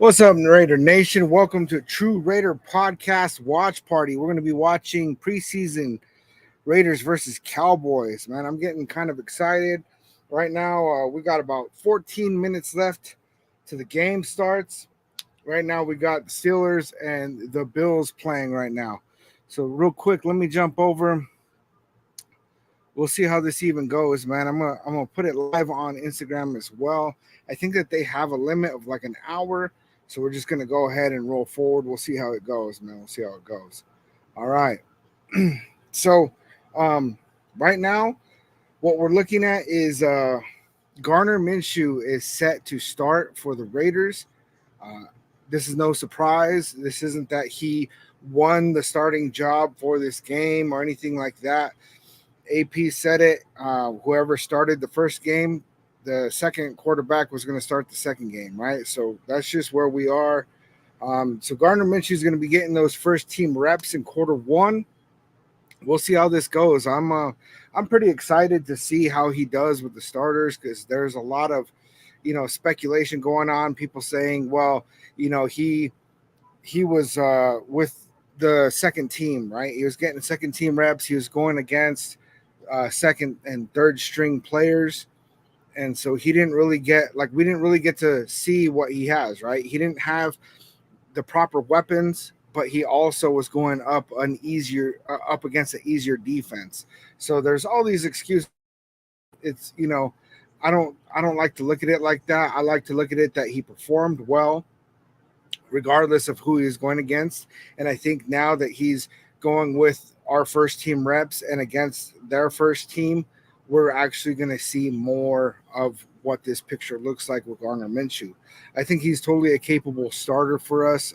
What's up, Raider Nation? Welcome to True Raider Podcast Watch Party. We're going to be watching preseason Raiders versus Cowboys. Man, I'm getting kind of excited right now. We got about 14 minutes left to the game starts. Right now, we got the Steelers and the Bills playing right now. So, real quick, let me jump over. We'll see how this even goes, man. I'm gonna put it live on Instagram as well. I think that they have a limit of like an hour, so we're just gonna go ahead and roll forward. We'll see how it goes, man. We'll see how it goes. All right. so, um, right now, what we're looking at is Garner Minshew is set to start for the Raiders. Uh, this is no surprise. This isn't that he won the starting job for this game or anything like that. AP said it. Whoever started the first game, the second quarterback was going to start the second game, right? So that's just where we are. So Gardner Minshew is going to be getting those first team reps in quarter one. We'll see how this goes. I'm pretty excited to see how he does with the starters because there's a lot of, speculation going on. People saying, well, he was with the second team, right? He was getting second team reps. He was going against second and third string players, and so he didn't really get we didn't really get to see what he has, right? He didn't have the proper weapons, but he also was going up against an easier defense. So there's all these excuses. It's I don't like to look at it like that. I like to look at it that he performed well regardless of who he's going against. And I think now that he's going with our first team reps and against their first team, we're actually going to see more of what this picture looks like with Garner Minshew. I think he's totally a capable starter for us.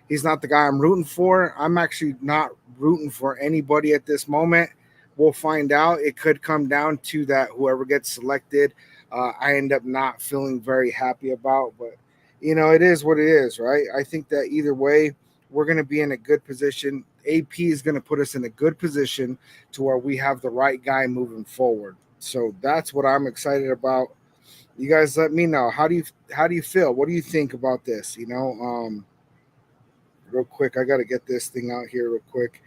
He's not the guy I'm rooting for. I'm actually not rooting for anybody at this moment. We'll find out. It could come down to that whoever gets selected, I end up not feeling very happy about. But, it is what it is, right? I think that either way, we're going to be in a good position. AP is going to put us in a good position to where we have the right guy moving forward. So that's what I'm excited about. You guys let me know. How do you feel? What do you think about this? Real quick, I got to get this thing out here real quick.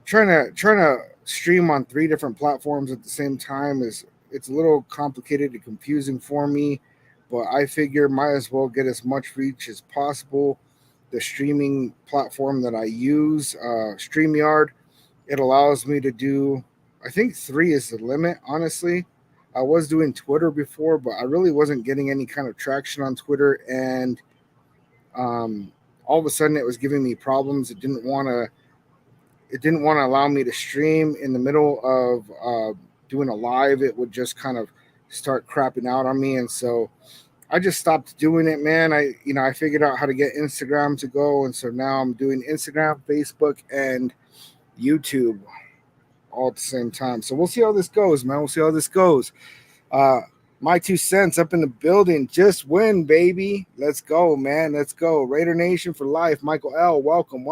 Trying to stream on 3 different platforms at the same time it's a little complicated and confusing for me, but I figure might as well get as much reach as possible. The streaming platform that I use, StreamYard, it allows me to do, I think 3 is the limit, honestly. I was doing Twitter before, but I really wasn't getting any kind of traction on Twitter, and all of a sudden it was giving me problems. It didn't want to allow me to stream in the middle of doing a live. It would just kind of start crapping out on me, and so I just stopped doing it, man. I figured out how to get Instagram to go, and so now I'm doing Instagram, Facebook, and YouTube all at the same time. So we'll see how this goes, man. We'll see how this goes. My 2 cents up in the building. Just win, baby. Let's go, man. Let's go. Raider Nation for life. Michael L. Welcome.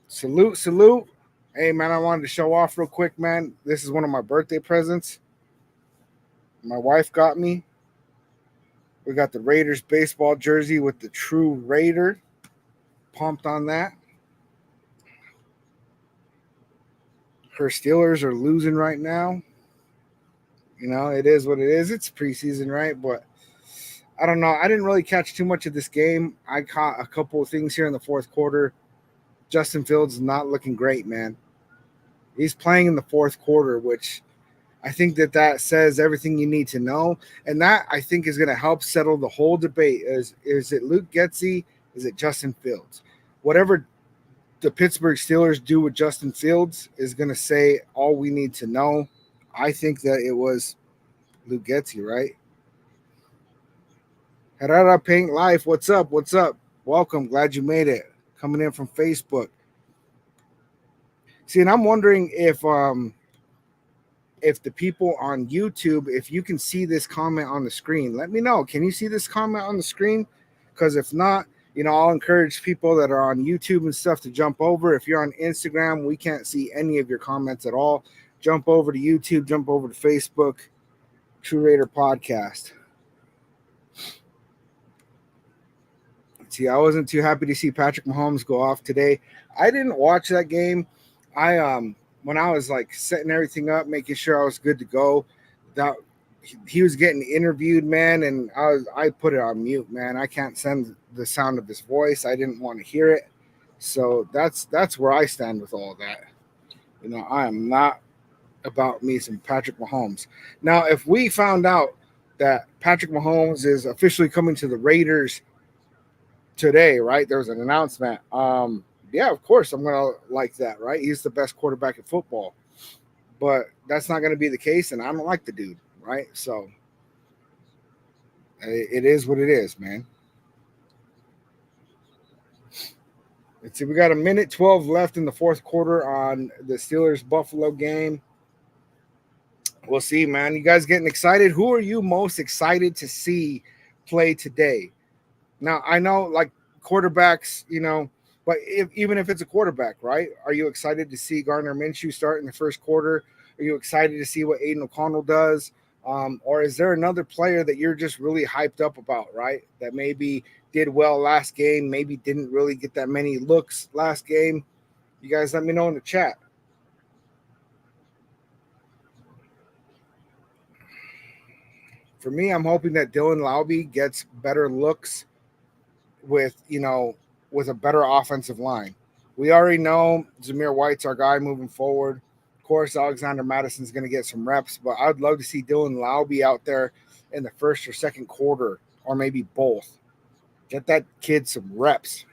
Salute. Hey, man, I wanted to show off real quick, man. This is one of my birthday presents my wife got me. We got the Raiders baseball jersey with the True Raider. Pumped on that. Her Steelers are losing right now. It is what it is. It's preseason, right? But I don't know. I didn't really catch too much of this game. I caught a couple of things here in the fourth quarter. Justin Fields is not looking great, man. He's playing in the fourth quarter, which I think that says everything you need to know. And that, I think, is going to help settle the whole debate. Is it Luke Getsy? Is it Justin Fields? Whatever the Pittsburgh Steelers do with Justin Fields is going to say all we need to know. I think that it was Luke Getsy, right? Herrera Paint Life, what's up? Welcome. Glad you made it. Coming in from Facebook. See, and I'm wondering if the people on YouTube, if you can see this comment on the screen, let me know. Can you see this comment on the screen? Because if not, I'll encourage people that are on YouTube and stuff to jump over. If you're on Instagram, we can't see any of your comments at all. Jump over to YouTube, jump over to Facebook, True Raider Podcast. See, I wasn't too happy to see Patrick Mahomes go off today. I didn't watch that game. I when I was like setting everything up, making sure I was good to go, that he was getting interviewed, man, and I put it on mute, man. I can't send the sound of his voice. I didn't want to hear it. So that's where I stand with all that. I am not about me some Patrick Mahomes. Now, if we found out that Patrick Mahomes is officially coming to the Raiders today, right? There was an announcement. Yeah, of course I'm gonna like that, right? He's the best quarterback in football, but that's not gonna be the case, and I don't like the dude, right? So it is what it is, man. Let's see, we got a minute 12 left in the fourth quarter on the Steelers Buffalo game. We'll see, man. You guys getting excited? Who are you most excited to see play today? Now, I know like quarterbacks, but even if it's a quarterback, right? Are you excited to see Gardner Minshew start in the first quarter? Are you excited to see what Aiden O'Connell does? Or is there another player that you're just really hyped up about, right? That maybe did well last game, maybe didn't really get that many looks last game? You guys let me know in the chat. For me, I'm hoping that Dylan Laube gets better looks with with a better offensive line. We already know Zamir White's our guy moving forward. Of course, Alexander Madison's going to get some reps, but I'd love to see Dylan Laube out there in the first or second quarter, or maybe both. Get that kid some reps.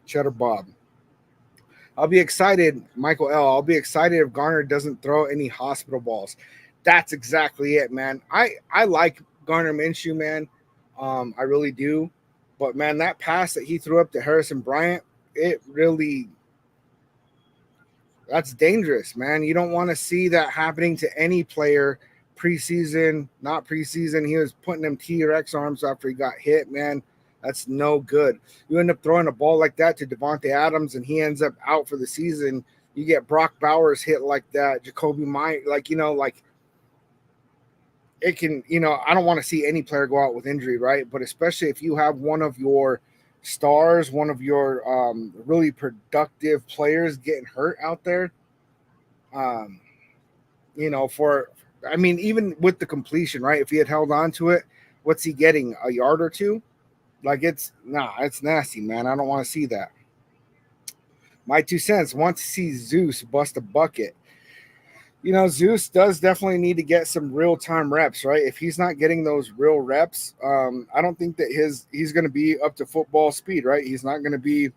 Cheddar Bob. I'll be excited, Michael L. I'll be excited if Garner doesn't throw any hospital balls. That's exactly it, man. I like Garner Minshew, man. I really do. But man, that pass that he threw up to Harrison Bryant, it really that's dangerous, man. You don't want to see that happening to any player preseason, not preseason. He was putting them T-Rex arms after he got hit, man. That's no good. You end up throwing a ball like that to Devontae Adams and he ends up out for the season. You get Brock Bowers hit like that, Jacoby Myers, like it can, I don't want to see any player go out with injury, right? But especially if you have one of your stars, one of your really productive players getting hurt out there, um, even with the completion, right? If he had held on to it, what's he getting? A yard or two? Like it's nasty, man. I don't want to see that. My 2 cents, want to see Zeus bust a bucket. Zeus does definitely need to get some real time reps, right? If he's not getting those real reps, I don't think that he's going to be up to football speed, right? He's not going to be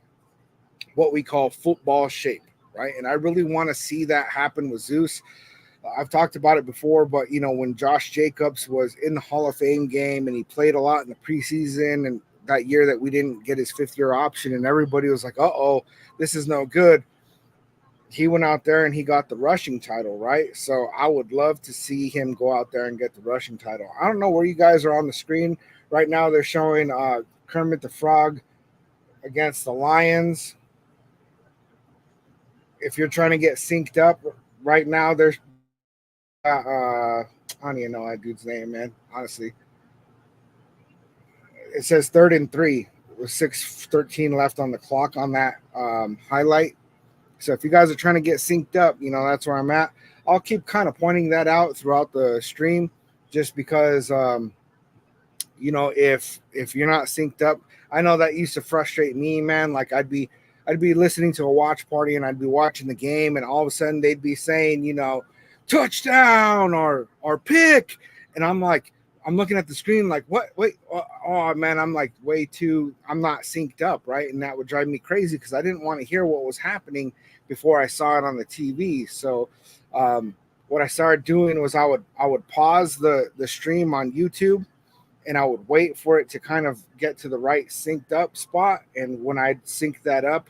what we call football shape, right? And I really want to see that happen with Zeus. I've talked about it before, but when Josh Jacobs was in the Hall of Fame game and he played a lot in the preseason and that year that we didn't get his fifth-year option and everybody was like, uh-oh, this is no good. He went out there and he got the rushing title, right? So I would love to see him go out there and get the rushing title. I don't know where you guys are on the screen right now. They're showing Kermit the Frog against the Lions. If you're trying to get synced up right now, there's I don't even know that dude's name, man. Honestly, it says 3rd and 3 with 6:13 left on the clock on that highlight. So if you guys are trying to get synced up, that's where I'm at. I'll keep kind of pointing that out throughout the stream, just because if you're not synced up, I know that used to frustrate me, man. Like I'd be listening to a watch party and I'd be watching the game and all of a sudden they'd be saying, touchdown or pick. And I'm like, I'm looking at the screen like, what? Wait, oh man, I'm like I'm not synced up, right? And that would drive me crazy because I didn't want to hear what was happening before I saw it on the TV. So what I started doing was I would pause the stream on YouTube and I would wait for it to kind of get to the right synced up spot. And when I'd sync that up,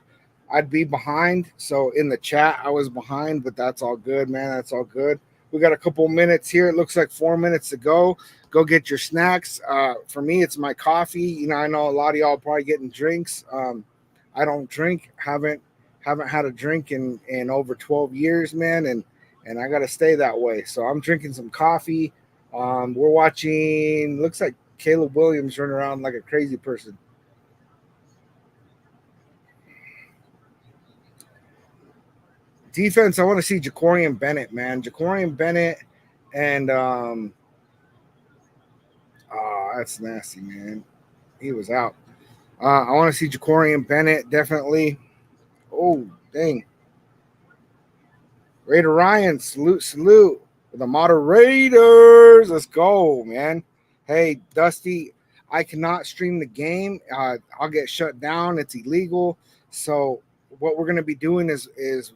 I'd be behind. So in the chat, I was behind, but that's all good, man. That's all good. We got a couple minutes here. It looks like 4 minutes to go. Go get your snacks. For me, it's my coffee. I know a lot of y'all are probably getting drinks. I don't drink. Haven't had a drink in over 12 years, man. And I got to stay that way. So I'm drinking some coffee. We're watching, looks like Caleb Williams running around like a crazy person. Defense, I want to see Jacorian Bennett, man. Jacorian Bennett and oh, that's nasty, man. He was out. I want to see Jacorian Bennett definitely. Oh, dang. Raider Ryan, salute, salute. The moderators. Let's go, man. Hey, Dusty, I cannot stream the game. I'll get shut down. It's illegal. So what we're gonna be doing is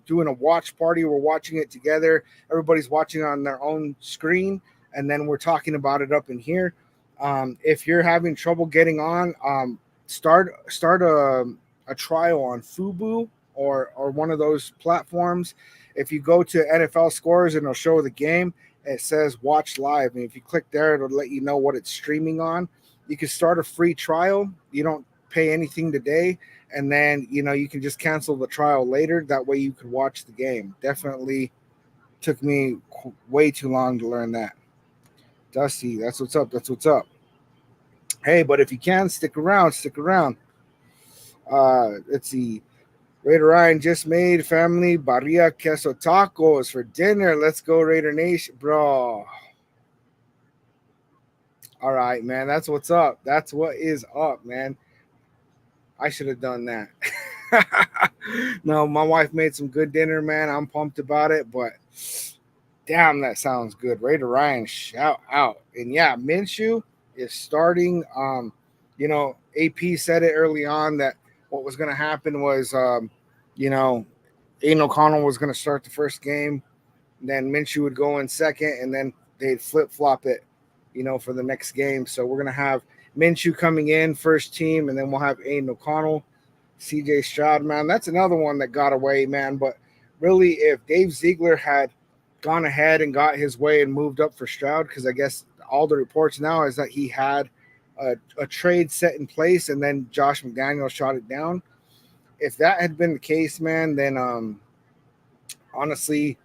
doing a watch party. We're watching it together. Everybody's watching on their own screen, and then we're talking about it up in here. If you're having trouble getting on, start a trial on Fubu or one of those platforms. If you go to NFL scores and it'll show the game, it says watch live. And if you click there, it'll let you know what it's streaming on. You can start a free trial. You don't pay anything today. And then, you can just cancel the trial later. That way you can watch the game. Definitely took me way too long to learn that. Dusty, that's what's up. That's what's up. Hey, but if you can, stick around. Stick around. Let's see. Raider Ryan just made family barria queso tacos for dinner. Let's go, Raider Nation, bro. All right, man. That's what's up. That's what is up, man. I should have done that. No, my wife made some good dinner, man. I'm pumped about it, but damn, that sounds good. Raider Ryan, shout out. And yeah, Minshew is starting. AP said it early on that what was going to happen was, Aiden O'Connell was going to start the first game, then Minshew would go in second, and then they'd flip flop it, for the next game. So we're going to have Minshew coming in first team, and then we'll have Aiden O'Connell, CJ Stroud, man. That's another one that got away, man. But really, if Dave Ziegler had gone ahead and got his way and moved up for Stroud, because I guess all the reports now is that he had a trade set in place, and then Josh McDaniel shot it down. If that had been the case, man, then honestly,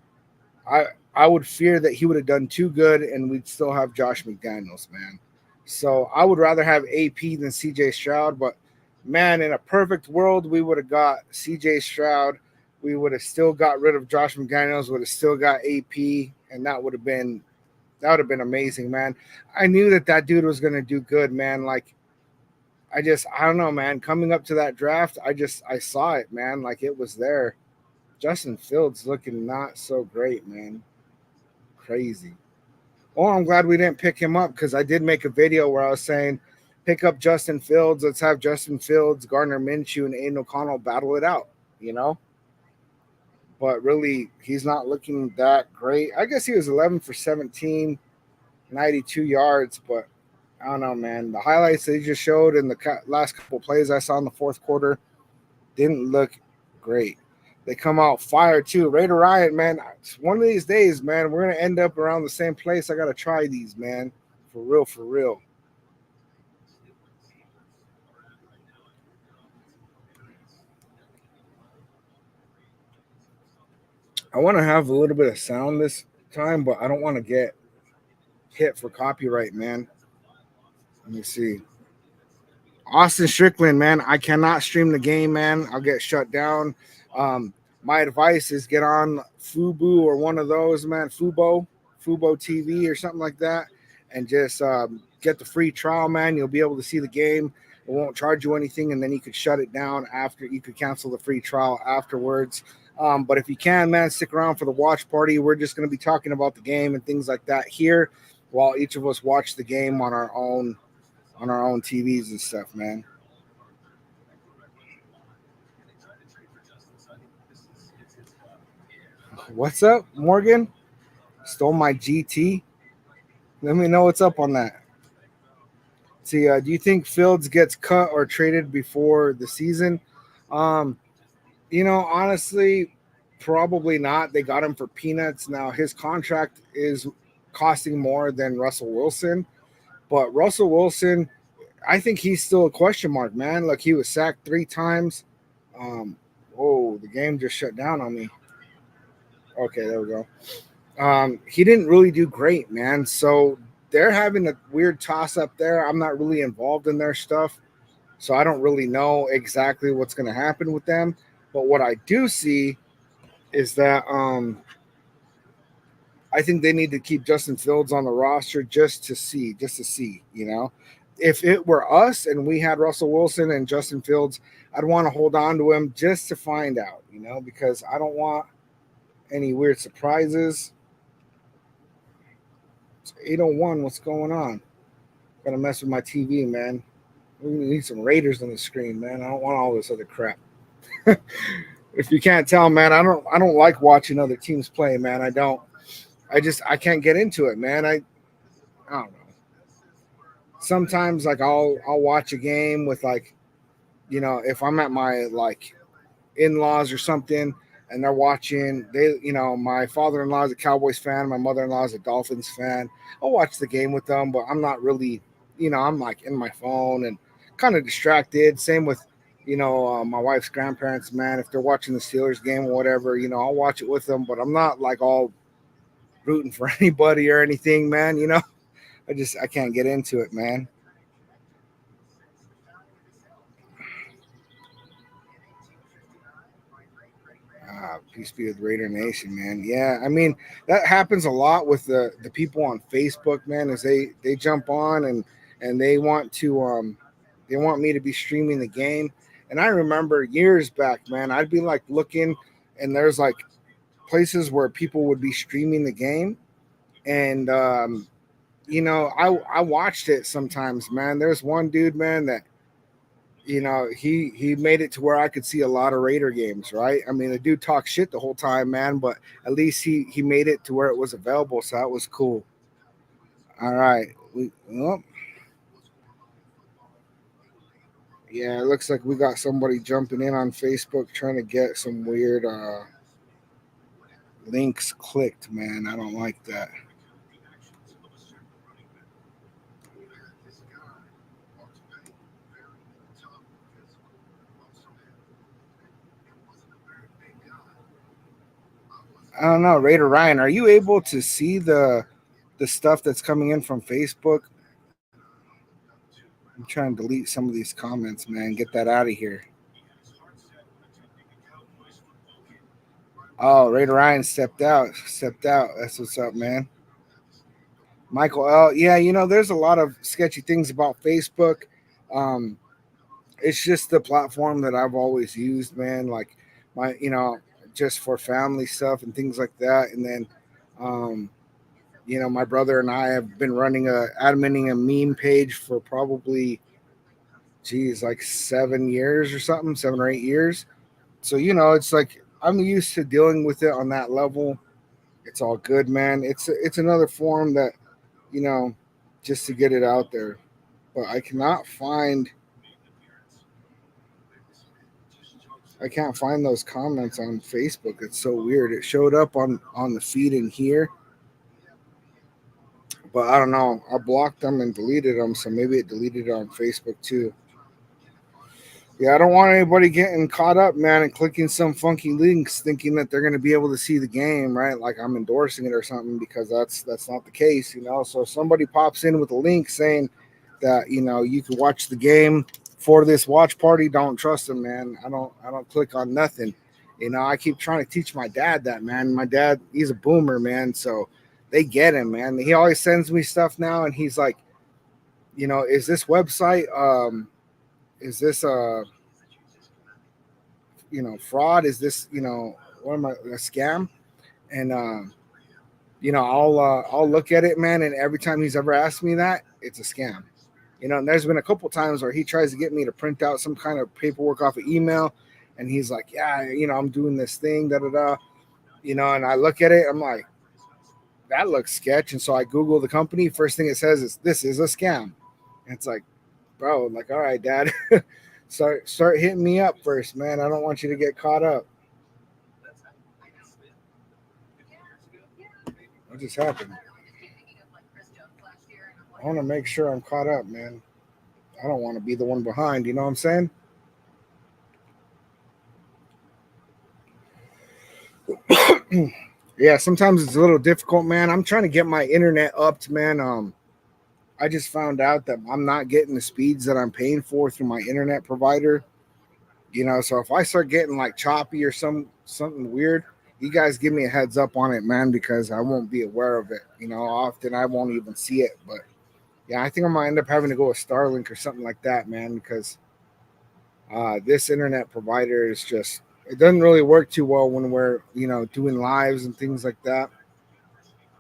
I would fear that he would have done too good, and we'd still have Josh McDaniels, man. So I would rather have AP than CJ Stroud, but man, in a perfect world, we would have got CJ Stroud. We would have still got rid of Josh McDaniels. Would have still got AP, and that would have been amazing, man. I knew that dude was going to do good, man. Like, I don't know, man. Coming up to that draft, I saw it, man. Like, it was there. Justin Fields looking not so great, man. Crazy. Oh, I'm glad we didn't pick him up, because I did make a video where I was saying, pick up Justin Fields. Let's have Justin Fields, Gardner Minshew, and Aiden O'Connell battle it out, But really, he's not looking that great. I guess he was 11 for 17, 92 yards, but I don't know, man. The highlights they just showed in the last couple plays I saw in the fourth quarter didn't look great. They come out fire too. Raider Ryan, man. One of these days, man, we're gonna end up around the same place. I gotta try these, man. For real, for real. I want to have a little bit of sound this time, but I don't want to get hit for copyright, man. Let me see. Austin Strickland, man, I cannot stream the game, man. I'll get shut down. My advice is get on Fubu or one of those, man. Fubo TV or something like that, and just get the free trial, man. You'll be able to see the game. It won't charge you anything, and then you could shut it down after. You could cancel the free trial afterwards. But if you can, man, stick around for the watch party. We're just going to be talking about the game and things like that here, while each of us watch the game on our own TVs and stuff, man. What's up, Morgan? Stole my GT. Let me know what's up on that. See, do you think Fields gets cut or traded before the season? Um, honestly, probably not. They got him for peanuts. Now his contract is costing more than Russell Wilson, but Russell Wilson, I think he's still a question mark, man. Look, he was sacked 3 times. The game just shut down on me. Okay, there we go. He didn't really do great, man. So they're having a weird toss up there. I'm not really involved in their stuff, so I don't really know exactly what's going to happen with them. But what I do see is that I think they need to keep Justin Fields on the roster just to see, you know. If it were us and we had Russell Wilson and Justin Fields, I'd want to hold on to him just to find out, you know, because I don't want any weird surprises. It's 801, what's going on? Gonna mess with my TV, man. We need some Raiders on the screen, man. I don't want all this other crap. If you can't tell, man, I don't like watching other teams play, man. I don't. I can't get into it, man. I don't know. Sometimes like I'll watch a game with like, you know, if I'm at my like in-laws or something and they're watching, they, you know, my father-in-law is a Cowboys fan, my mother-in-law is a Dolphins fan. I'll watch the game with them, but I'm not really, you know, I'm like in my phone and kind of distracted. Same with, you know, my wife's grandparents, man. If they're watching the Steelers game or whatever, you know, I'll watch it with them, but I'm not like all rooting for anybody or anything, man. You know, I can't get into it, man. Peace be with Raider Nation, man. Yeah, I mean that happens a lot with the people on Facebook, man. As they jump on and they want me to be streaming the game. And I remember years back, man, I'd be like looking, and there's like places where people would be streaming the game, and you know, I watched it sometimes, man. There's one dude, man, that you know, he made it to where I could see a lot of Raider games, right? I mean, the dude talked shit the whole time, man, but at least he made it to where it was available, so that was cool. All right, yeah, it looks like we got somebody jumping in on Facebook trying to get some weird links clicked, man. I don't like that. I don't know, Raider Ryan, are you able to see the stuff that's coming in from Facebook? I'm trying to delete some of these comments, man. Get that out of here. Oh, Raider Ryan stepped out. Stepped out. That's what's up, man. Michael L. Yeah, you know, there's a lot of sketchy things about Facebook. Um, it's just the platform that I've always used, man. Like my, you know, just for family stuff and things like that. And then, um, you know, my brother and I have been running adminning a meme page for probably, geez, like 7 years or something, 7 or 8 years. So you know, it's like I'm used to dealing with it on that level. It's all good, man. It's another form that, you know, just to get it out there. But I can't find those comments on Facebook. It's so weird. It showed up on the feed in here, but I don't know. I blocked them and deleted them, so maybe it deleted it on Facebook too. Yeah, I don't want anybody getting caught up, man, and clicking some funky links thinking that they're going to be able to see the game, right? Like I'm endorsing it or something, because that's not the case, you know. So if somebody pops in with a link saying that, you know, you can watch the game for this watch party, don't trust them, man. I don't click on nothing. You know, I keep trying to teach my dad that, man. My dad, he's a boomer, man, so they get him, man. He always sends me stuff now, and he's like, you know, is this website is this you know, fraud? Is this, you know, what am I, a scam? And you know, I'll look at it, man, and every time he's ever asked me that, it's a scam. You know, and there's been a couple times where he tries to get me to print out some kind of paperwork off an email, and he's like, yeah, you know, I'm doing this thing, da da da. You know, and I look at it, I'm like, that looks sketch. And so I Google the company. First thing it says is this is a scam. And it's like, bro, like, all right, dad, start hitting me up first, man. I don't want you to get caught up. What just happened? I want to make sure I'm caught up, man. I don't want to be the one behind. You know what I'm saying? Yeah, sometimes it's a little difficult, man. I'm trying to get my internet upped, man. I just found out that I'm not getting the speeds that I'm paying for through my internet provider. You know, so if I start getting like choppy or something weird, you guys give me a heads up on it, man, because I won't be aware of it. Often I won't even see it. But yeah, I think I'm gonna end up having to go with Starlink or something like that, man, because this internet provider is just it doesn't really work too well when we're doing lives and things like that.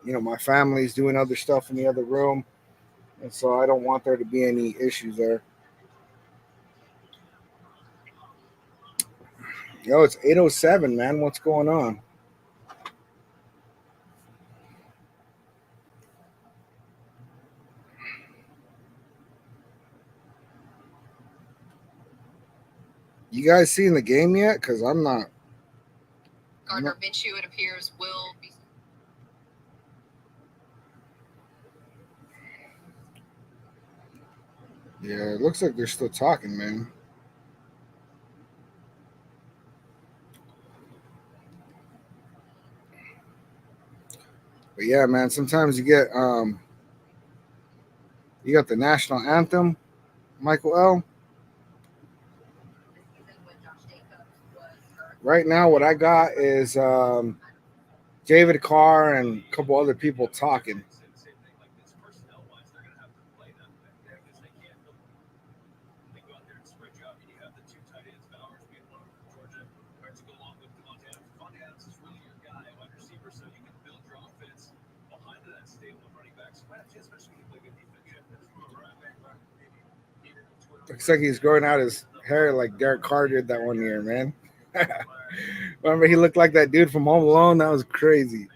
My family's doing other stuff in the other room, and so I don't want there to be any issues there. Yo, it's 8:07, man. What's going on? You guys seen the game yet? Because I'm not. Gardner Minshew, it appears, will be. Yeah, it looks like they're still talking, man. But yeah, man, sometimes you got the national anthem, Michael L. Right now, what I got is David Carr and a couple other people talking. Looks like he's growing out his hair like Derek Carr did that one year, man. Remember, he looked like that dude from Home Alone? That was crazy.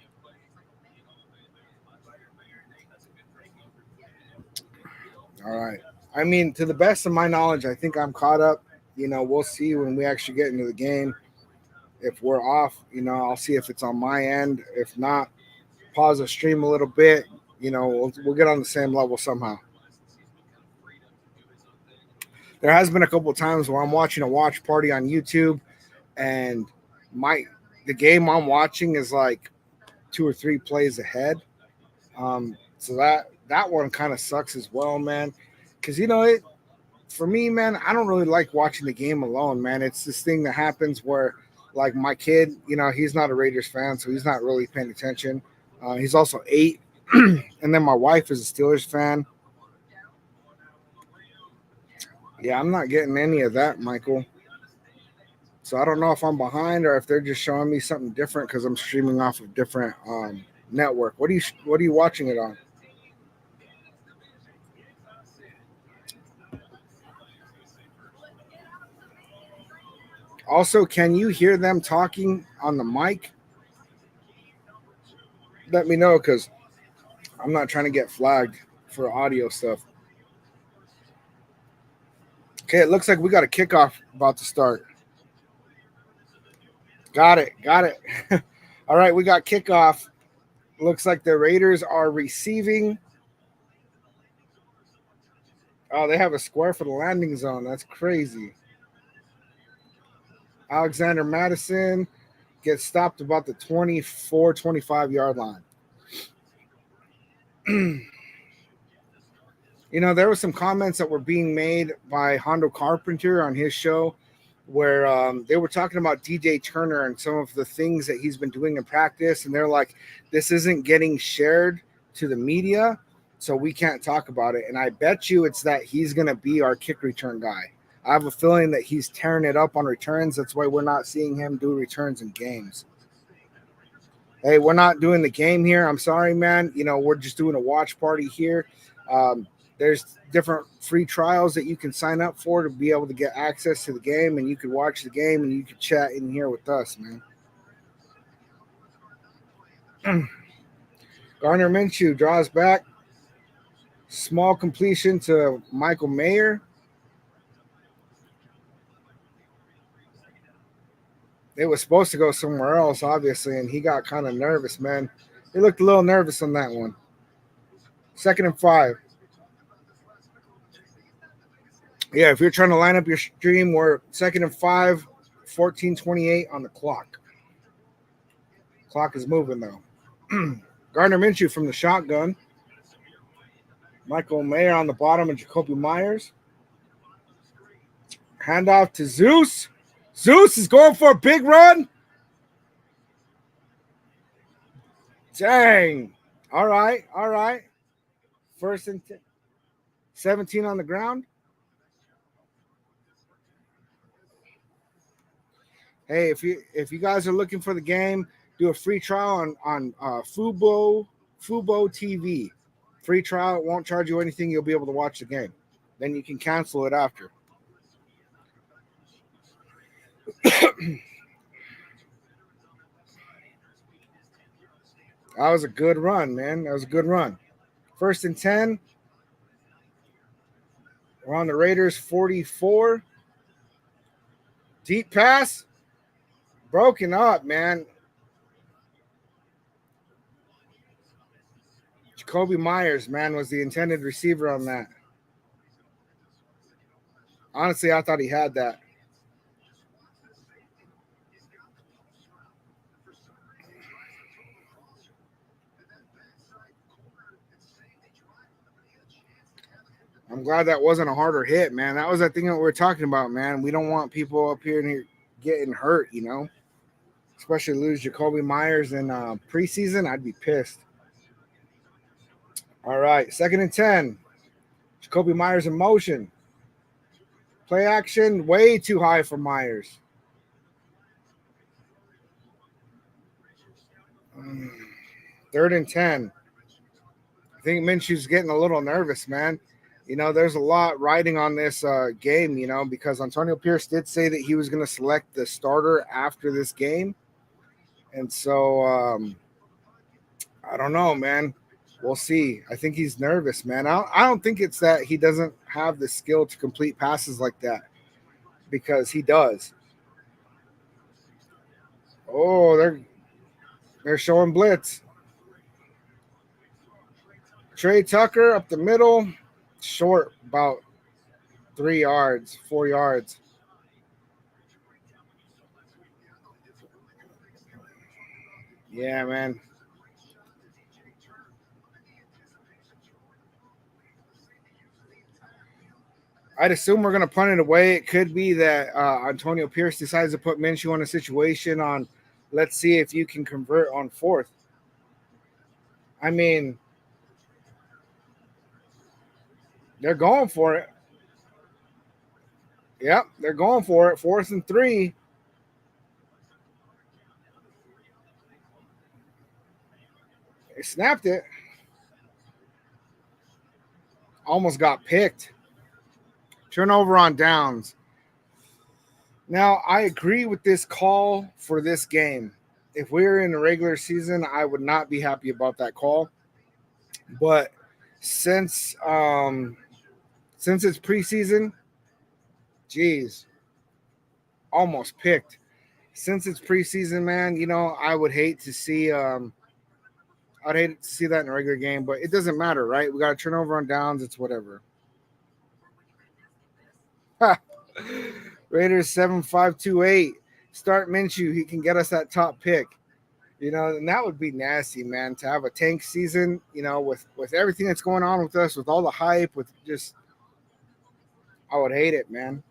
All right. I mean, to the best of my knowledge, I think I'm caught up. We'll see when we actually get into the game. If we're off, I'll see if it's on my end. If not, pause the stream a little bit. We'll get on the same level somehow. There has been a couple of times where I'm watching a watch party on YouTube, and my the game I'm watching is like 2 or 3 plays ahead. So that one kind of sucks as well, man. Because it for me, man, I don't really like watching the game alone, man. It's this thing that happens where, like, my kid, he's not a Raiders fan, so he's not really paying attention. He's also 8, and then my wife is a Steelers fan. Yeah, I'm not getting any of that, Michael. So I don't know if I'm behind or if they're just showing me something different because I'm streaming off of different network. What are you watching it on? Also, can you hear them talking on the mic? Let me know because I'm not trying to get flagged for audio stuff. Okay, it looks like we got a kickoff about to start. Got it. All right, we got kickoff. Looks like the Raiders are receiving. Oh, they have a square for the landing zone. That's crazy. Alexander Madison gets stopped about the 24, 25-yard line. There were some comments that were being made by Hondo Carpenter on his show where they were talking about DJ Turner and some of the things that he's been doing in practice. And they're like, this isn't getting shared to the media, so we can't talk about it. And I bet you it's that he's going to be our kick return guy. I have a feeling that he's tearing it up on returns. That's why we're not seeing him do returns in games. Hey, we're not doing the game here. I'm sorry, man. We're just doing a watch party here. There's different free trials that you can sign up for to be able to get access to the game, and you can watch the game and you can chat in here with us, man. Gardner Minshew draws back. Small completion to Michael Mayer. It was supposed to go somewhere else, obviously, and he got kind of nervous, man. He looked a little nervous on that one. 2nd and 5. Yeah, if you're trying to line up your stream, we're 2nd and 5, 14:28 on the clock. Clock is moving, though. Gardner Minshew from the shotgun. Michael Mayer on the bottom and Jacoby Myers. Handoff to Zeus. Zeus is going for a big run. Dang. All right. All right. First and 17 on the ground. Hey, if you guys are looking for the game, do a free trial on Fubo TV. Free trial. It won't charge you anything. You'll be able to watch the game. Then you can cancel it after. That was a good run, man. That was a good run. First and 10. We're on the Raiders 44. Deep pass. Broken up, man. Jacoby Myers, man, was the intended receiver on that. Honestly, I thought he had that. I'm glad that wasn't a harder hit, man. That was the thing that we were talking about, man. We don't want people up here getting hurt, especially lose Jacoby Myers in preseason. I'd be pissed. All right, second and 10. Jacoby Myers in motion. Play action, way too high for Myers. Third and 10. I think Minshew's getting a little nervous, man. There's a lot riding on this game, because Antonio Pierce did say that he was going to select the starter after this game. And so I don't know, man. We'll see. I think he's nervous, man. I don't think it's that he doesn't have the skill to complete passes like that, because he does. Oh, they're showing blitz. Trey Tucker up the middle, short about 3 yards, 4 yards. Yeah, man. I'd assume we're going to punt it away. It could be that Antonio Pierce decides to put Minshew in a situation on, let's see if you can convert on fourth. I mean, they're going for it. Yep, they're going for it. 4th and 3. They snapped it. Almost got picked. Turnover on downs. Now, I agree with this call for this game. If we were in the regular season, I would not be happy about that call. But since it's preseason, geez, almost picked. Since it's preseason, man, I would hate to see I'd hate to see that in a regular game, but it doesn't matter, right? We got a turnover on downs, it's whatever. Raiders 7528. Start Minshew. He can get us that top pick. And that would be nasty, man, to have a tank season, with everything that's going on with us, with all the hype, with just I would hate it, man.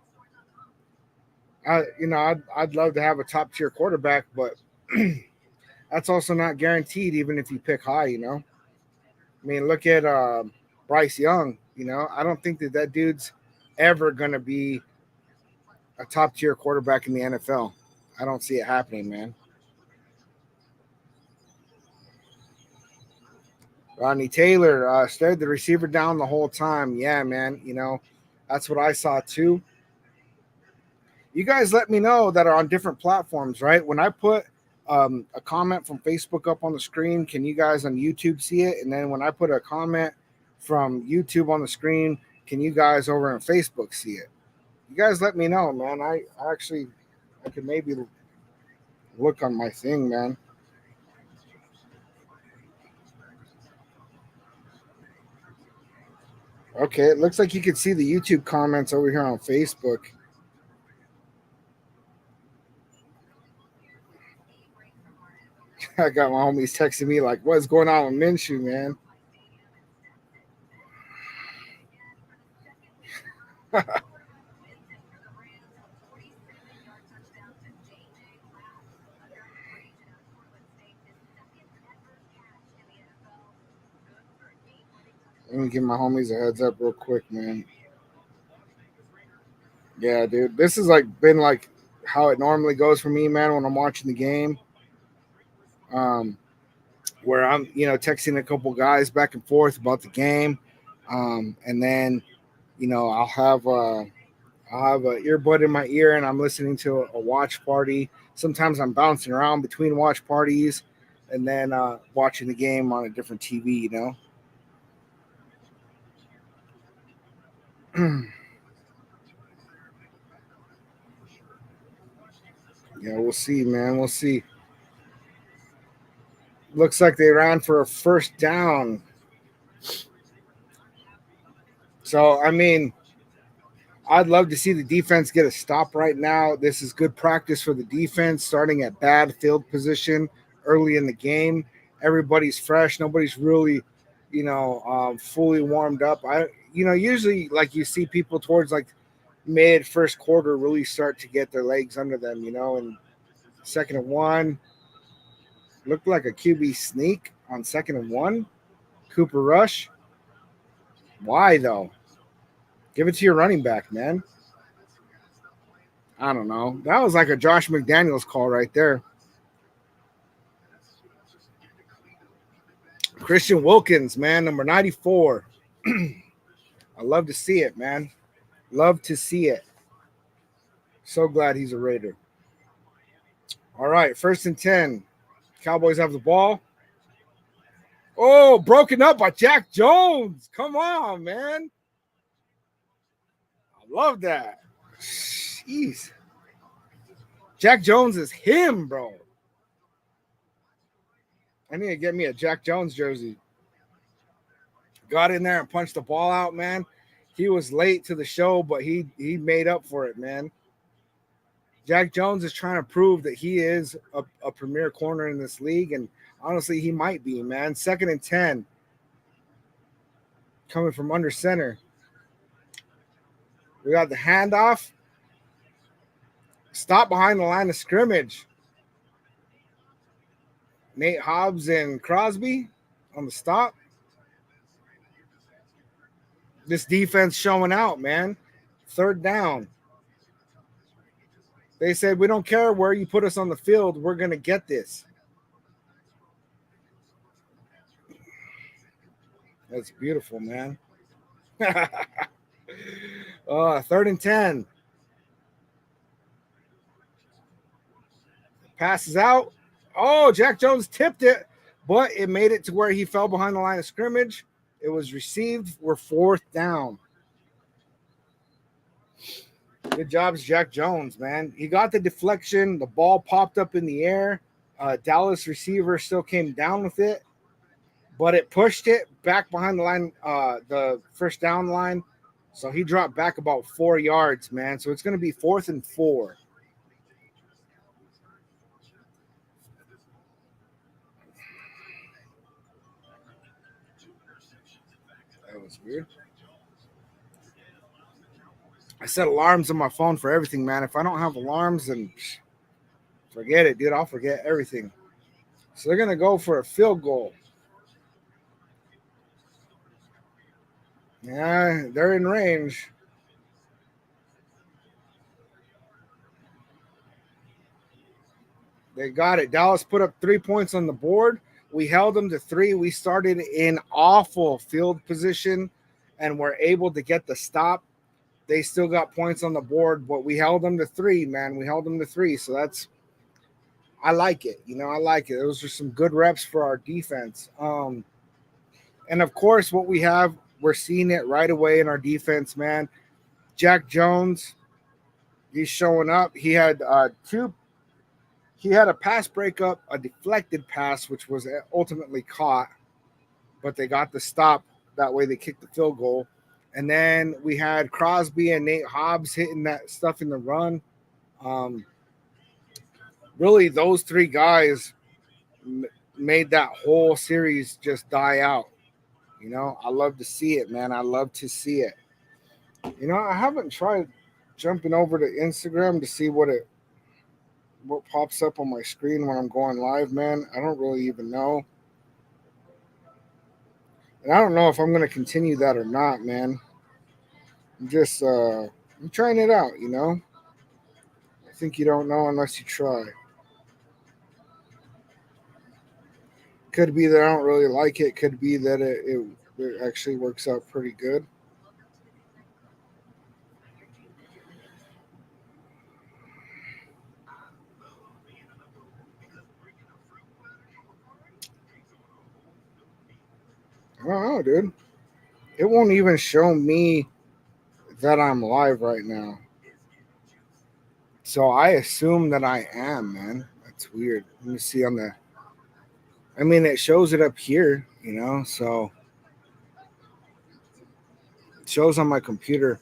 I'd love to have a top tier quarterback, but that's also not guaranteed, even if you pick high. I mean, look at Bryce Young. I don't think that dude's ever gonna be a top tier quarterback in the NFL. I don't see it happening, man. Rodney Taylor stared the receiver down the whole time. Yeah, man. That's what I saw too. You guys let me know that are on different platforms, right? When I put a comment from Facebook up on the screen, can you guys on YouTube see it? And then when I put a comment from YouTube on the screen, can you guys over on Facebook see it? You guys let me know, man. I could maybe look on my thing, man. Okay, it looks like you can see the YouTube comments over here on Facebook. I got my homies texting me like, "What's going on with Minshew, man?" Let me give my homies a heads up real quick, man. Yeah, dude. This has been like how it normally goes for me, man, when I'm watching the game. Um, where I'm, texting a couple guys back and forth about the game. And then, I'll have an earbud in my ear and I'm listening to a watch party. Sometimes I'm bouncing around between watch parties and then watching the game on a different TV. Yeah, we'll see, man. We'll see. Looks like they ran for a first down. So, I mean, I'd love to see the defense get a stop right now. This is good practice for the defense, starting at bad field position early in the game. Everybody's fresh. Nobody's really, fully warmed up. Usually like you see people towards like mid first quarter really start to get their legs under them, and second and one looked like a QB sneak on second and one. Cooper Rush. Why though? Give it to your running back, man. I don't know. That was like a Josh McDaniels call right there. Christian Wilkins, man, number 94. I love to see it, man. Love to see it. So glad he's a Raider. All right, first and 10. Cowboys have the ball. Oh, broken up by Jack Jones. Come on, man. I love that. Jeez. Jack Jones is him, bro. I need to get me a Jack Jones jersey. Got in there and punched the ball out, man. He was late to the show, but he made up for it, man. Jack Jones is trying to prove that he is a premier corner in this league, and honestly, he might be, man. Second and 10, coming from under center. We got the handoff. Stop behind the line of scrimmage. Nate Hobbs and Crosby on the stop. This defense showing out, man. Third down. They said, we don't care where you put us on the field. We're going to get this. That's beautiful, man. Third and 10. Passes out. Oh, Jack Jones tipped it, but it made it to where he fell behind the line of scrimmage. It was received. We're fourth down. Good job, Jack Jones, man. He got the deflection. The ball popped up in the air. Dallas receiver still came down with it, but it pushed it back behind the line, the first down line. So he dropped back about 4 yards, man. So it's going to be 4th and 4. That was weird. I set alarms on my phone for everything, man. If I don't have alarms, then forget it, dude. I'll forget everything. So they're going to go for a field goal. Yeah, they're in range. They got it. Dallas put up 3 points on the board. We held them to 3. We started in awful field position and were able to get the stop. They still got points on the board, but we held them to 3, man. We held them to 3. So I like it. I like it. Those are some good reps for our defense. And of course, what we're seeing it right away in our defense, man. Jack Jones, he's showing up. He had He had a pass breakup, a deflected pass, which was ultimately caught, but they got the stop. That way they kicked the field goal. And then we had Crosby and Nate Hobbs hitting that stuff in the run. Um, really, those 3 guys made that whole series just die out. I love to see it, man. I love to see it. I haven't tried jumping over to Instagram to see what pops up on my screen when I'm going live, man. I don't really even know. And I don't know if I'm going to continue that or not, man. I'm just, I'm trying it out, you know? I think you don't know unless you try. Could be that I don't really like it. Could be that it actually works out pretty good. I don't know, dude. It won't even show me that I'm live right now. So I assume that I am, man. That's weird. Let me see on the. I mean, it shows it up here, you know. So it shows on my computer,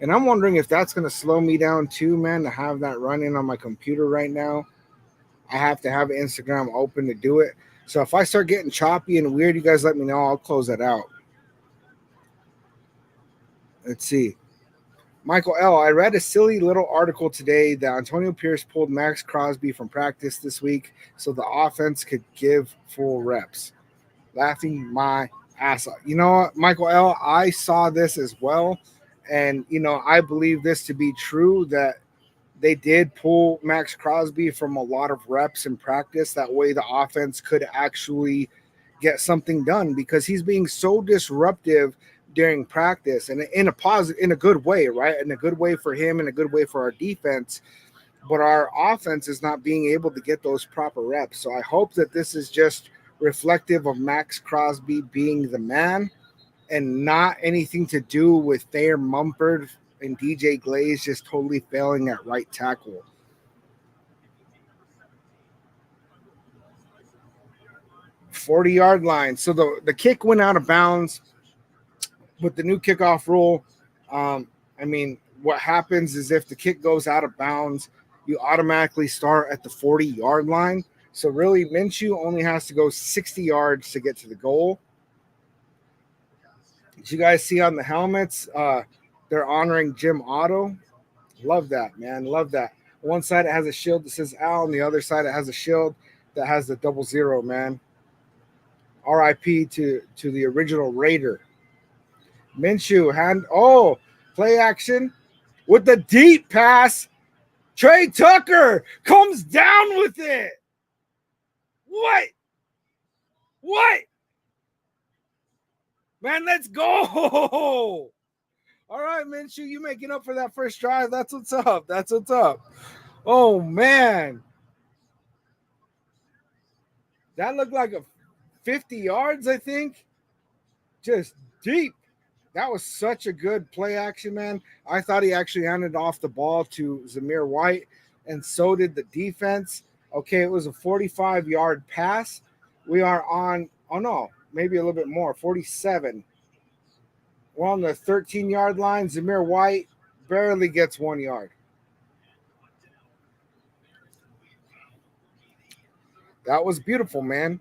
and I'm wondering if that's gonna slow me down too, man. To have that running on my computer right now, I have to have Instagram open to do it. So if I start getting choppy and weird, you guys let me know. I'll close that out. Let's see. Michael L. I read a silly little article today that Antonio Pierce pulled Max Crosby from practice this week so the offense could give full reps. Laughing my ass off. You know what, Michael L., I saw this as well. And, you know, I believe this to be true that they did pull Max Crosby from a lot of reps in practice. That way the offense could actually get something done because he's being so disruptive during practice and in a positive, in a good way, right? In a good way for him and a good way for our defense. But our offense is not being able to get those proper reps. So I hope that this is just reflective of Max Crosby being the man and not anything to do with Thayer Mumford and DJ Glaze just totally failing at right tackle. 40-yard line. So the kick went out of bounds with the new kickoff rule. I mean, what happens is if the kick goes out of bounds, you automatically start at the 40-yard line. So really, Minshew only has to go 60 yards to get to the goal. Did you guys see on the helmets? They're honoring Jim Otto. Love that, man. Love that. One side it has a shield that says Al, and the other side it has a shield that has the 00, man. RIP to the original Raider. Minshew hand play action with the deep pass. Trey Tucker comes down with it. What? What? Man, let's go. All right, Minshew, you making up for that first drive. That's what's up. That's what's up. Oh, man. That looked like a 50 yards, I think. Just deep. That was such a good play action, man. I thought he actually handed off the ball to Zamir White, and so did the defense. Okay, it was a 45-yard pass. We are on, oh no, maybe a little bit more, 47. We're on the 13-yard line. Zamir White barely gets 1 yard. That was beautiful, man.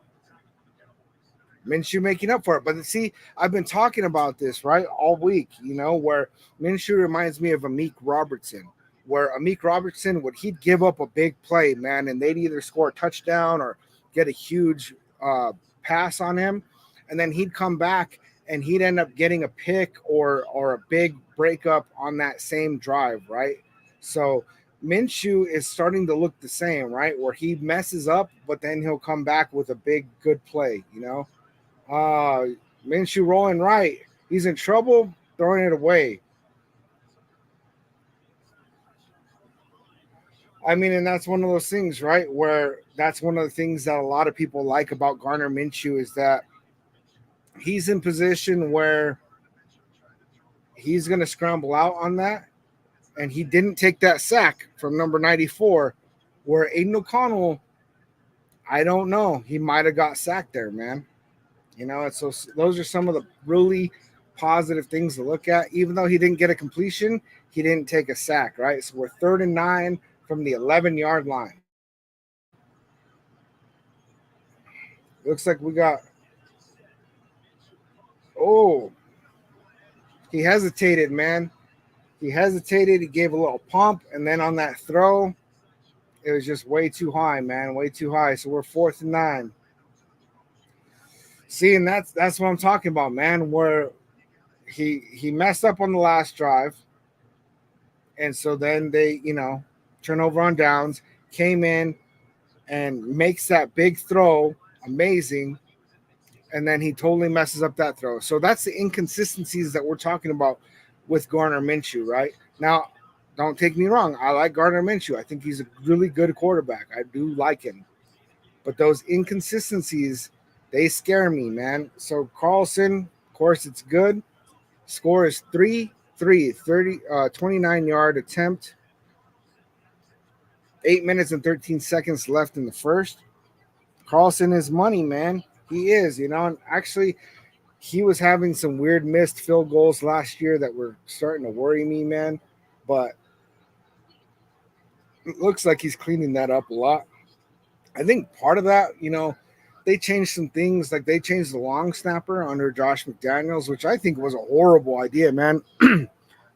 Minshew making up for it. But see, I've been talking about this, right, all week, you know, where Minshew reminds me of Amik Robertson, where Amik Robertson he'd give up a big play, man, and they'd either score a touchdown or get a huge pass on him. And then he'd come back and he'd end up getting a pick or a big breakup on that same drive, right? So Minshew is starting to look the same, right? Where he messes up, but then he'll come back with a big, good play, you know? Minshew rolling right. He's in trouble, throwing it away. I mean, and that's one of those things, right? Where that's one of the things that a lot of people like about Garner Minshew is that he's in position where he's going to scramble out on that. And he didn't take that sack from number 94, where Aiden O'Connell, I don't know, he might have got sacked there, man. You know, and so those are some of the really positive things to look at. Even though he didn't get a completion, he didn't take a sack, right? So we're 3rd and 9 from the 11-yard line. Looks like we got. Oh, he hesitated, man. He hesitated. He gave a little pump, and then on that throw, it was just way too high, man. Way too high. So we're 4th and 9. See, and that's what I'm talking about, man. Where he messed up on the last drive, and so then they, turnover on downs, came in and makes that big throw, amazing, and then he totally messes up that throw. So that's the inconsistencies that we're talking about with Gardner Minshew, right? Now, don't take me wrong. I like Gardner Minshew. I think he's a really good quarterback. I do like him. But those inconsistencies, they scare me, man. So Carlson, of course, it's good. Score is 29-yard attempt. 8 minutes and 13 seconds left in the first. Carlson is money, man. He is, and actually, he was having some weird missed field goals last year that were starting to worry me, man. But it looks like he's cleaning that up a lot. I think part of that, they changed some things. Like they changed the long snapper under Josh McDaniels, which I think was a horrible idea, man.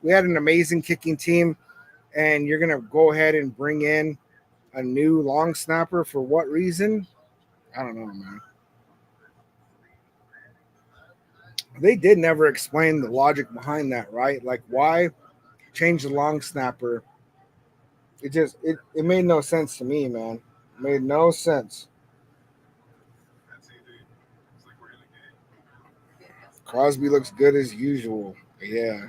We had an amazing kicking team, and you're going to go ahead and bring in a new long snapper for what reason? I don't know, man. They did never explain the logic behind that, right? Like why change the long snapper? It made no sense to me, man. It made no sense. Crosby looks good as usual. Yeah.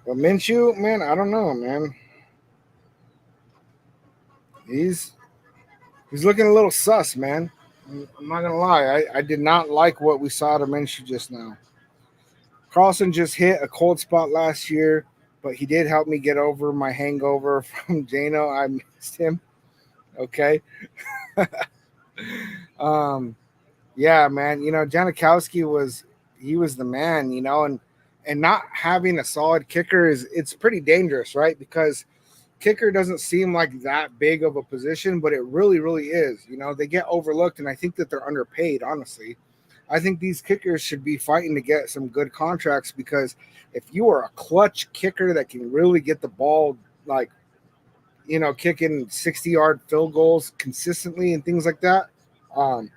But Minshew, man, I don't know, man. He's he's looking a little sus, man. I'm not gonna lie. I did not like what we saw to Minshew just now. Carlson just hit a cold spot last year, but he did help me get over my hangover from Jano. I missed him. Okay. um, yeah, man. Janikowski was the man. And not having a solid kicker it's pretty dangerous, right? Because kicker doesn't seem like that big of a position, but it really, really is. They get overlooked, and I think that they're underpaid. Honestly, I think these kickers should be fighting to get some good contracts because if you are a clutch kicker that can really get the ball, like, kicking 60-yard field goals consistently and things like that, um,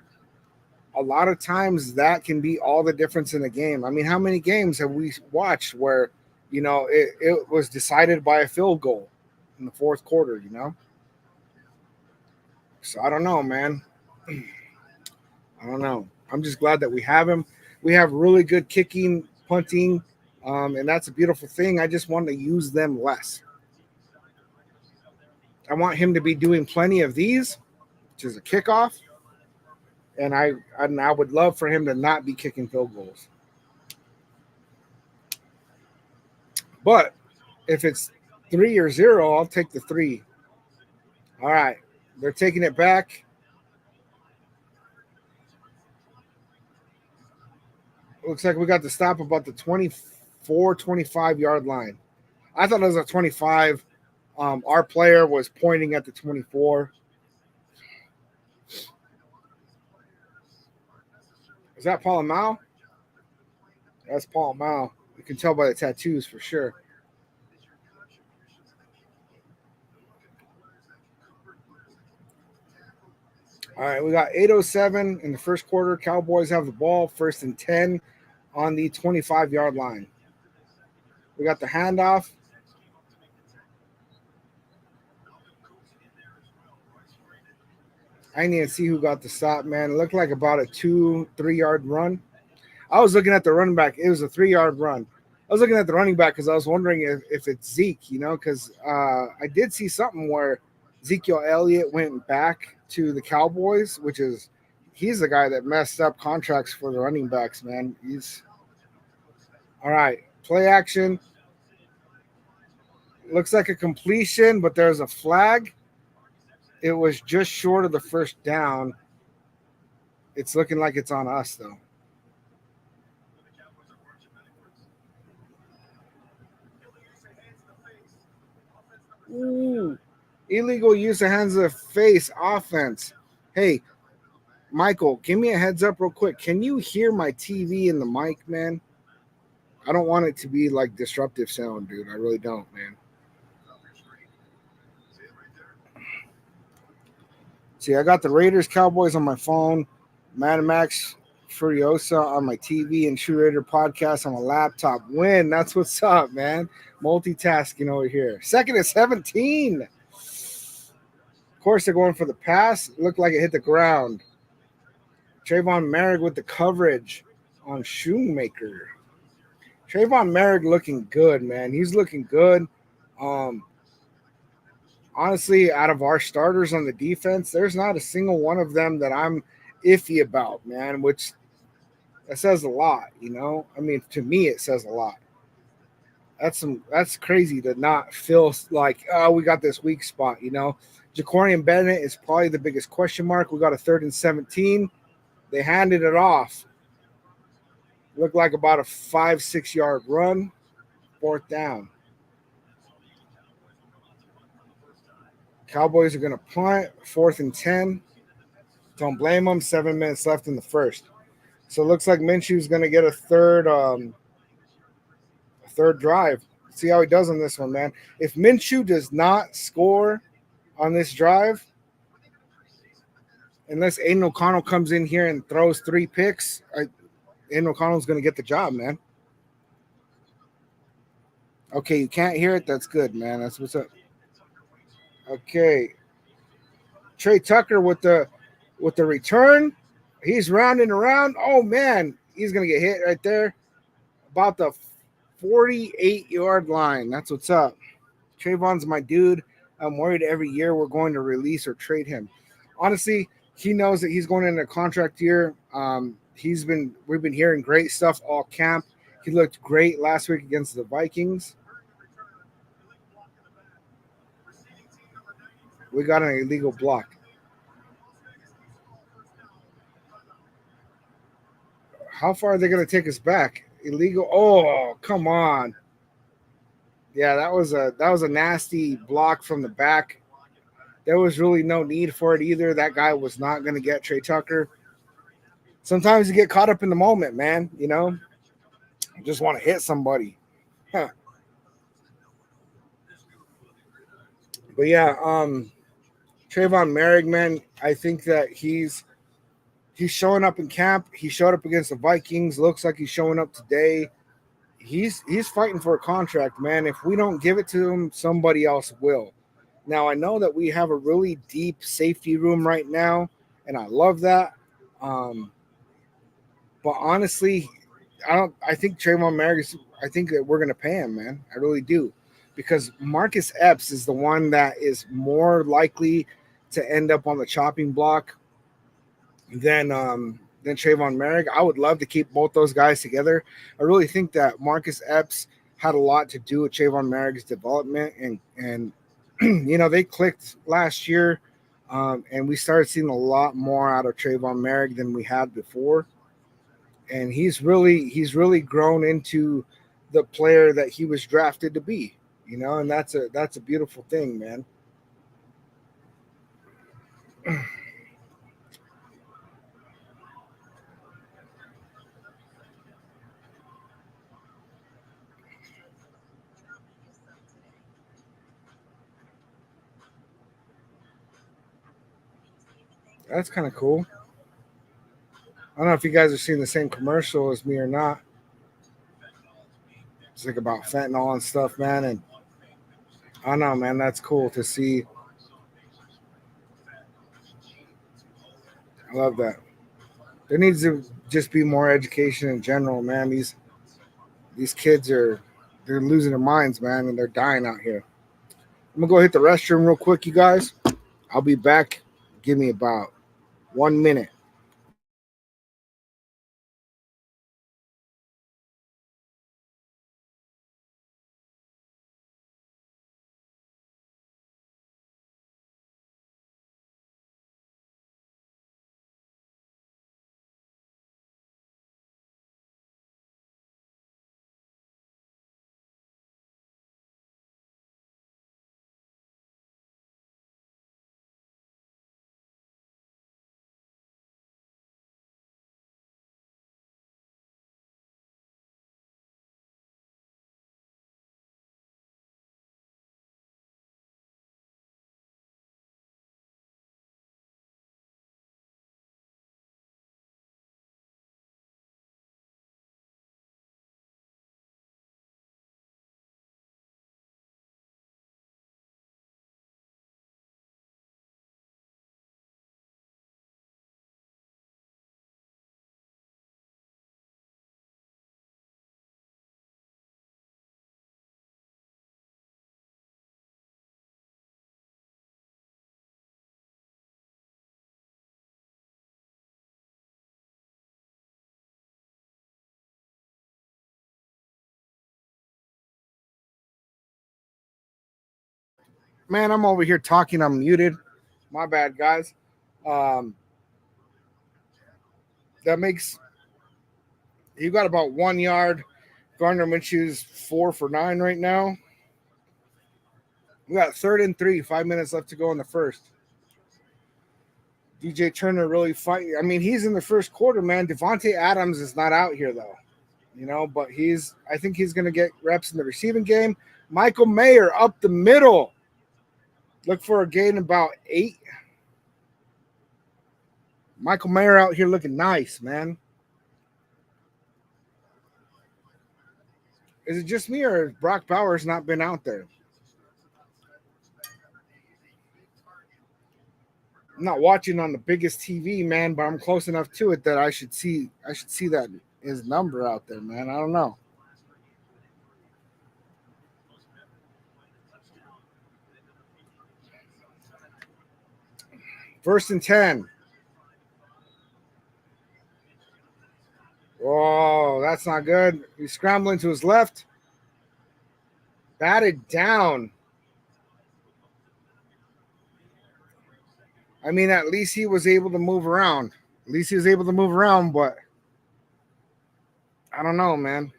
a lot of times that can be all the difference in a game. I mean, how many games have we watched where, it was decided by a field goal in the fourth quarter, So I don't know, man. I don't know. I'm just glad that we have him. We have really good kicking, punting, and that's a beautiful thing. I just want to use them less. I want him to be doing plenty of these, which is a kickoff, and I would love for him to not be kicking field goals. But if it's 3 or 0, I'll take the 3. All right, they're taking it back. Looks like we got to stop about the 24, 25-yard line. I thought it was a 25. Our player was pointing at the 24. Is that Paul Mao? That's Paul Mao. You can tell by the tattoos for sure. All right, we got 8:07 in the first quarter. Cowboys have the ball, 1st and 10 on the 25-yard line. We got the handoff. I need to see who got the stop, man. It looked like about a 2-3 yard run. I was looking at the running back. It was a 3 yard run. I was looking at the running back because I was wondering if it's Zeke, because I did see something where Ezekiel Elliott went back to the Cowboys, he's the guy that messed up contracts for the running backs, man. He's all right. Play action. Looks like a completion, but there's a flag. It was just short of the first down. It's looking like it's on us, though. Ooh, illegal use of hands of the face offense. Hey, Michael, give me a heads up real quick. Can you hear my TV in the mic, man? I don't want it to be like disruptive sound, dude. I really don't, man. See, I got the Raiders Cowboys on my phone, Mad Max Furiosa on my TV, and True Raider podcast on my laptop. Win. That's what's up, man. Multitasking over here. Second and 17. Of course, they're going for the pass. It looked like it hit the ground. Trayvon Merrick with the coverage on Shoemaker. Trayvon Merrick looking good, man. He's looking good. Um, Honestly, out of our starters on the defense, there's not a single one of them that I'm iffy about, man, which that says a lot, you know? I mean, to me, it says a lot. That's crazy to not feel like, oh, we got this weak spot, you know? Jacorian Bennett is probably the biggest question mark. We got a third and 17. They handed it off. Looked like about a 5-6 yard run, fourth down. Cowboys are going to punt, fourth and 10. Don't blame them. 7 minutes left in the first. So it looks like Minshew's going to get a third drive. See how he does on this one, man. If Minshew does not score on this drive, unless Aiden O'Connell comes in here and throws 3 picks, Aiden O'Connell's going to get the job, man. Okay, you can't hear it. That's good, man. That's what's up. Okay, Trey Tucker with the return. He's rounding around. Oh man, he's gonna get hit right there, about the 48-yard line. That's what's up. Trayvon's my dude. I'm worried every year we're going to release or trade him. Honestly, he knows that he's going into a contract year. We've been hearing great stuff all camp. He looked great last week against the Vikings. We got an illegal block. How far are they going to take us back? Illegal. Oh, come on. Yeah, that was a nasty block from the back. There was really no need for it either. That guy was not going to get Trey Tucker. Sometimes you get caught up in the moment, man. You know, you just want to hit somebody. Huh. But yeah, Trayvon Merrick, man, I think that he's showing up in camp. He showed up against the Vikings. Looks like he's showing up today. He's fighting for a contract, man. If we don't give it to him, somebody else will. Now I know that we have a really deep safety room right now, and I love that. Um, but honestly, I don't. I think Trayvon Merrick is. I think that we're gonna pay him, man. I really do, because Marcus Epps is the one that is more likely to end up on the chopping block than Trayvon Merrick. I would love to keep both those guys together. I really think that Marcus Epps had a lot to do with Trayvon Merrick's development, and you know, they clicked last year, and we started seeing a lot more out of Trayvon Merrick than we had before. And he's really grown into the player that he was drafted to be. You know, and that's a beautiful thing, man. That's kind of cool. I don't know if you guys are seeing the same commercial as me or not. It's like about fentanyl and stuff, man. And I don't know, man. That's cool to see. I love that. There needs to just be more education in general, man. These kids they're losing their minds, man, and they're dying out here. I'm gonna go hit the restroom real quick, you guys. I'll be back. Give me about 1 minute. Man, I'm over here talking. I'm muted. My bad, guys. Um, that makes you got about 1 yard. Gardner Minshew's 4 for 9 right now. We got 3rd and 3, 5 minutes left to go in the first. DJ Turner really fight. I mean, he's in the first quarter, man. Devontae Adams is not out here though, but I think he's going to get reps in the receiving game. Michael Mayer up the middle. Look for a gain about 8. Michael Mayer out here looking nice, man. Is it just me or has Brock Bowers not been out there? I'm not watching on the biggest TV, man, but I'm close enough to it that I should see that his number out there, man. I don't know. 1st and 10. Oh, that's not good. He's scrambling to his left. Batted down. I mean, at least he was able to move around. But I don't know, man.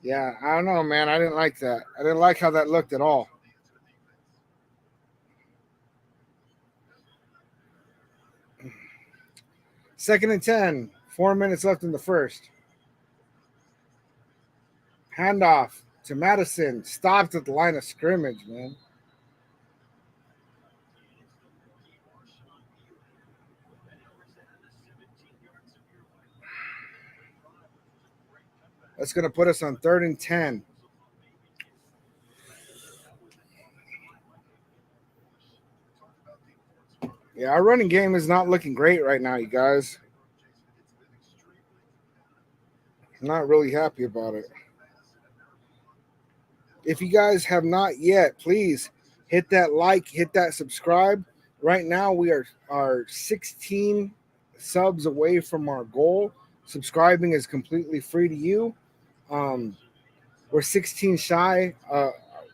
Yeah, I don't know, man. I didn't like that. I didn't like how that looked at all. 2nd and 10. 4 minutes left in the first. Handoff to Madison. Stopped at the line of scrimmage, man. That's going to put us on 3rd and 10. Yeah, our running game is not looking great right now, you guys. I'm not really happy about it. If you guys have not yet, please hit that like, hit that subscribe. Right now, we are 16 subs away from our goal. Subscribing is completely free to you. We're 16 shy.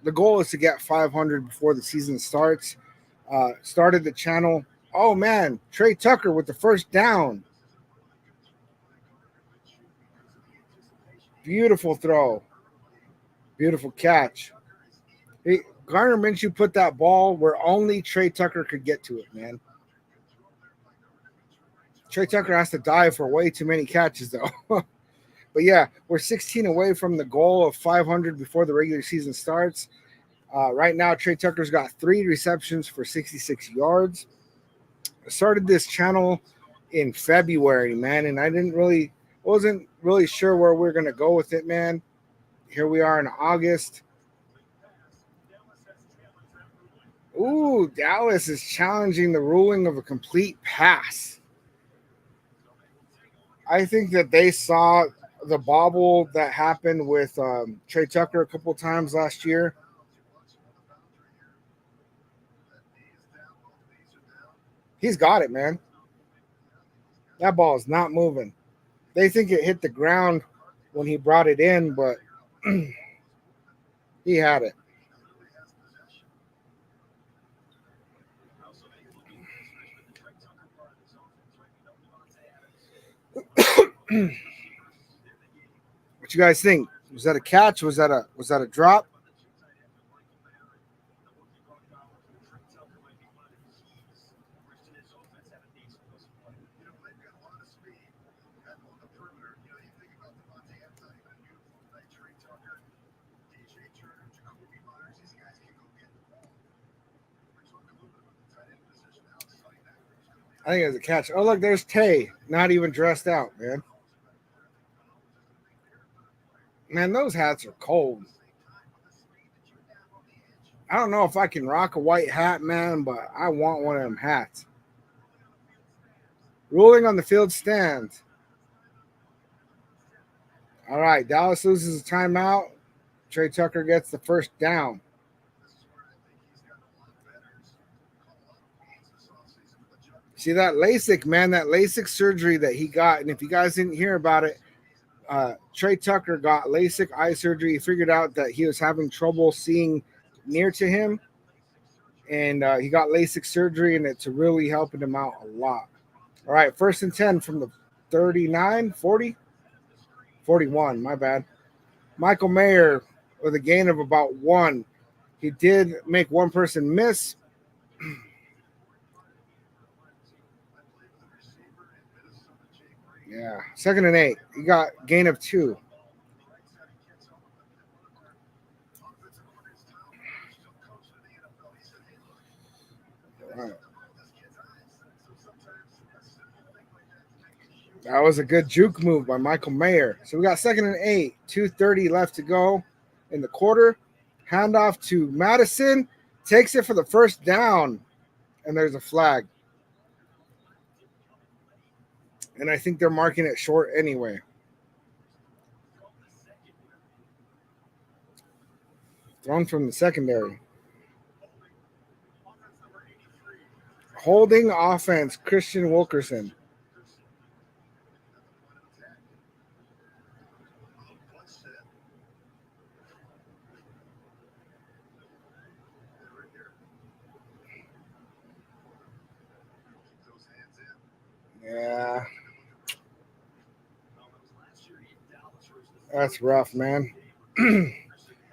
The goal is to get 500 before the season starts. Started the channel. Oh man, Trey Tucker with the first down. Beautiful throw. Beautiful catch. Hey, Garner Minshew put that ball where only Trey Tucker could get to it, man. Trey Tucker has to dive for way too many catches, though. But yeah, we're 16 away from the goal of 500 before the regular season starts. Right now, Trey Tucker's got 3 receptions for 66 yards. I started this channel in February, man, and wasn't really sure where we're gonna go with it, man. Here we are in August. Ooh, Dallas is challenging the ruling of a complete pass. I think that they saw the bobble that happened with Trey Tucker a couple times last year. He's got it, man. That ball is not moving. They think it hit the ground when he brought it in, but he had it. What you guys think? Was that a catch? Was that a drop? I think it was a catch. Oh, look, there's Tay, not even dressed out, man. Man, those hats are cold. I don't know if I can rock a white hat, man, but I want one of them hats. Ruling on the field stands. All right, Dallas loses a timeout. Trey Tucker gets the first down. See that LASIK, man, that LASIK surgery that he got. And if you guys didn't hear about it, Trey Tucker got LASIK eye surgery. He figured out that he was having trouble seeing near to him. And he got LASIK surgery, and it's really helping him out a lot. All right, 1st and 10 from the 39, 40, 41, my bad. Michael Mayer with a gain of about 1. He did make one person miss. Yeah, 2nd and 8. He got gain of 2. All right. That was a good juke move by Michael Mayer. So we got 2nd and 8, 2:30 left to go in the quarter. Handoff to Madison, takes it for the first down, and there's a flag. And I think they're marking it short anyway. Thrown from the secondary. Holding offense, Christian Wilkerson. Yeah. That's rough, man.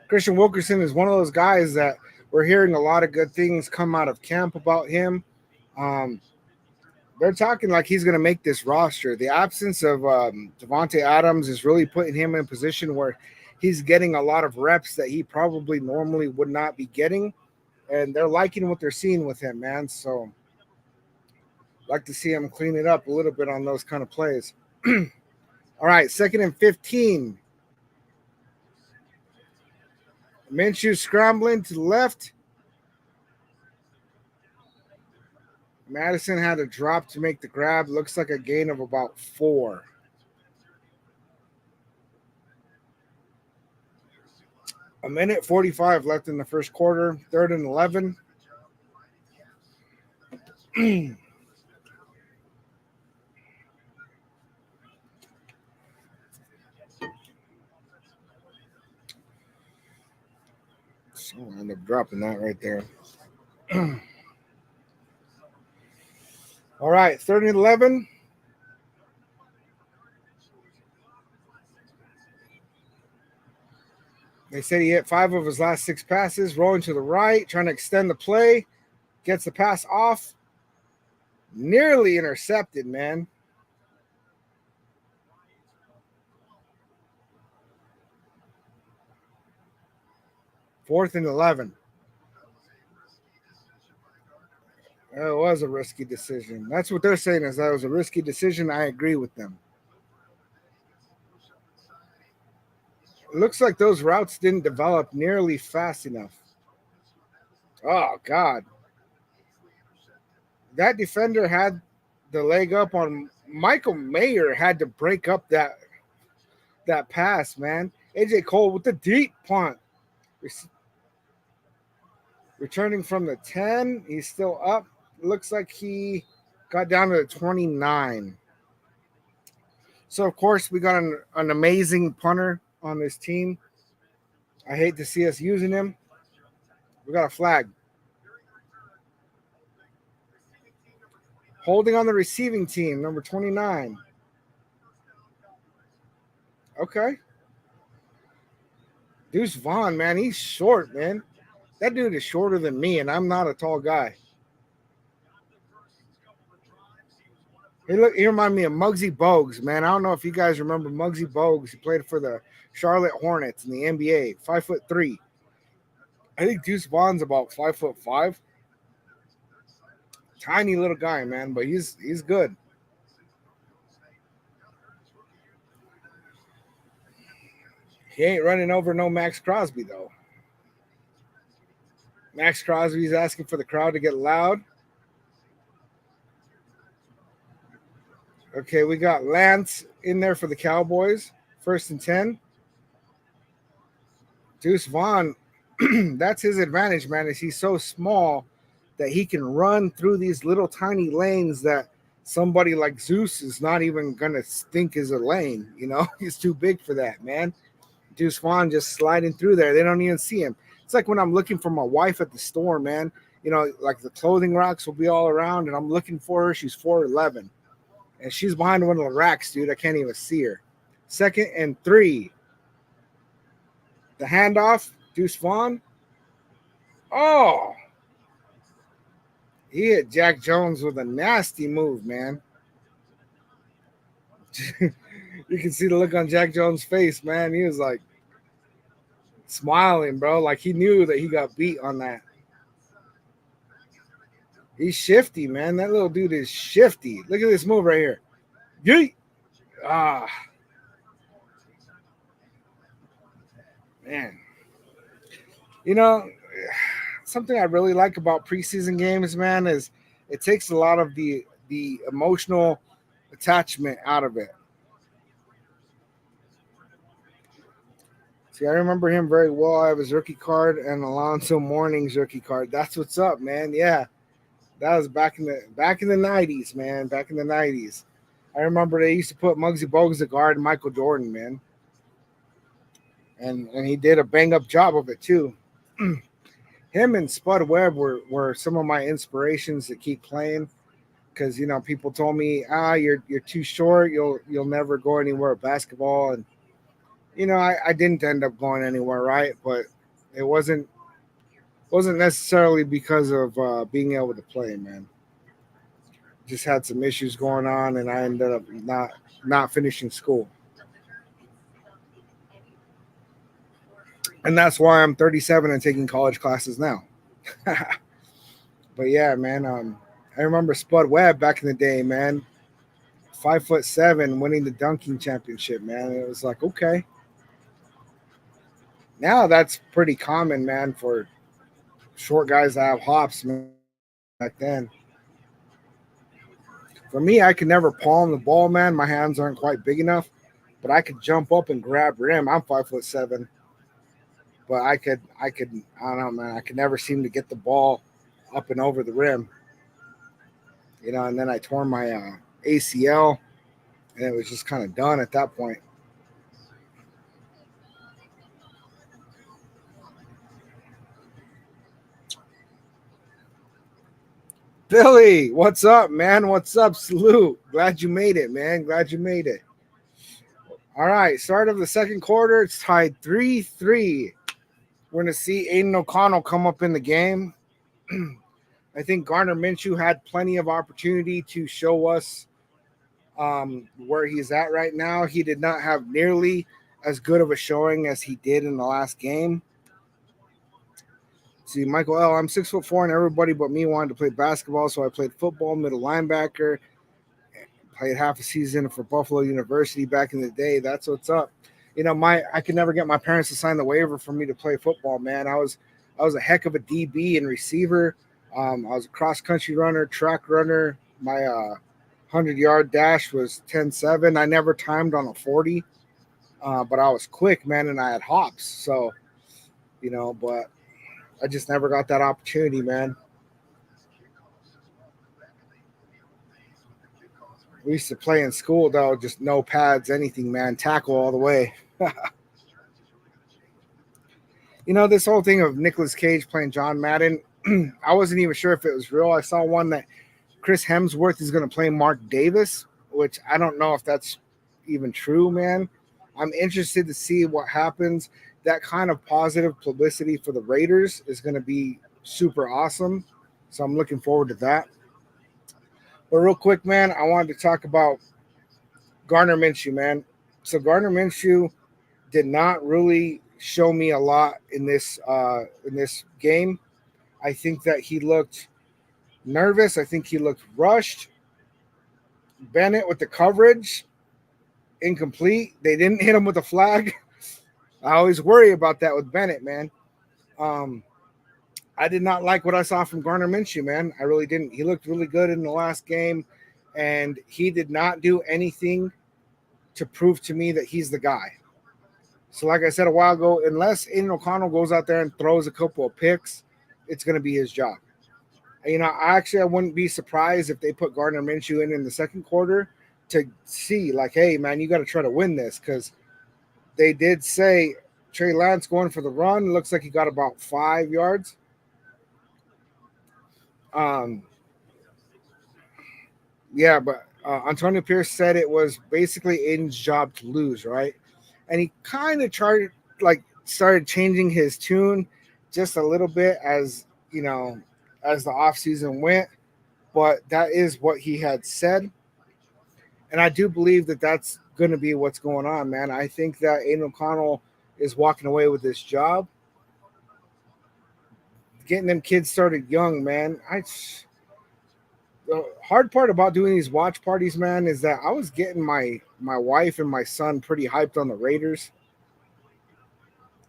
Christian Wilkerson is one of those guys that we're hearing a lot of good things come out of camp about him. Um, they're talking like he's going to make this roster. The absence of Devontae Adams is really putting him in a position where he's getting a lot of reps that he probably normally would not be getting. And they're liking what they're seeing with him, man. So like to see him clean it up a little bit on those kind of plays. All right, 2nd and 15. Minshew scrambling to the left. Madison had a drop to make the grab. Looks like a gain of about 4. A minute 45 left in the first quarter. 3rd and 11. So I end up dropping that right there. All right, 3rd and 11. They said he hit 5 of his last 6 passes, rolling to the right, trying to extend the play, gets the pass off, nearly intercepted, man. Fourth and 11. It was a risky decision. That's what they're saying, is that was a risky decision. I agree with them. It looks like those routes didn't develop nearly fast enough. Oh, God. That defender had the leg up on Michael Mayer, had to break up that pass, man. AJ Cole with the deep punt. Returning from the 10. He's still up. Looks like he got down to the 29. So, of course, we got an amazing punter on this team. I hate to see us using him. We got a flag. Holding on the receiving team, number 29. Okay. Deuce Vaughn, man, he's short, man. That dude is shorter than me, and I'm not a tall guy. He reminded me of Muggsy Bogues, man. I don't know if you guys remember Muggsy Bogues. He played for the Charlotte Hornets in the NBA, 5'3". I think Deuce Vaughn's about 5'5". Tiny little guy, man, but he's good. He ain't running over no Max Crosby, though. Max Crosby's asking for the crowd to get loud. Okay, we got Lance in there for the Cowboys. 1st and 10. Deuce Vaughn, that's his advantage, man, is he's so small that he can run through these little tiny lanes that somebody like Zeus is not even gonna think is a lane. You know, he's too big for that, man. Deuce Vaughn just sliding through there. They don't even see him. It's like when I'm looking for my wife at the store, man. You know, like the clothing racks will be all around, and I'm looking for her. She's 4'11", and she's behind one of the racks, dude. I can't even see her. 2nd and 3. The handoff, Deuce Vaughn. Oh, he hit Jack Jones with a nasty move, man. You can see the look on Jack Jones' face, man. He was like smiling, bro. Like he knew that he got beat on that. He's shifty, man. That little dude is shifty. Look at this move right here. Yeet. Ah, man. You know, something I really like about preseason games, man, is it takes a lot of the emotional attachment out of it. See, I remember him very well. I have his rookie card and Alonzo Mourning's rookie card. That's what's up, man. Yeah, that was back in the '90s, man. Back in the '90s. I remember they used to put Muggsy Bogues at guard and Michael Jordan, man, and he did a bang up job of it too. Him and Spud Webb were some of my inspirations to keep playing because people told me, you're too short, you'll never go anywhere with basketball, and I didn't end up going anywhere, right? But it wasn't necessarily because of being able to play, man. Just had some issues going on, and I ended up not finishing school, and that's why I'm 37 and taking college classes now. But yeah, man, I remember Spud Webb back in the day, man. 5'7", winning the dunking championship, man. It was like, okay, now that's pretty common, man, for short guys that have hops, man. Back then, for me, I could never palm the ball, man. My hands aren't quite big enough, but I could jump up and grab rim. I'm 5'7", but I don't know, man. I could never seem to get the ball up and over the rim, and then I tore my ACL, and it was just kind of done at that point. Billy, what's up, man? What's up, Salute? Glad you made it, man. Glad you made it. All right, start of the second quarter. It's tied 3-3. We're going to see Aiden O'Connell come up in the game. I think Gardner Minshew had plenty of opportunity to show us where he's at right now. He did not have nearly as good of a showing as he did in the last game. See, Michael L., I'm 6'4", and everybody but me wanted to play basketball, so I played football, middle linebacker, played half a season for Buffalo University back in the day. That's what's up. I could never get my parents to sign the waiver for me to play football, man. I was a heck of a DB and receiver. I was a cross-country runner, track runner. My 100-yard dash was 10.7. I never timed on a 40, but I was quick, man, and I had hops. So, but I just never got that opportunity, man. We used to play in school, though, just no pads, anything, man. Tackle all the way. This whole thing of Nicolas Cage playing John Madden, I wasn't even sure if it was real. I saw one that Chris Hemsworth is going to play Mark Davis, which I don't know if that's even true, man. I'm interested to see what happens. That kind of positive publicity for the Raiders is going to be super awesome. So I'm looking forward to that. But real quick, man, I wanted to talk about Gardner Minshew, man. So Gardner Minshew did not really show me a lot in this game. I think that he looked nervous. I think he looked rushed. Bennett with the coverage, incomplete. They didn't hit him with a flag. I always worry about that with Bennett, man. I did not like what I saw from Gardner Minshew, man. I really didn't. He looked really good in the last game, and he did not do anything to prove to me that he's the guy. So like I said a while ago, unless Aiden O'Connell goes out there and throws a couple of picks, it's going to be his job. I wouldn't be surprised if they put Gardner Minshew in the second quarter to see, like, hey, man, you got to try to win this because they did say Trey Lance going for the run. Looks like he got about 5 yards. Um, yeah, but Antonio Pierce said it was basically Aiden's job to lose, right? And he kind of tried, like, started changing his tune just a little bit as the offseason went. But that is what he had said. And I do believe that that's going to be what's going on, man. I think that Aiden O'Connell is walking away with this job. Getting them kids started young, man. The hard part about doing these watch parties, man, is that I was getting my wife and my son pretty hyped on the Raiders.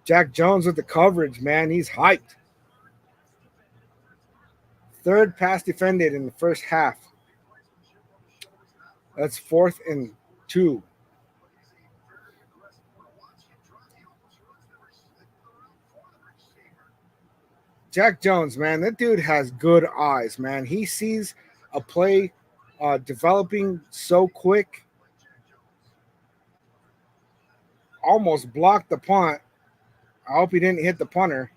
Jack Jones with the coverage, man. He's hyped. Third pass defended in the first half. That's 4th and 2. Jack Jones, man, that dude has good eyes, man. He sees a play developing so quick. Almost blocked the punt. I hope he didn't hit the punter.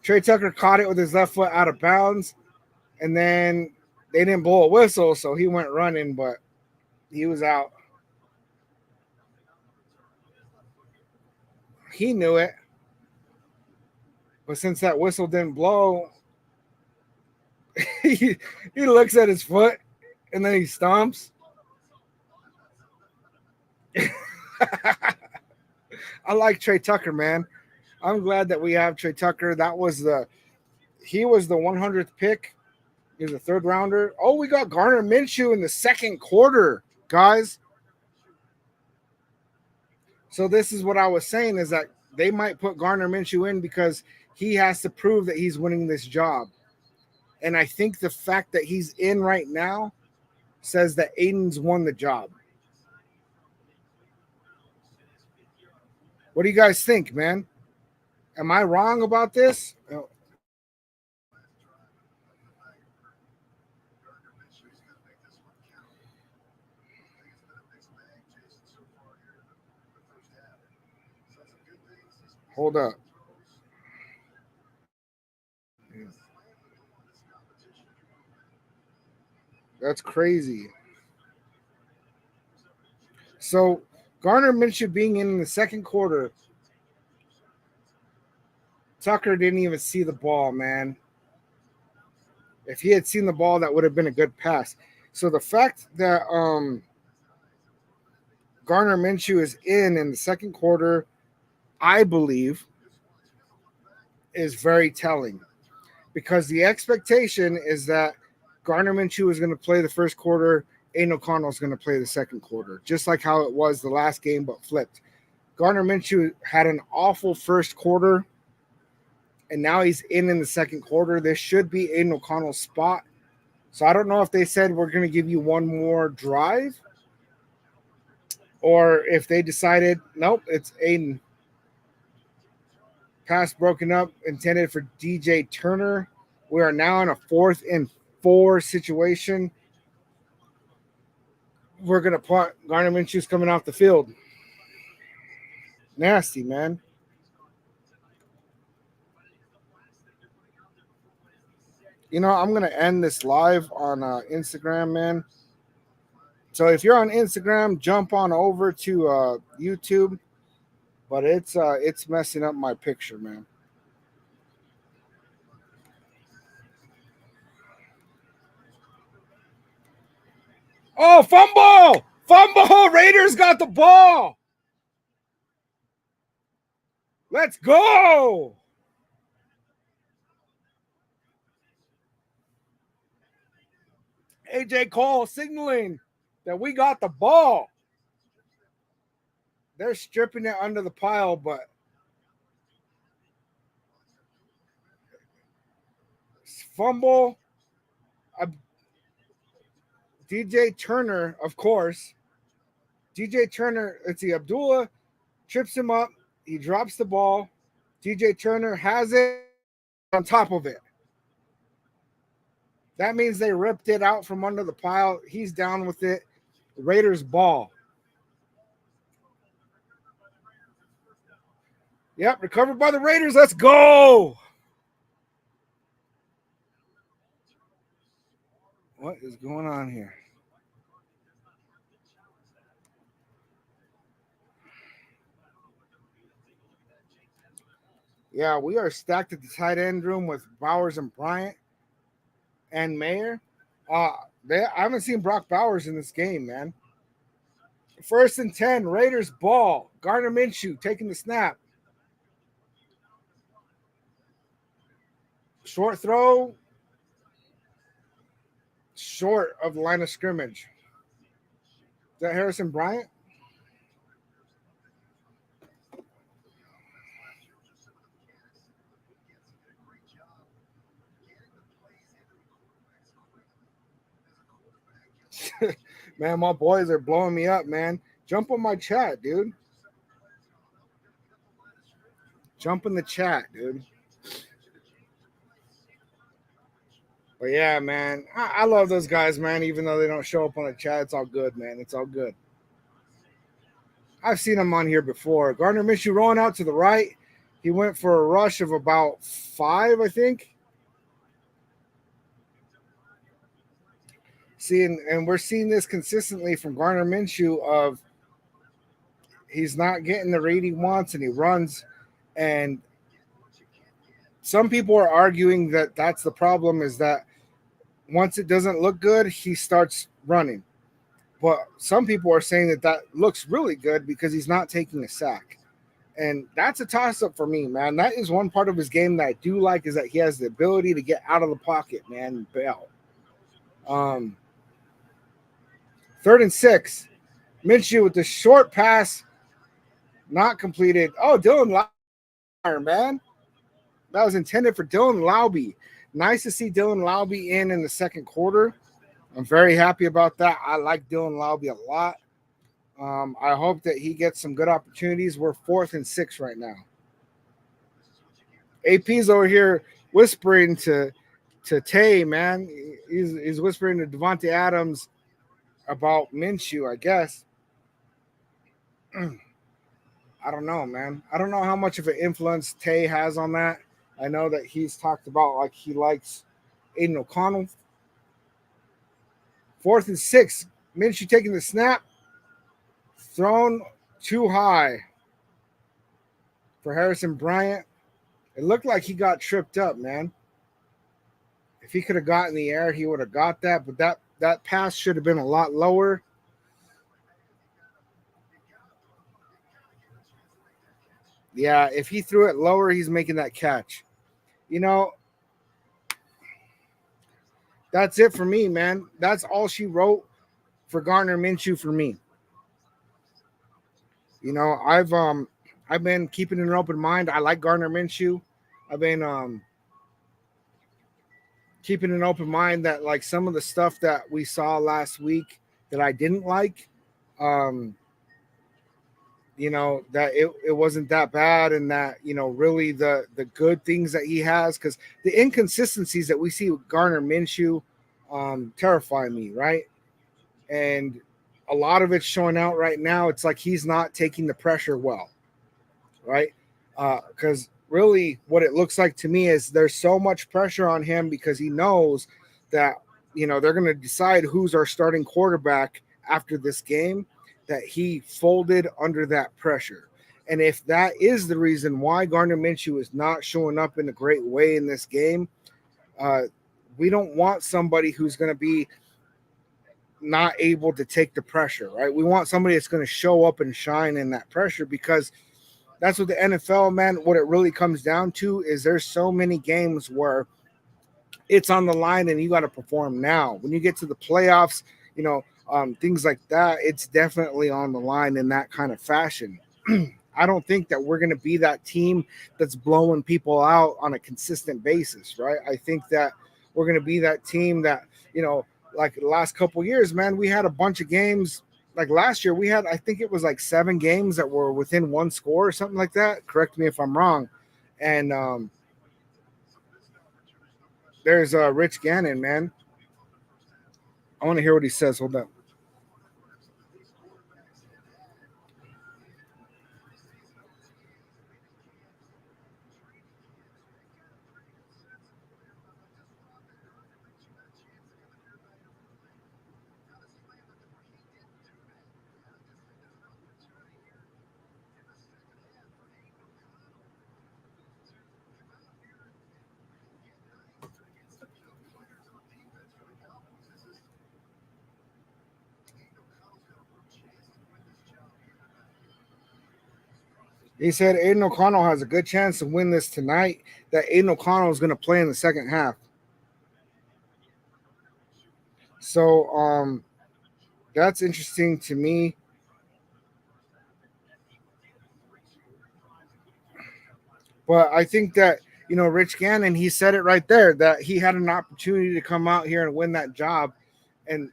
Trey Tucker caught it with his left foot out of bounds, and then they didn't blow a whistle, so he went running, but he was out. He knew it, but since that whistle didn't blow, he looks at his foot and then he stomps. I like Trey Tucker, man. I'm glad that we have Trey Tucker. He was the 100th pick. He was a third rounder. Oh, we got Gardner Minshew in the second quarter, guys. So this is what I was saying, is that they might put Gardner Minshew in because he has to prove that he's winning this job. And I think the fact that he's in right now says that Aiden's won the job. What do you guys think, man? Am I wrong about this? Hold up. That's crazy. So Gardner Minshew being in the second quarter, Tucker didn't even see the ball, man. If he had seen the ball, that would have been a good pass. So the fact that Gardner Minshew is in the second quarter, I believe, is very telling because the expectation is that Gardner Minshew is going to play the first quarter, Aiden O'Connell is going to play the second quarter, just like how it was the last game, but flipped. Gardner Minshew had an awful first quarter, and now he's in the second quarter. This should be Aiden O'Connell's spot. So I don't know if they said we're going to give you one more drive, or if they decided, nope, it's Aiden. Pass broken up, intended for DJ Turner. We are now in a 4th and 4 situation. We're going to punt. Gardner Minshew's coming off the field. Nasty, man. I'm going to end this live on Instagram, man. So if you're on Instagram, jump on over to YouTube. But it's messing up my picture, man. Oh, fumble! Fumble! Raiders got the ball! Let's go! AJ Cole signaling that we got the ball. They're stripping it under the pile, but fumble. DJ Turner, of course. DJ Turner, let's see, Abdullah trips him up. He drops the ball. DJ Turner has it on top of it. That means they ripped it out from under the pile. He's down with it. Raiders ball. Yep, recovered by the Raiders. Let's go. What is going on here? Yeah, we are stacked at the tight end room with Bowers and Bryant and Mayer. Uh, I haven't seen Brock Bowers in this game, man. First and 10, Raiders ball. Gardner Minshew taking the snap. Short throw, short of the line of scrimmage. Is that Harrison Bryant? Man, my boys are blowing me up, man. Jump on my chat, dude. Jump in the chat, dude. But yeah, man, I love those guys, man. Even though they don't show up on the chat, it's all good, man. It's all good. I've seen him on here before. Gardner Minshew rolling out to the right. He went for a rush of about 5, I think. And we're seeing this consistently from Gardner Minshew of he's not getting the rate he wants and he runs. And some people are arguing that that's the problem, is that once it doesn't look good, he starts running. But some people are saying that that looks really good because he's not taking a sack. And that's a toss-up for me, man. That is one part of his game that I do like, is that he has the ability to get out of the pocket, man, and bail. 3rd and 6. Minshew with the short pass, not completed. Oh, Dylan Lauber, man. That was intended for Dylan Lauber. Nice to see Dylan Lauber in the second quarter. I'm very happy about that. I like Dylan Lauber a lot. I hope that he gets some good opportunities. We're 4th and 6 right now. AP's over here whispering to Tay, man. He's whispering to Devontae Adams about Minshew, I guess. I don't know, man. I don't know how much of an influence Tay has on that. I know that he's talked about like he likes Aiden O'Connell. 4th and 6. Minshew taking the snap. Thrown too high for Harrison Bryant. It looked like he got tripped up, man. If he could have got in the air, he would have got that. But that pass should have been a lot lower. Yeah, if he threw it lower, he's making that catch. You know, that's it for me, man. That's all she wrote for Gardner Minshew for me. You know, I've been keeping an open mind. I like Gardner Minshew. I've been keeping an open mind that like some of the stuff that we saw last week that I didn't like, you know, that it wasn't that bad, and that, you know, really the good things that he has, because the inconsistencies that we see with Gardner Minshew terrify me, right? And a lot of it's showing out right now. It's like he's not taking the pressure well, right? Because really what it looks like to me is there's so much pressure on him because he knows that, you know, they're going to decide who's our starting quarterback after this game, that he folded under that pressure. And if that is the reason why Gardner Minshew is not showing up in a great way in this game, we don't want somebody who's going to be not able to take the pressure, right? We want somebody that's going to show up and shine in that pressure, because that's what the NFL, man, what it really comes down to is there's so many games where it's on the line and you got to perform now. When you get to the playoffs, you know, things like that, it's definitely on the line in that kind of fashion. I don't think that we're going to be that team that's blowing people out on a consistent basis, right? I think that we're going to be that team that, you know, like the last couple years, man, we had a bunch of games. Like last year, we had, I think it was like 7 games that were within 1 score or something like that. Correct me if I'm wrong. And there's Rich Gannon, man. I want to hear what he says. Hold up. He said Aiden O'Connell has a good chance to win this tonight. That Aiden O'Connell is going to play in the second half. So that's interesting to me. But I think that Rich Gannon, he said it right there that he had an opportunity to come out here and win that job. And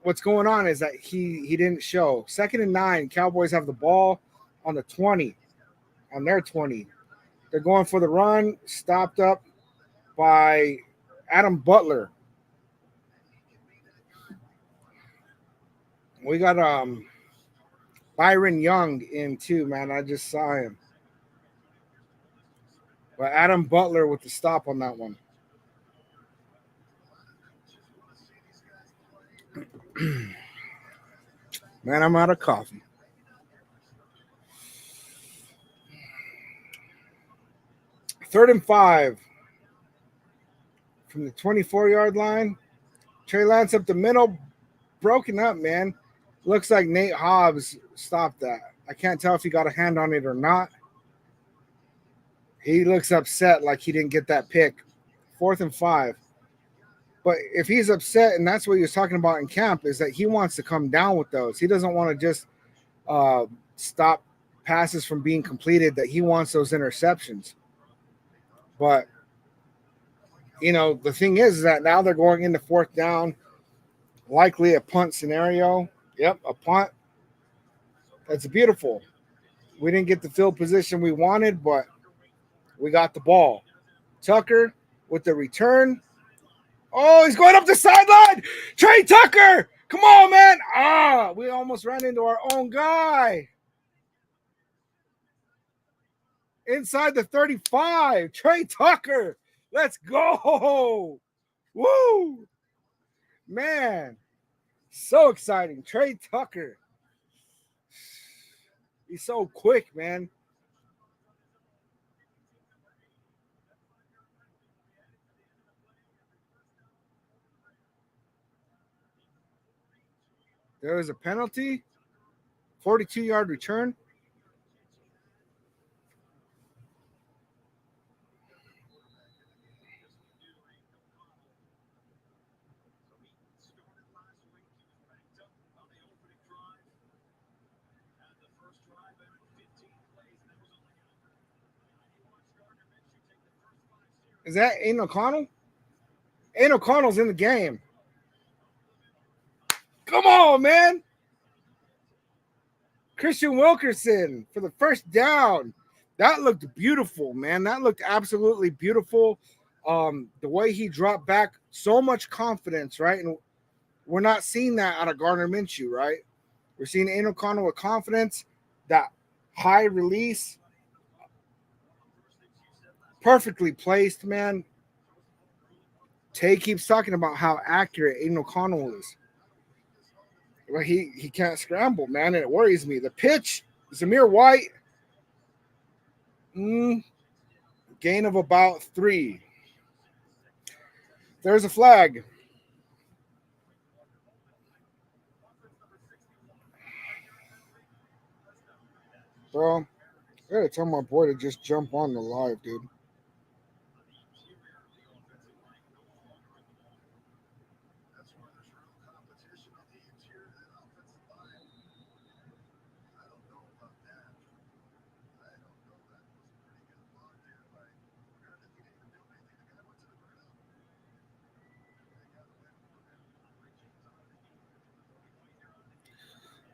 what's going on is that he didn't show. 2nd and 9, Cowboys have the ball on the 20, on their 20. They're going for the run, stopped up by Adam Butler. We got Byron Young in too, man. I just saw him. But Adam Butler with the stop on that one. Man, I'm out of coffee. 3rd and 5 from the 24-yard line. Trey Lance up the middle, broken up, man. Looks like Nate Hobbs stopped that. I can't tell if he got a hand on it or not. He looks upset like he didn't get that pick. 4th and 5. But if he's upset, and that's what he was talking about in camp, is that he wants to come down with those. He doesn't want to just stop passes from being completed, that he wants those interceptions. But, the thing is that now they're going into 4th down, likely a punt scenario. Yep, a punt. That's beautiful. We didn't get the field position we wanted, but we got the ball. Tucker with the return. Oh, he's going up the sideline. Trey Tucker. Come on, man. We almost ran into our own guy. Inside the 35. Trey Tucker. Let's go. Woo. Man. So exciting. Trey Tucker. He's so quick, man. There was a penalty. 42-yard return. Is that Aiden O'Connell? Aiden O'Connell's in the game. Come on, man. Christian Wilkerson for the first down. That looked beautiful, man. That looked absolutely beautiful. The way he dropped back, so much confidence, right? And we're not seeing that out of Gardner Minshew, right? We're seeing Aiden O'Connell with confidence, that high release, perfectly placed, man. Tay keeps talking about how accurate Aiden O'Connell is. Well, he can't scramble, man, and it worries me. The pitch, Zamir White, gain of about 3. There's a flag. Bro, I gotta tell my boy to just jump on the live, dude.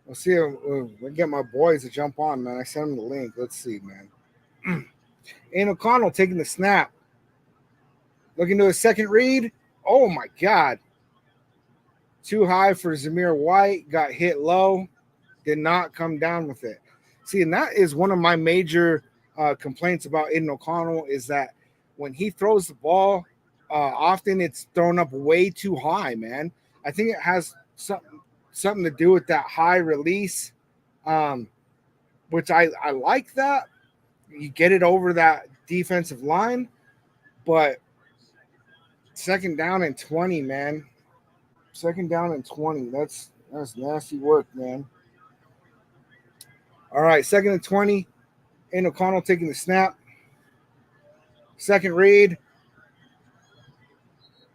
Let's see if we get my boys to jump on, man. I sent him the link. Let's see, man. Aiden O'Connell taking the snap. Looking to a second read. Oh my God. Too high for Zamir White. Got hit low. Did not come down with it. See, and that is one of my major complaints about Aiden O'Connell is that when he throws the ball, often it's thrown up way too high, man. I think it has something to do with that high release, which I like that. You get it over that defensive line, but second down and 20, man. Second down and 20. That's nasty work, man. All right, second and 20. Aiden O'Connell taking the snap. Second read.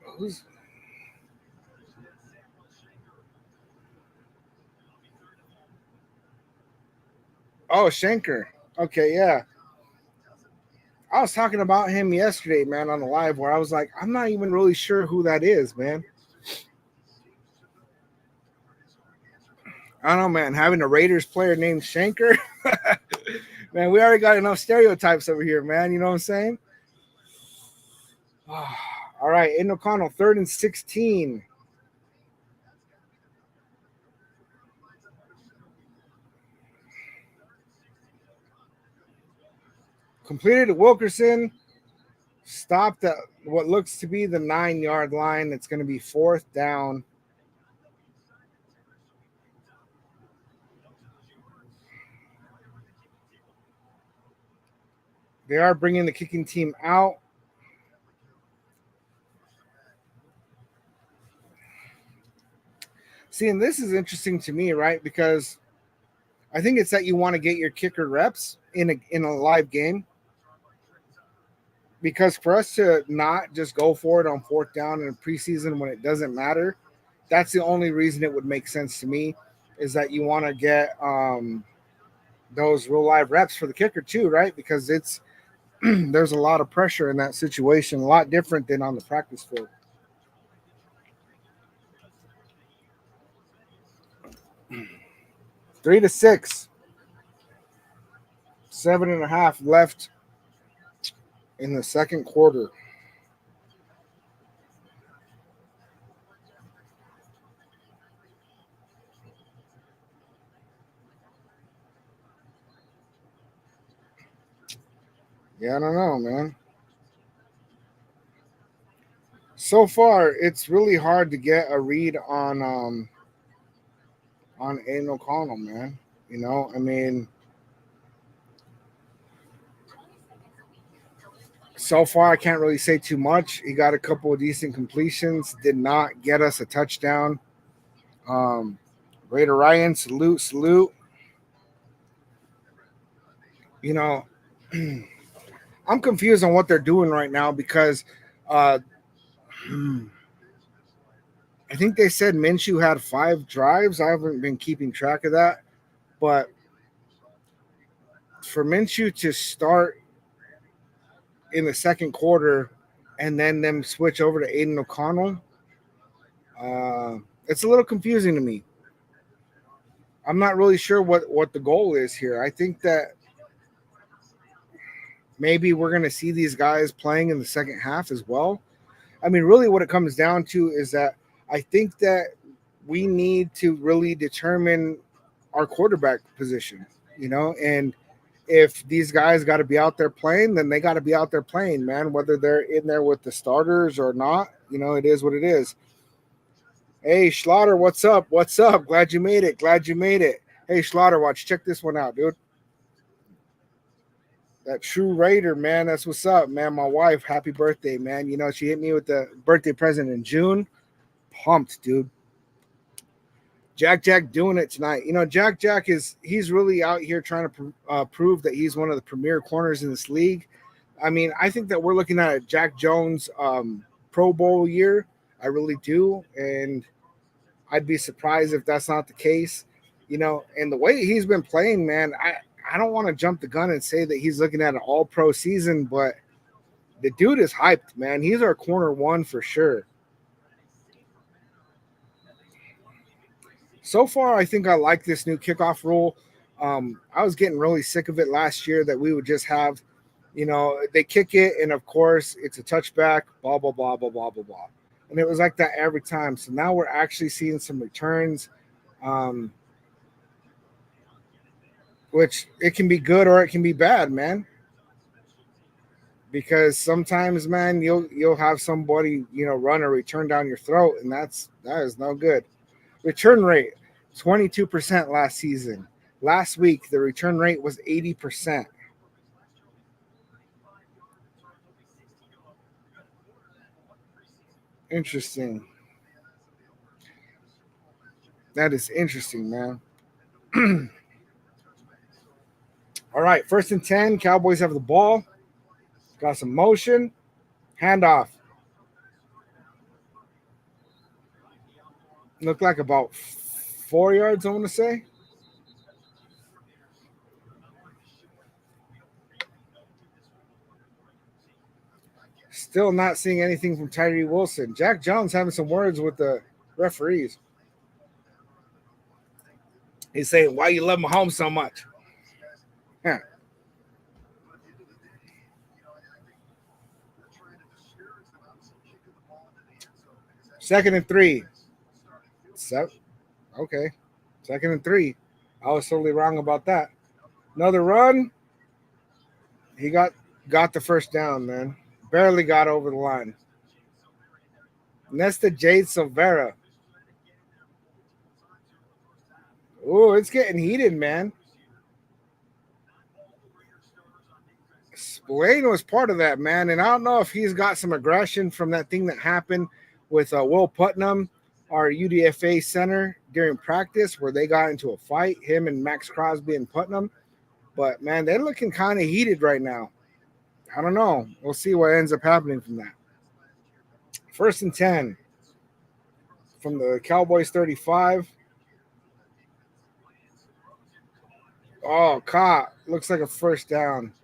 Who's Schenker. Okay, yeah. I was talking about him yesterday, man, on the live where I was like, I'm not even really sure who that is, man. I don't know, man. Having a Raiders player named Schenker, man, we already got enough stereotypes over here, man. You know what I'm saying? All right, Aiden O'Connell, 3rd and 16. Completed to Wilkerson. Stopped at what looks to be the 9-yard line. It's going to be 4th down. They are bringing the kicking team out. See, and this is interesting to me, right? Because I think it's that you want to get your kicker reps in a live game. Because for us to not just go for it on 4th down in a preseason when it doesn't matter, that's the only reason it would make sense to me is that you want to get those real live reps for the kicker too, right? Because it's there's a lot of pressure in that situation, a lot different than on the practice field. 3-6, 7.5 left in the second quarter. Yeah, I don't know, man. So far, it's really hard to get a read on Aiden O'Connell, man. You know, I mean, so far I can't really say too much. He got a couple of decent completions, did not get us a touchdown. Raider Ryan, salute. You know, I'm confused on what they're doing right now because uh, I think they said Minshew had 5 drives. I haven't been keeping track of that, but for Minshew to start in the second quarter and then them switch over to Aiden O'Connell, it's a little confusing to me. I'm not really sure what the goal is here. I think that maybe we're going to see these guys playing in the second half as well. I mean, really, what it comes down to is that I think that we need to really determine our quarterback position, you know, and if these guys got to be out there playing, then they got to be out there playing, man, whether they're in there with the starters or not. You know, it is what it is. Hey, Schlatter, what's up? What's up? Glad you made it. Glad you made it. Hey, Schlatter, watch. Check this one out, dude. That true Raider, man. That's what's up, man. My wife, happy birthday, man. You know, she hit me with the birthday present in June. Pumped, dude. Jack doing it tonight. You know, Jack he's really out here trying to prove that he's one of the premier corners in this league. I mean, I think that we're looking at a Jack Jones Pro Bowl year. I really do, and I'd be surprised if that's not the case. You know, and the way he's been playing, man, I don't want to jump the gun and say that he's looking at an all pro season, but the dude is hyped, man. He's our corner one for sure. So far, I think I like this new kickoff rule. I was getting really sick of it last year that we would just have They kick it, and of course, it's a touchback, blah, blah, blah, blah, blah, blah, blah. And it was like that every time. So now we're actually seeing some returns, um, which it can be good or it can be bad, man. Because sometimes, man, you'll have somebody run a return down your throat, and that is no good. Return rate 22% last season. Last week the return rate was 80%. Interesting. That is interesting, man. All right, 1st and 10. Cowboys have the ball. Got some motion. Handoff. Looked like about 4 yards, I want to say. Still not seeing anything from Tyree Wilson. Jack Jones having some words with the referees. He's saying, "Why you love Mahomes so much?" Huh. 2nd and 3. So, okay. 2nd and 3. I was totally wrong about that. Another run. He got the first down, man. Barely got over the line. Nesta Jade Silvera. Oh, it's getting heated, man. Spillane was part of that, man. And I don't know if he's got some aggression from that thing that happened with Will Putnam, our UDFA center, during practice where they got into a fight, him and Max Crosby and Putnam. But, man, they're looking kind of heated right now. I don't know. We'll see what ends up happening from that. 1st and 10 from the Cowboys 35. Oh, caught. Looks like a first down.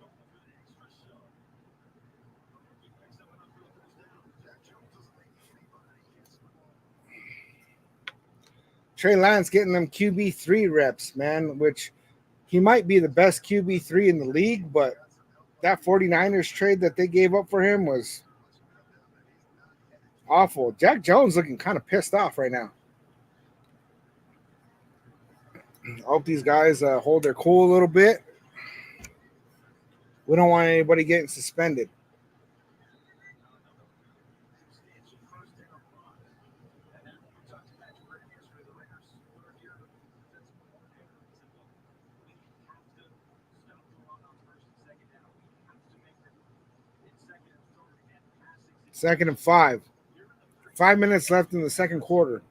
Trey Lance getting them QB3 reps, man, which he might be the best QB3 in the league, but that 49ers trade that they gave up for him was awful. Jack Jones looking kind of pissed off right now. I hope these guys hold their cool a little bit. We don't want anybody getting suspended. Second and 5. 5 minutes left in the second quarter.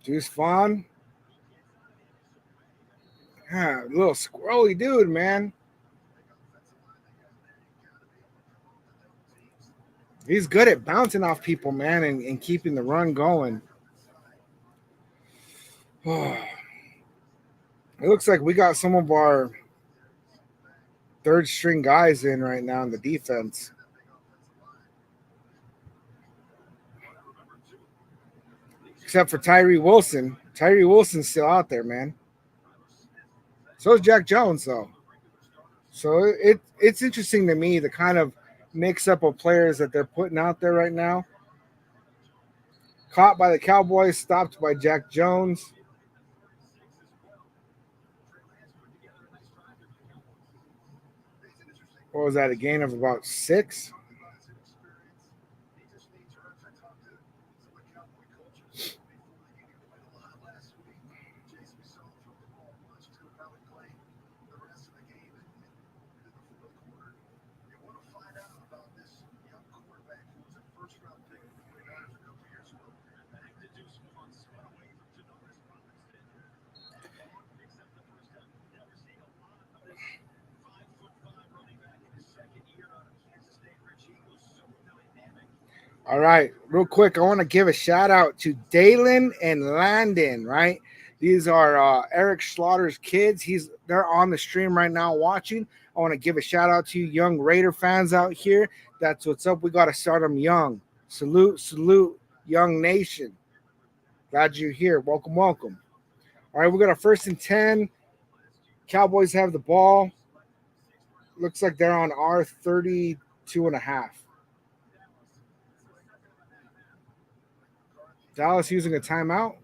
Juice Vaughn. Yeah, little squirrely dude, man. He's good at bouncing off people, man, and keeping the run going. It looks like we got some of our third string guys in right now in the defense. Except for Tyree Wilson. Tyree Wilson's still out there, man. So is Jack Jones, though. So it's interesting to me the kind of mix up of players that they're putting out there right now. Caught by the Cowboys, stopped by Jack Jones. What was that? A gain of about 6? All right, real quick, I want to give a shout out to Dalen and Landon, right? These are Eric Schlotter's kids. They're on the stream right now watching. I want to give a shout out to you young Raider fans out here. That's what's up. We got to start them young. Salute, salute, young nation. Glad you're here. Welcome, welcome. All right, we got a 1st and 10. Cowboys have the ball. Looks like they're on our 32 and a half. Dallas using a timeout.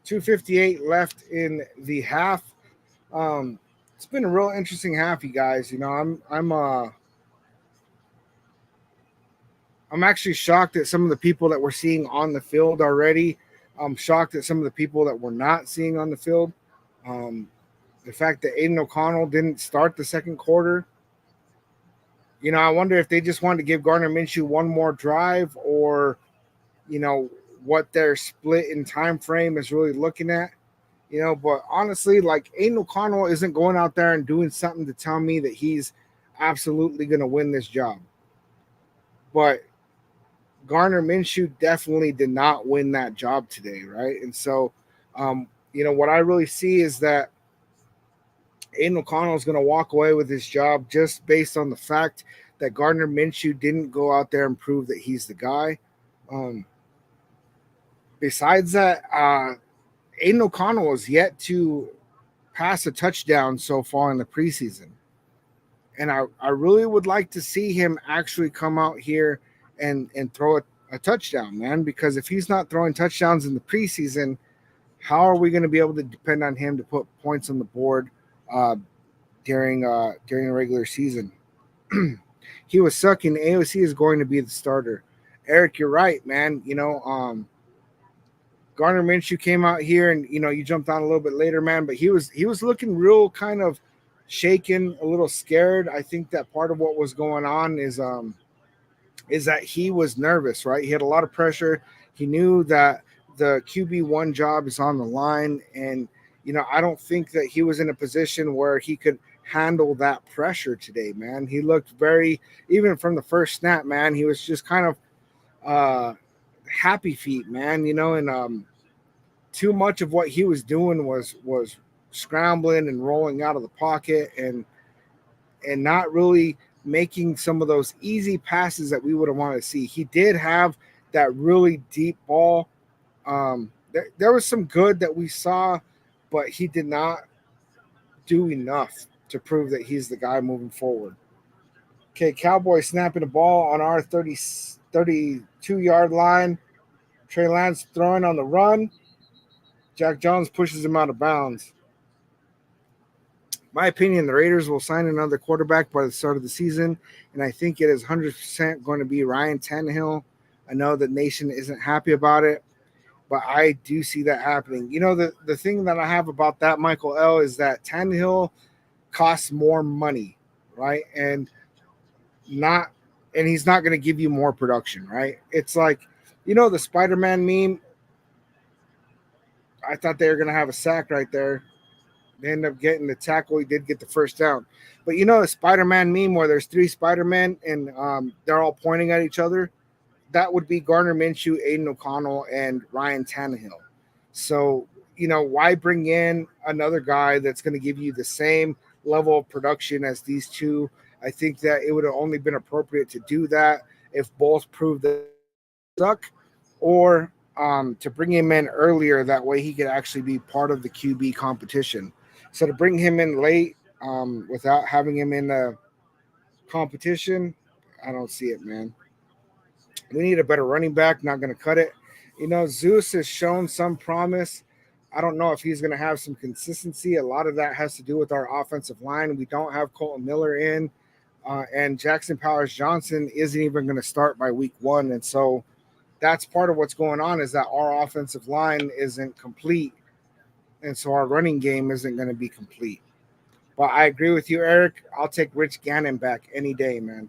.258 left in the half. It's been a real interesting half, you guys. You know, I'm actually shocked at some of the people that we're seeing on the field already. I'm shocked at some of the people that we're not seeing on the field. The fact that Aiden O'Connell didn't start the second quarter. You know, I wonder if they just wanted to give Gardner Minshew one more drive, or, you know, what their split in time frame is really looking at. You know, but honestly, like, Aiden O'Connell isn't going out there and doing something to tell me that he's absolutely going to win this job. But Gardner Minshew definitely did not win that job today, right? And so, you know, what I really see is that Aiden O'Connell is going to walk away with his job just based on the fact that Gardner Minshew didn't go out there and prove that he's the guy. Besides that, Aiden O'Connell has yet to pass a touchdown so far in the preseason. And I really would like to see him actually come out here and throw a touchdown, man, because if he's not throwing touchdowns in the preseason, how are we going to be able to depend on him to put points on the board during the regular season? He was sucking. AOC is going to be the starter. Eric, you're right, man. You know, Gardner Minshew came out here, and you know, you jumped on a little bit later, man, but he was looking real kind of shaken, a little scared. I think that part of what was going on is that he was nervous, right? He had a lot of pressure. He knew that the QB1 job is on the line, and you know, I don't think that he was in a position where he could handle that pressure today, man. He looked very, even from the first snap, man, he was just kind of happy feet, man, you know, and too much of what he was doing was scrambling and rolling out of the pocket and not really making some of those easy passes that we would have wanted to see. He did have that really deep ball. There was some good that we saw, but he did not do enough to prove that he's the guy moving forward. Okay, Cowboys snapping the ball on our 32-yard line. Trey Lance throwing on the run. Jack Jones pushes him out of bounds. My opinion, the Raiders will sign another quarterback by the start of the season, and I think it is 100% going to be Ryan Tannehill. I know the nation isn't happy about it, but I do see that happening. You know, the thing that I have about that, Michael L., is that Tannehill costs more money, right? And he's not going to give you more production, right? It's like, you know, the Spider-Man meme. I thought they were going to have a sack right there. They end up getting the tackle. He did get the first down. But you know the Spider-Man meme where there's 3 Spider-Men and they're all pointing at each other? That would be Gardner Minshew, Aiden O'Connell, and Ryan Tannehill. So, you know, why bring in another guy that's going to give you the same level of production as these two? I think that it would have only been appropriate to do that if both proved that they suck, or to bring him in earlier. That way he could actually be part of the QB competition. So to bring him in late without having him in the competition, I don't see it, man. We need a better running back. Not going to cut it. You know, Zeus has shown some promise. I don't know if he's going to have some consistency. A lot of that has to do with our offensive line. We don't have Colton Miller in, and Jackson Powers Johnson isn't even going to start by week 1. And so that's part of what's going on, is that our offensive line isn't complete. And so our running game isn't going to be complete. But I agree with you, Eric. I'll take Rich Gannon back any day, man.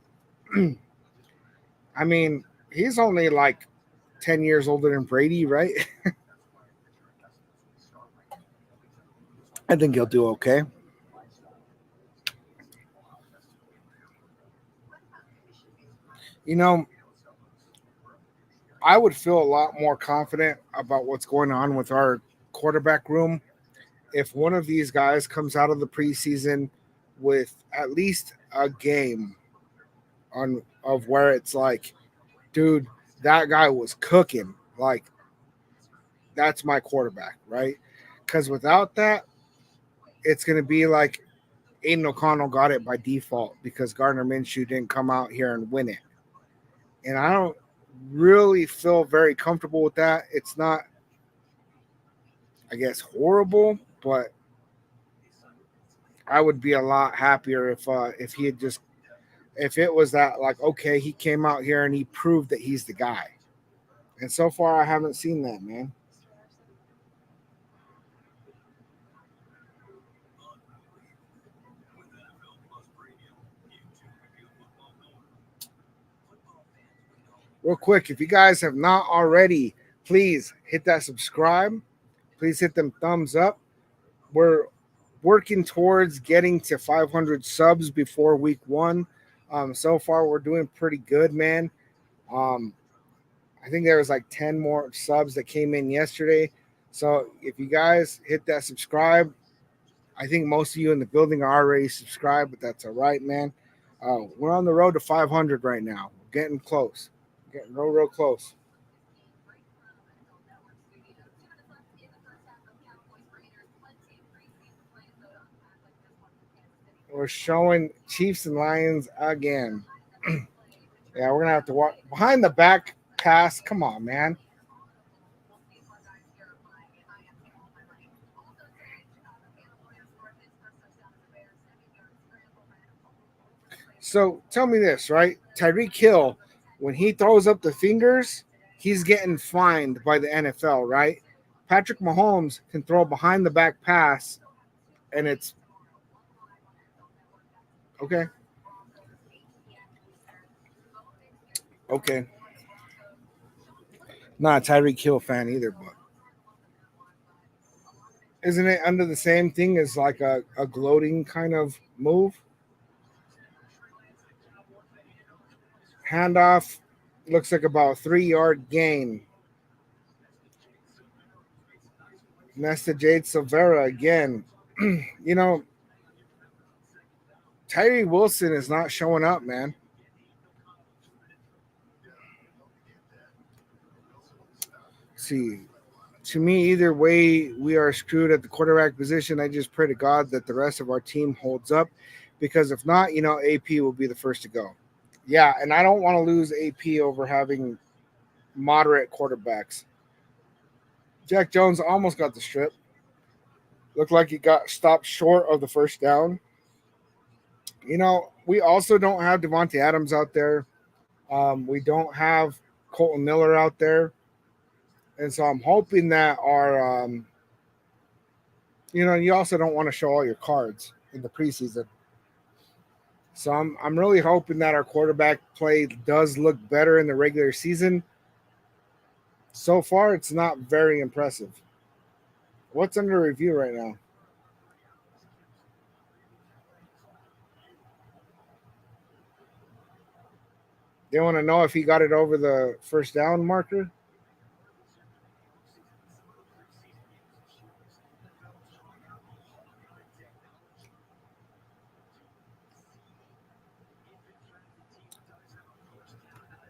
I mean, he's only like 10 years older than Brady, right? I think he'll do okay. You know, I would feel a lot more confident about what's going on with our quarterback room if one of these guys comes out of the preseason with at least a game on of where it's like, dude, that guy was cooking. Like, that's my quarterback, right? Because without that, it's going to be like Aiden O'Connell got it by default because Gardner Minshew didn't come out here and win it. And I don't really feel very comfortable with that. It's not, I guess, horrible, but I would be a lot happier if he had just if it was that like okay he came out here and he proved that he's the guy. And so far I haven't seen that, man. Real quick, if you guys have not already, please hit that subscribe. Please hit them thumbs up. We're working towards getting to 500 subs before week one. So far, we're doing pretty good, man. Um, I think there was like 10 more subs that came in yesterday. So if you guys hit that subscribe, I think most of you in the building are already subscribed, but that's all right, man. We're on the road to 500 right now. We're getting close. Getting real close. We're showing Chiefs and Lions again. Yeah, we're gonna have to walk behind the back pass. Come on, man. So tell me this, right? Tyreek Hill, when he throws up the fingers, he's getting fined by the NFL, right? Patrick Mahomes can throw a behind the back pass, and it's okay. Okay. Not a Tyreek Hill fan either, but isn't it under the same thing as like a gloating kind of move? Handoff looks like about a 3 yard gain. Nesta Jade Silvera again. You know, Tyree Wilson is not showing up, man. Let's see, to me, either way, we are screwed at the quarterback position. I just pray to God that the rest of our team holds up because if not, AP will be the first to go. Yeah, and I don't want to lose AP over having moderate quarterbacks. Jack Jones almost got the strip. Looked like he got stopped short of the first down. We also don't have Devontae Adams out there. We don't have Colton Miller out there. And so I'm hoping that you also don't want to show all your cards in the preseason. So I'm really hoping that our quarterback play does look better in the regular season. So far, it's not very impressive. What's under review right now? They want to know if he got it over the first down marker.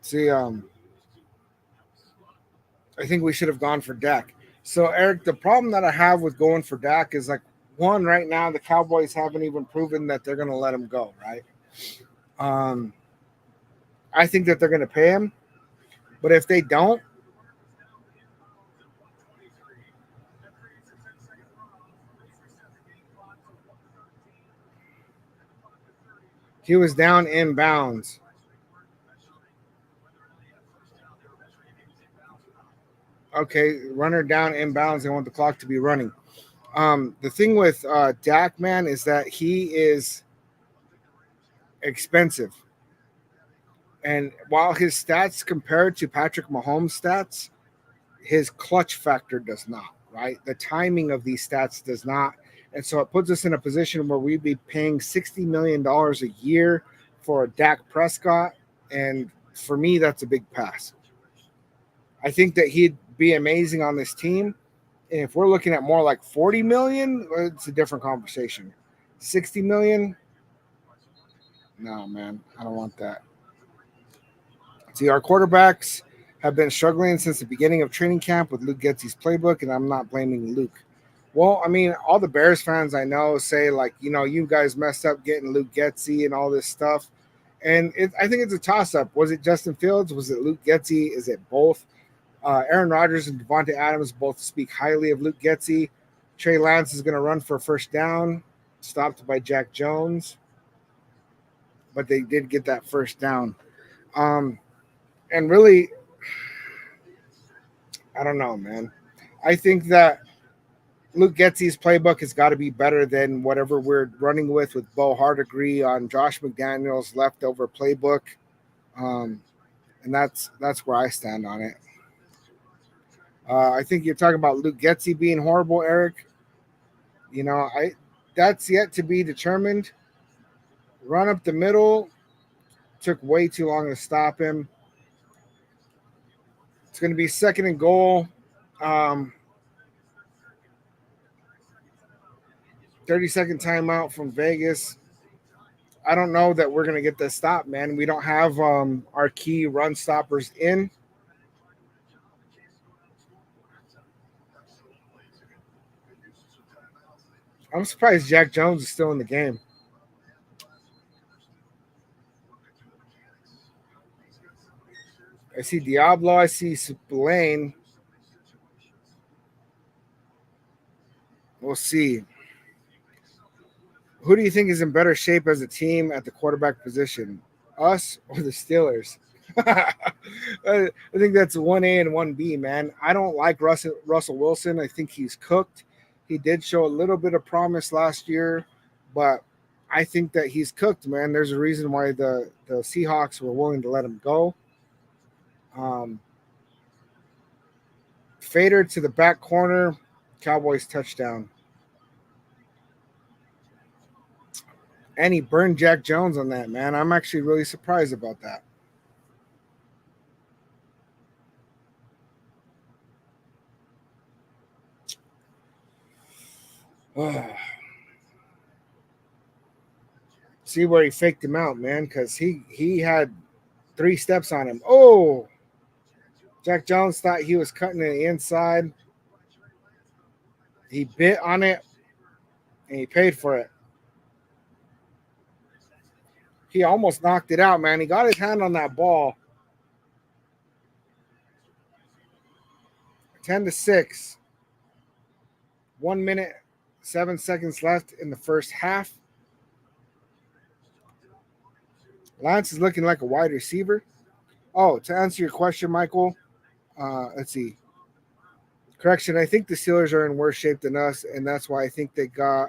See, I think we should have gone for Dak. So, Eric, the problem that I have with going for Dak is like, one, right now, the Cowboys haven't even proven that they're going to let him go, right? Um, I think that they're going to pay him. But if they don't, he was down in bounds. Okay, runner down in bounds. They want the clock to be running. The thing with Dak, man, is that he is expensive. And while his stats compared to Patrick Mahomes' stats, his clutch factor does not, right? The timing of these stats does not. And so it puts us in a position where we'd be paying $60 million a year for Dak Prescott. And for me, that's a big pass. I think that he'd be amazing on this team. And if we're looking at more like 40 million, it's a different conversation. 60 million? No, man, I don't want that. See, our quarterbacks have been struggling since the beginning of training camp with Luke Getsy's playbook, and I'm not blaming Luke. Well, I mean, all the Bears fans I know say, like, you guys messed up getting Luke Getsy and all this stuff. And I think it's a toss up. Was it Justin Fields? Was it Luke Getsy? Is it both? Aaron Rodgers and Devontae Adams both speak highly of Luke Getsy. Trey Lance is going to run for a first down, stopped by Jack Jones, but they did get that first down. And really, I don't know, man. I think that Luke Getsy's playbook has got to be better than whatever we're running with Bo Hardegree on Josh McDaniel's leftover playbook, and that's where I stand on it. I think you're talking about Luke Getsy being horrible, Eric. That's yet to be determined. Run up the middle took way too long to stop him. It's going to be second and goal. 30-second timeout from Vegas. I don't know that we're going to get this stop, man. We don't have our key run stoppers in. I'm surprised Jack Jones is still in the game. I see Diablo. I see Spillane. We'll see. Who do you think is in better shape as a team at the quarterback position? Us or the Steelers? I think that's 1A and 1B, man. I don't like Russell Wilson. I think he's cooked. He did show a little bit of promise last year, but I think that he's cooked, man. There's a reason why the Seahawks were willing to let him go. Fader to the back corner, Cowboys touchdown. And he burned Jack Jones on that, man. I'm actually really surprised about that. See where he faked him out, man, because he had 3 steps on him. Oh, Jack Jones thought he was cutting to the inside. He bit on it, and he paid for it. He almost knocked it out, man. He got his hand on that ball. 10-6. 1 minute, 7 seconds left in the first half. Lance is looking like a wide receiver. Oh, to answer your question, Michael, let's see. Correction, I think the Steelers are in worse shape than us, and that's why I think they go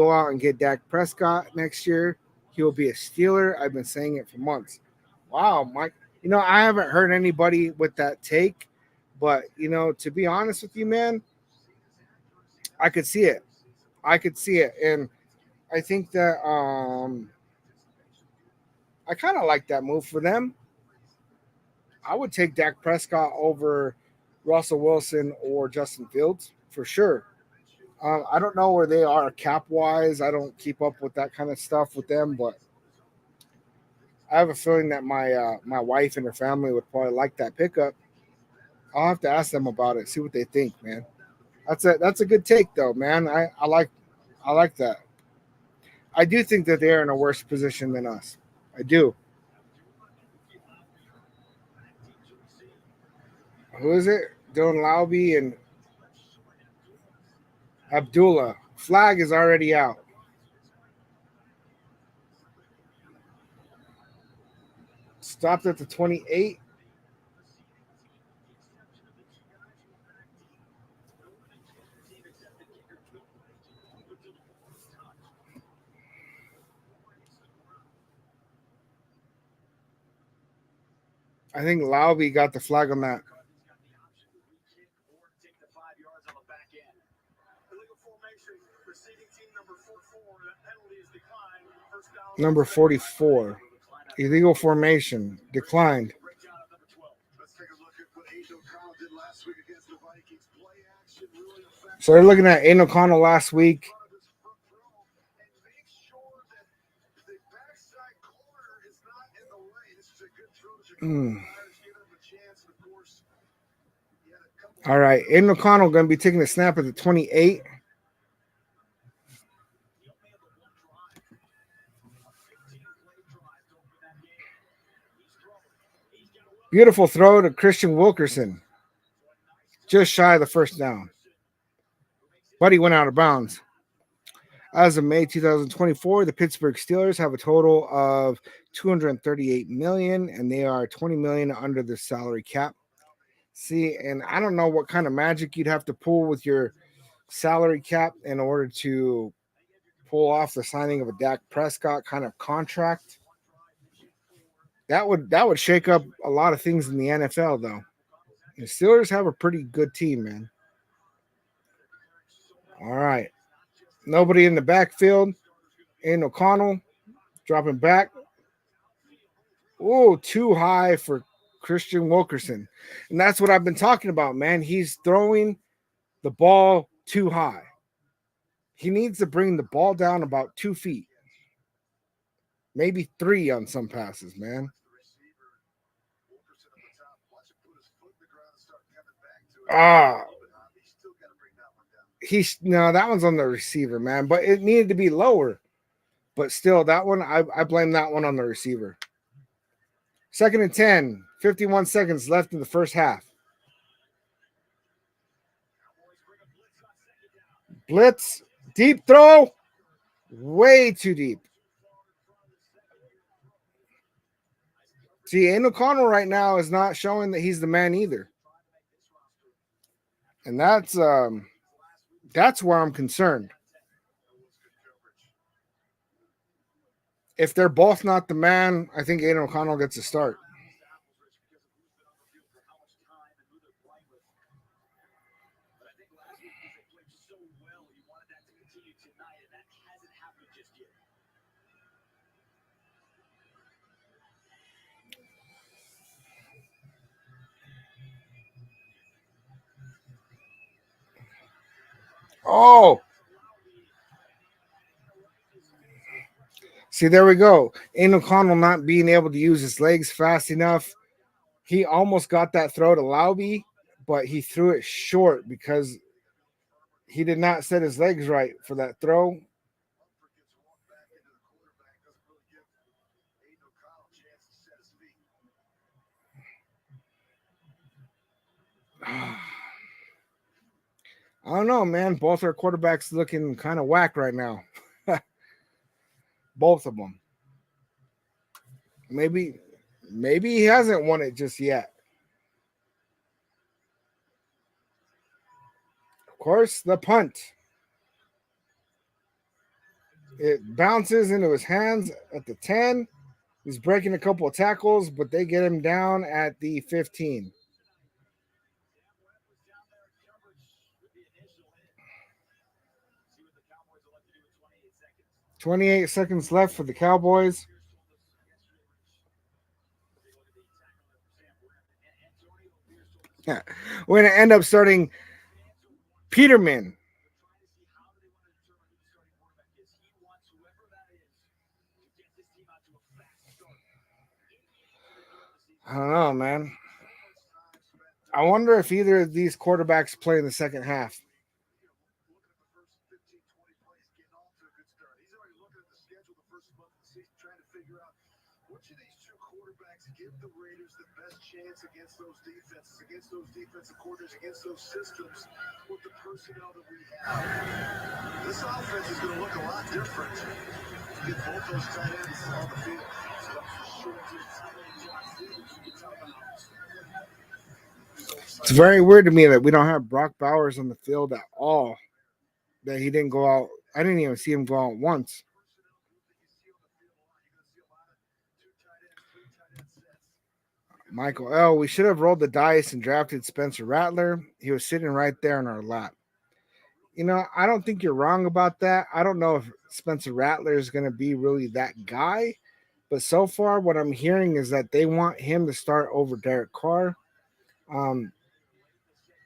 out and get Dak Prescott next year. He will be a Steeler. I've been saying it for months. Wow, Mike. I haven't heard anybody with that take, but to be honest with you, man, I could see it. And I think that I kind of like that move for them. I would take Dak Prescott over Russell Wilson or Justin Fields for sure. I don't know where they are cap wise. I don't keep up with that kind of stuff with them, but I have a feeling that my wife and her family would probably like that pickup. I'll have to ask them about it, see what they think, man. That's a good take though, man. I like that. I do think that they're in a worse position than us. I do. Who is it? Dylan Lauby and Abdullah. Flag is already out. Stopped at the 28. I think Lauby got the flag on that. Number 44. Illegal formation declined. So they're looking at Aiden O'Connell last week. Mm. All right, Aiden O'Connell going to be taking a snap at the 28. Beautiful throw to Christian Wilkerson. Just shy of the first down. But he went out of bounds. As of May 2024, the Pittsburgh Steelers have a total of 238 million, and they are 20 million under the salary cap. See, and I don't know what kind of magic you'd have to pull with your salary cap in order to pull off the signing of a Dak Prescott kind of contract. That would shake up a lot of things in the NFL, though. The Steelers have a pretty good team, man. All right, nobody in the backfield. Aiden O'Connell dropping back. Oh, too high for Christian Wilkerson. And that's what I've been talking about, man. He's throwing the ball too high. He needs to bring the ball down about 2 feet, maybe 3 on some passes, man. Ah, he's no, that one's on the receiver, man. But it needed to be lower. But still, that one, I blame that one on the receiver. 2nd and 10, 51 seconds left in the first half. Blitz, deep throw, way too deep. See, Aiden O'Connell right now is not showing that he's the man either. And that's where I'm concerned. If they're both not the man, I think Aiden O'Connell gets a start. Oh, see, there we go. Aiden O'Connell not being able to use his legs fast enough. He almost got that throw to Lauby, but he threw it short because he did not set his legs right for that throw. I don't know, man. Both our quarterbacks looking kind of whack right now. Both of them. Maybe he hasn't won it just yet. Of course, the punt. It bounces into his hands at the 10. He's breaking a couple of tackles, but they get him down at the 15. 28 seconds left for the Cowboys. Yeah. We're going to end up starting Peterman. I don't know, man. I wonder if either of these quarterbacks play in the second half. Which of these two quarterbacks give the Raiders the best chance against those defenses, against those defensive coordinators, against those systems with the personnel that we have? This offense is going to look a lot different. Get both those tight ends on the field. It's very weird to me that we don't have Brock Bowers on the field at all. That he didn't go out. I didn't even see him go out once. Michael L. We should have rolled the dice and drafted Spencer Rattler. He was sitting right there in our lap. You know, I don't think you're wrong about that. I don't know if Spencer Rattler is going to be really that guy, But so far, what I'm hearing is that they want him to start over Derek Carr. Um,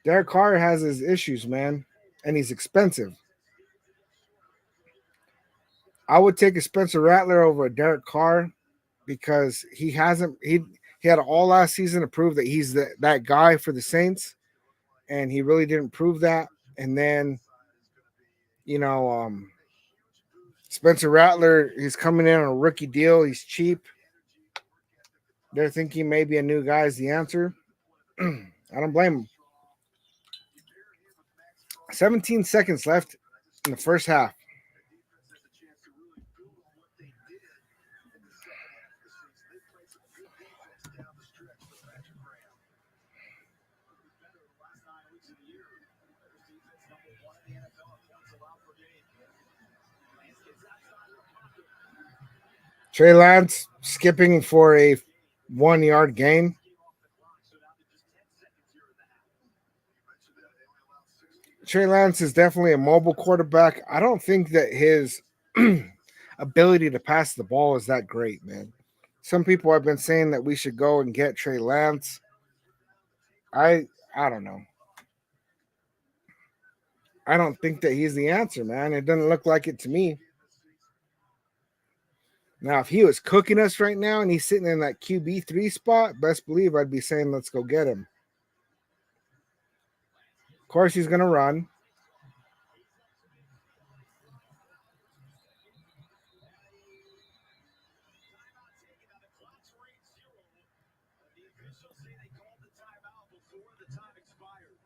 Derek Carr has his issues, man, and he's expensive. I would take a Spencer Rattler over a Derek Carr because he had all last season to prove that he's that guy for the Saints, and he really didn't prove that. And then, you know, Spencer Rattler, he's coming in on a rookie deal. He's cheap. They're thinking maybe a new guy is the answer. I don't blame him. 17 seconds left in the first half. Trey Lance skipping for a 1-yard gain. Trey Lance is definitely a mobile quarterback. I don't think that his ability to pass the ball is that great, man. Some people have been saying that we should go and get Trey Lance. I don't know. I don't think that he's the answer, man. It doesn't look like it to me. Now, if he was cooking us right now and he's sitting in that QB3 spot, best believe I'd be saying, let's go get him. Of course, he's going to run.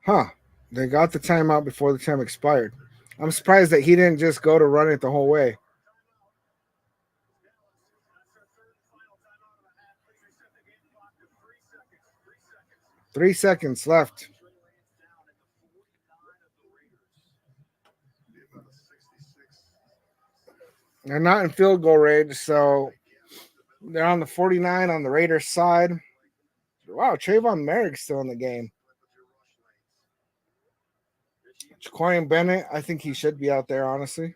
Huh. They got the timeout before the time expired. I'm surprised that he didn't just go to run it the whole way. Three seconds left. They're not in field goal range, so they're on the 49 on the Raiders side. Wow, Trayvon Merrick's still in the game. Jaquarian Bennett, I think he should be out there, honestly.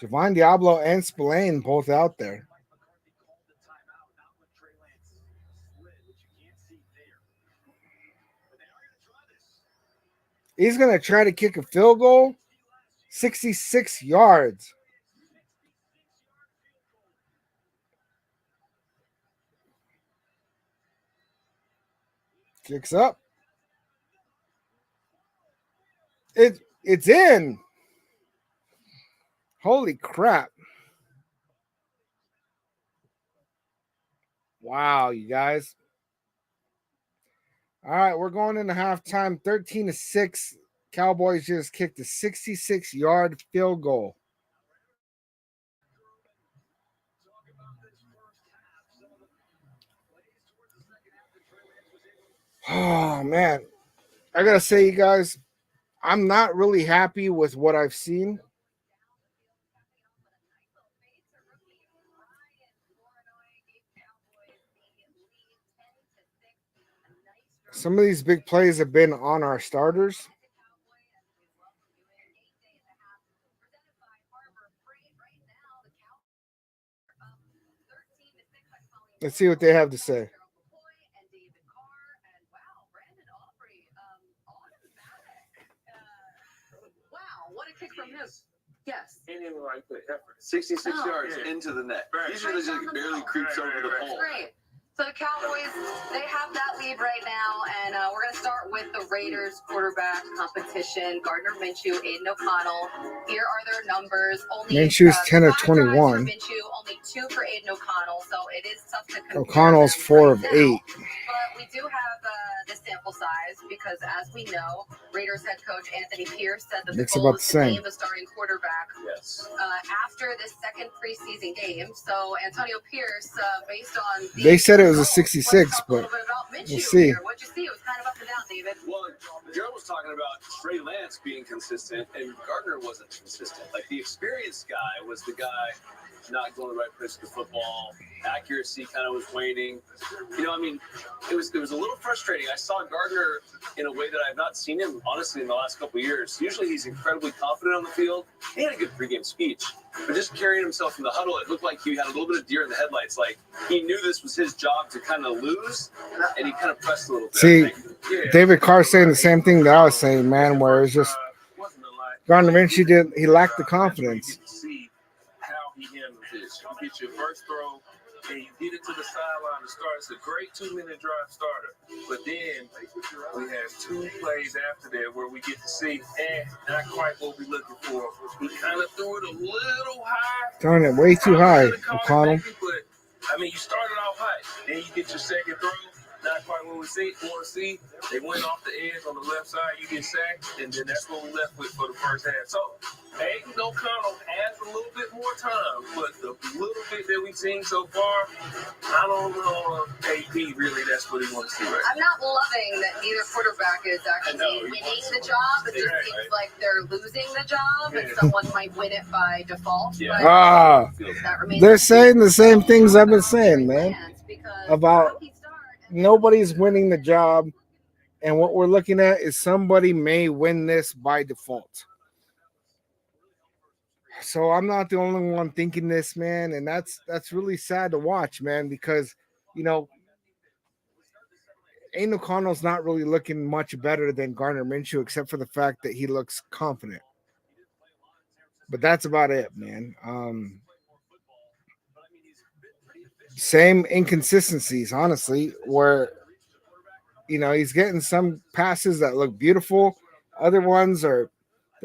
Javon Diablo and Spillane both out there. He's going to try to kick a field goal. 66 yards. Kicks up. It's in. Holy crap. Wow, you guys. All right, we're going into halftime. 13-6. Cowboys just kicked a 66-yard field goal. Oh, man. I got to say, you guys, I'm not really happy with what I've seen. Some of these big plays have been on our starters. Let's see what they have to say. What a kick from him. Yes. He didn't even like the effort. 66 yards into the net. Right. Usually just barely creeps over the pole. Great. So the Cowboys, they have that lead right now, and we're going to start with the Raiders quarterback competition. Gardner Minshew, Aiden O'Connell. Here are their numbers. Minshew's 10 of 21. Minshew, only 2 for Aiden O'Connell, so it is tough to compare. O'Connell's 4 of 8. But we do have the sample size because, as we know, Raiders head coach Anthony Pierce said that the goal is to name a starting quarterback after this second preseason game. So Antonio Pierce, based on they said it was a 66, but Minshew here. What'd you see? It was kind of up and down, David. Well, Joe was talking about Trey Lance being consistent, and Gardner wasn't consistent. Like, the experienced guy was the guy not going the right place with the football. Accuracy kind of was waning. You know, I mean, it was a little frustrating. I saw Gardner in a way that I've not seen him, honestly, in the last couple of years. Usually he's incredibly confident on the field. He had a good pregame speech. But just carrying himself in the huddle, it looked like he had a little bit of deer in the headlights. Like, he knew this was his job to kind of lose, and he kind of pressed a little bit. See, David Carr saying the same thing that I was saying, man, where it's just Gardner Minshew he lacked the confidence. He handles this. You get your first throw and you get it to the sideline to start. It's a great 2-minute drive starter. But then we have 2 plays after that where we get to see, not quite what we're looking for. He kind of threw it a little high. Throwing it way too high, O'Connell. But, I mean, you started off high. Then you get your second throw. Not quite what we want to see. They went off the edge on the left side. You get sacked, and then that's what we left with for the first half. So, Aiden O'Connell has a little bit more time, but the little bit that we've seen so far, I don't know if AP really that's what he wants to see right now. I'm not loving that neither quarterback is actually winning the job. It just seems like they're losing the job, and someone might win it by default. Yeah. They're saying the same things I've been saying, man, about nobody's winning the job, and what we're looking at is somebody may win this by default. So I'm not the only one thinking this, man, and that's really sad to watch, man, because, you know, Aiden O'Connell's not really looking much better than Gardner Minshew, except for the fact that he looks confident. But that's about it, man. Same inconsistencies, honestly, where, you know, he's getting some passes that look beautiful. Other ones they're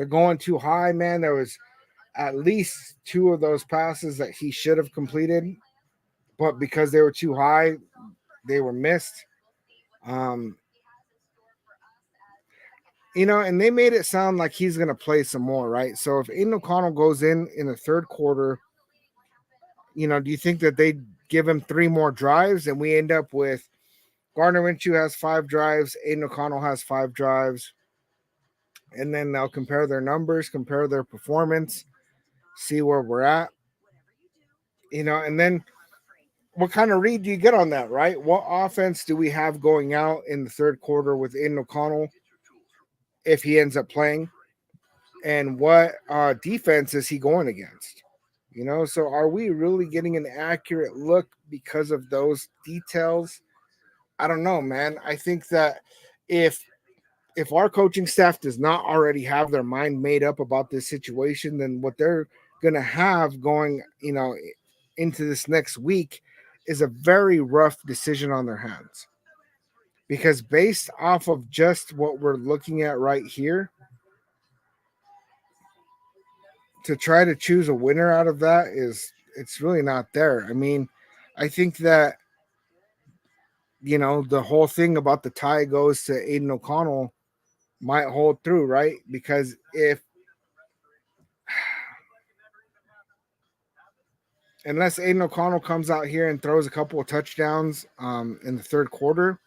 going too high, man. There was at least 2 of those passes that he should have completed, but because they were too high, they were missed. You know, and they made it sound like he's going to play some more, right? So if Aiden O'Connell goes in the third quarter, you know, do you think that they give him 3 more drives and we end up with Gardner Minshew has 5 drives, Aiden O'Connell has 5 drives, and then they'll compare their numbers, compare their performance, see where we're at, you know, and then what kind of read do you get on that, right? What offense do we have going out in the third quarter with Aiden O'Connell if he ends up playing? And what defense is he going against? You know, so are we really getting an accurate look because of those details? I don't know, man. I think that if our coaching staff does not already have their mind made up about this situation, then what they're going to have going, you know, into this next week is a very rough decision on their hands. Because based off of just what we're looking at right here, to try to choose a winner out of that it's really not there. I mean, I think that, you know, the whole thing about the tie goes to Aiden O'Connell might hold through, right? Because if unless Aiden O'Connell comes out here and throws a couple of touchdowns in the third quarter,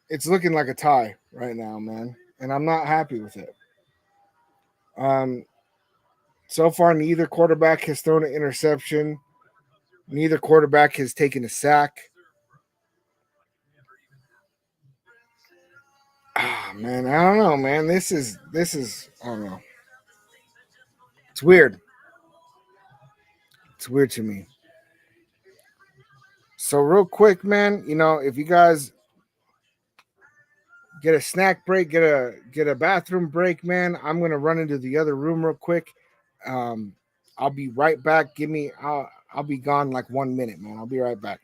it's looking like a tie right now, man. And I'm not happy with it. So far, neither quarterback has thrown an interception. Neither quarterback has taken a sack. Ah, man, I don't know, man. This is I don't know. It's weird. It's weird to me. So real quick, man, you know, if you guys get a snack break, get a bathroom break, man, I'm gonna run into the other room real quick. I'll be right back. I'll be gone like 1 minute, man. I'll be right back.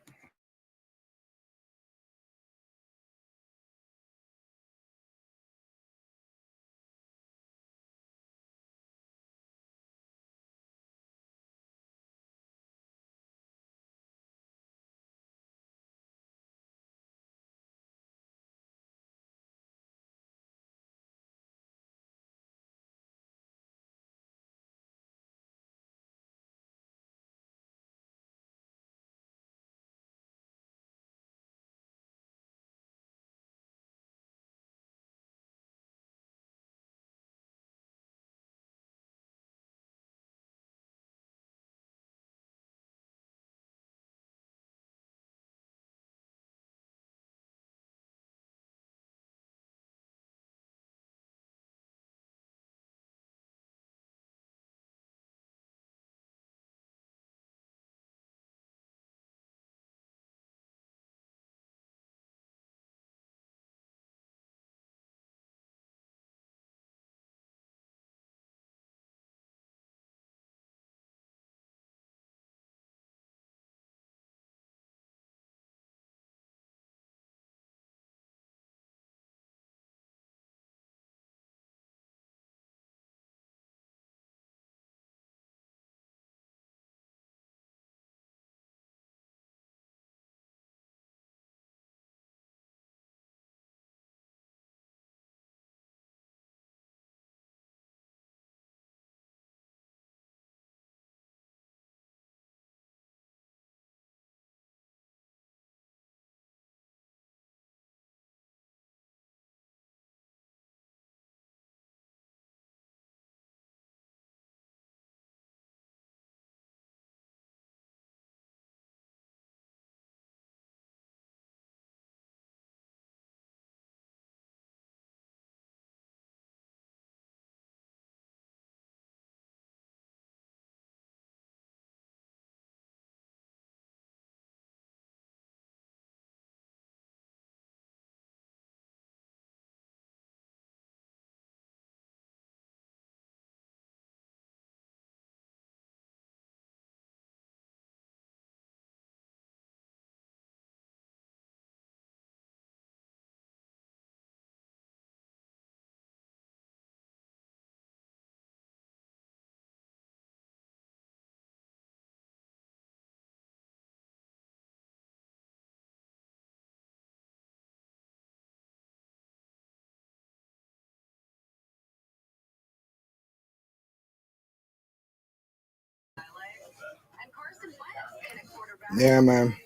Yeah, man.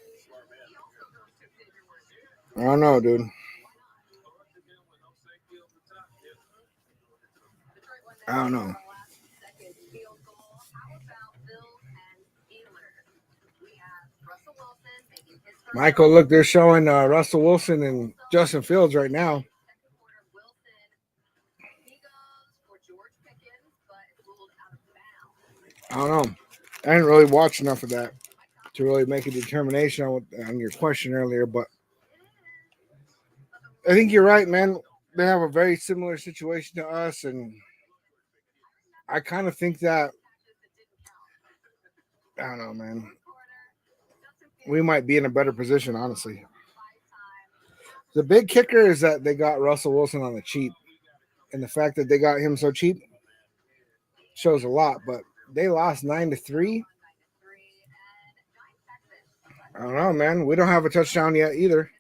I don't know, dude. I don't know. Michael, look, they're showing Russell Wilson and Justin Fields right now. I don't know. I didn't really watch enough of that to really make a determination on your question earlier, but I think you're right, man. They have a very similar situation to us, and I kind of think that I don't know, man. We might be in a better position, honestly. The big kicker is that they got Russell Wilson on the cheap, and the fact that they got him so cheap shows a lot. But they lost 9-3. I don't know, man. We don't have a touchdown yet either.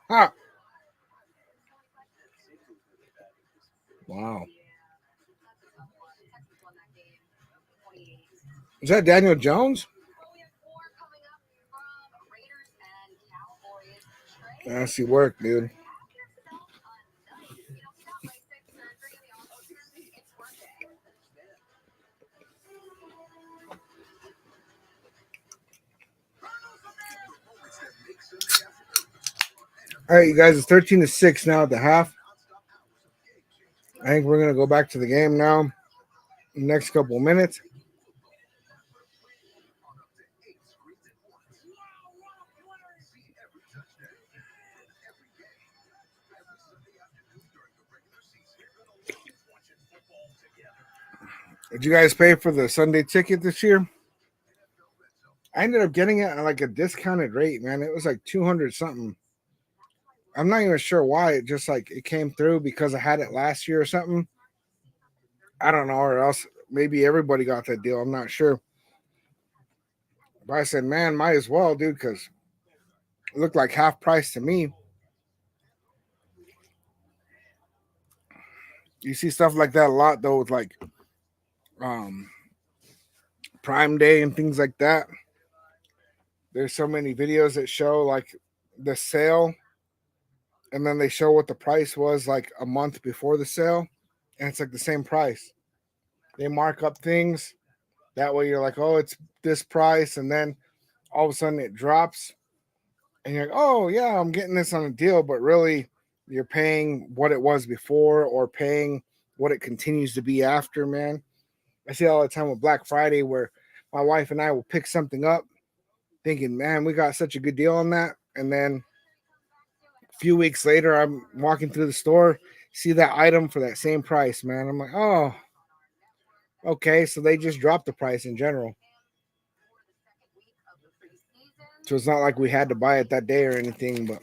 Huh. Wow. Is that Daniel Jones? Nasty work, dude. All right, you guys, it's 13-6 now at the half. I think we're gonna go back to the game now. In the next couple of minutes. Did you guys pay for the Sunday ticket this year? I ended up getting it at like a discounted rate, man. It was like 200 something. I'm not even sure why. It just like it came through because I had it last year or something. I don't know, or else maybe everybody got that deal. I'm not sure. But I said, man, might as well, dude, because it looked like half price to me. You see stuff like that a lot though, with like um Prime Day and things like that. There's so many videos that show like the sale, and then they show what the price was like a month before the sale, and it's like the same price. They mark up things that way. You're like, oh, it's this price, and then all of a sudden it drops, and you're like, oh yeah, I'm getting this on a deal, but really you're paying what it was before or paying what it continues to be after, man. I see it all the time with Black Friday where my wife and I will pick something up thinking, man, we got such a good deal on that. And then a few weeks later, I'm walking through the store, see that item for that same price, man. I'm like, oh, okay. So they just dropped the price in general. So it's not like we had to buy it that day or anything, but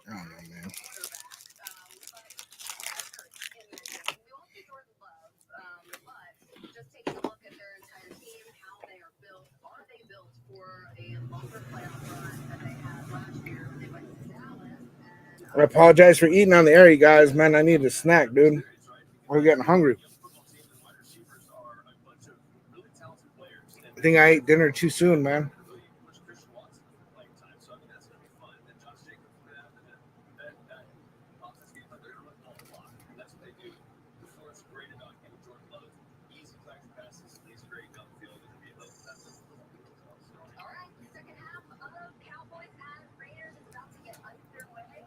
I don't know, man. I apologize for eating on the air, you guys, man. I need a snack, dude. I'm getting hungry. I think I ate dinner too soon, man.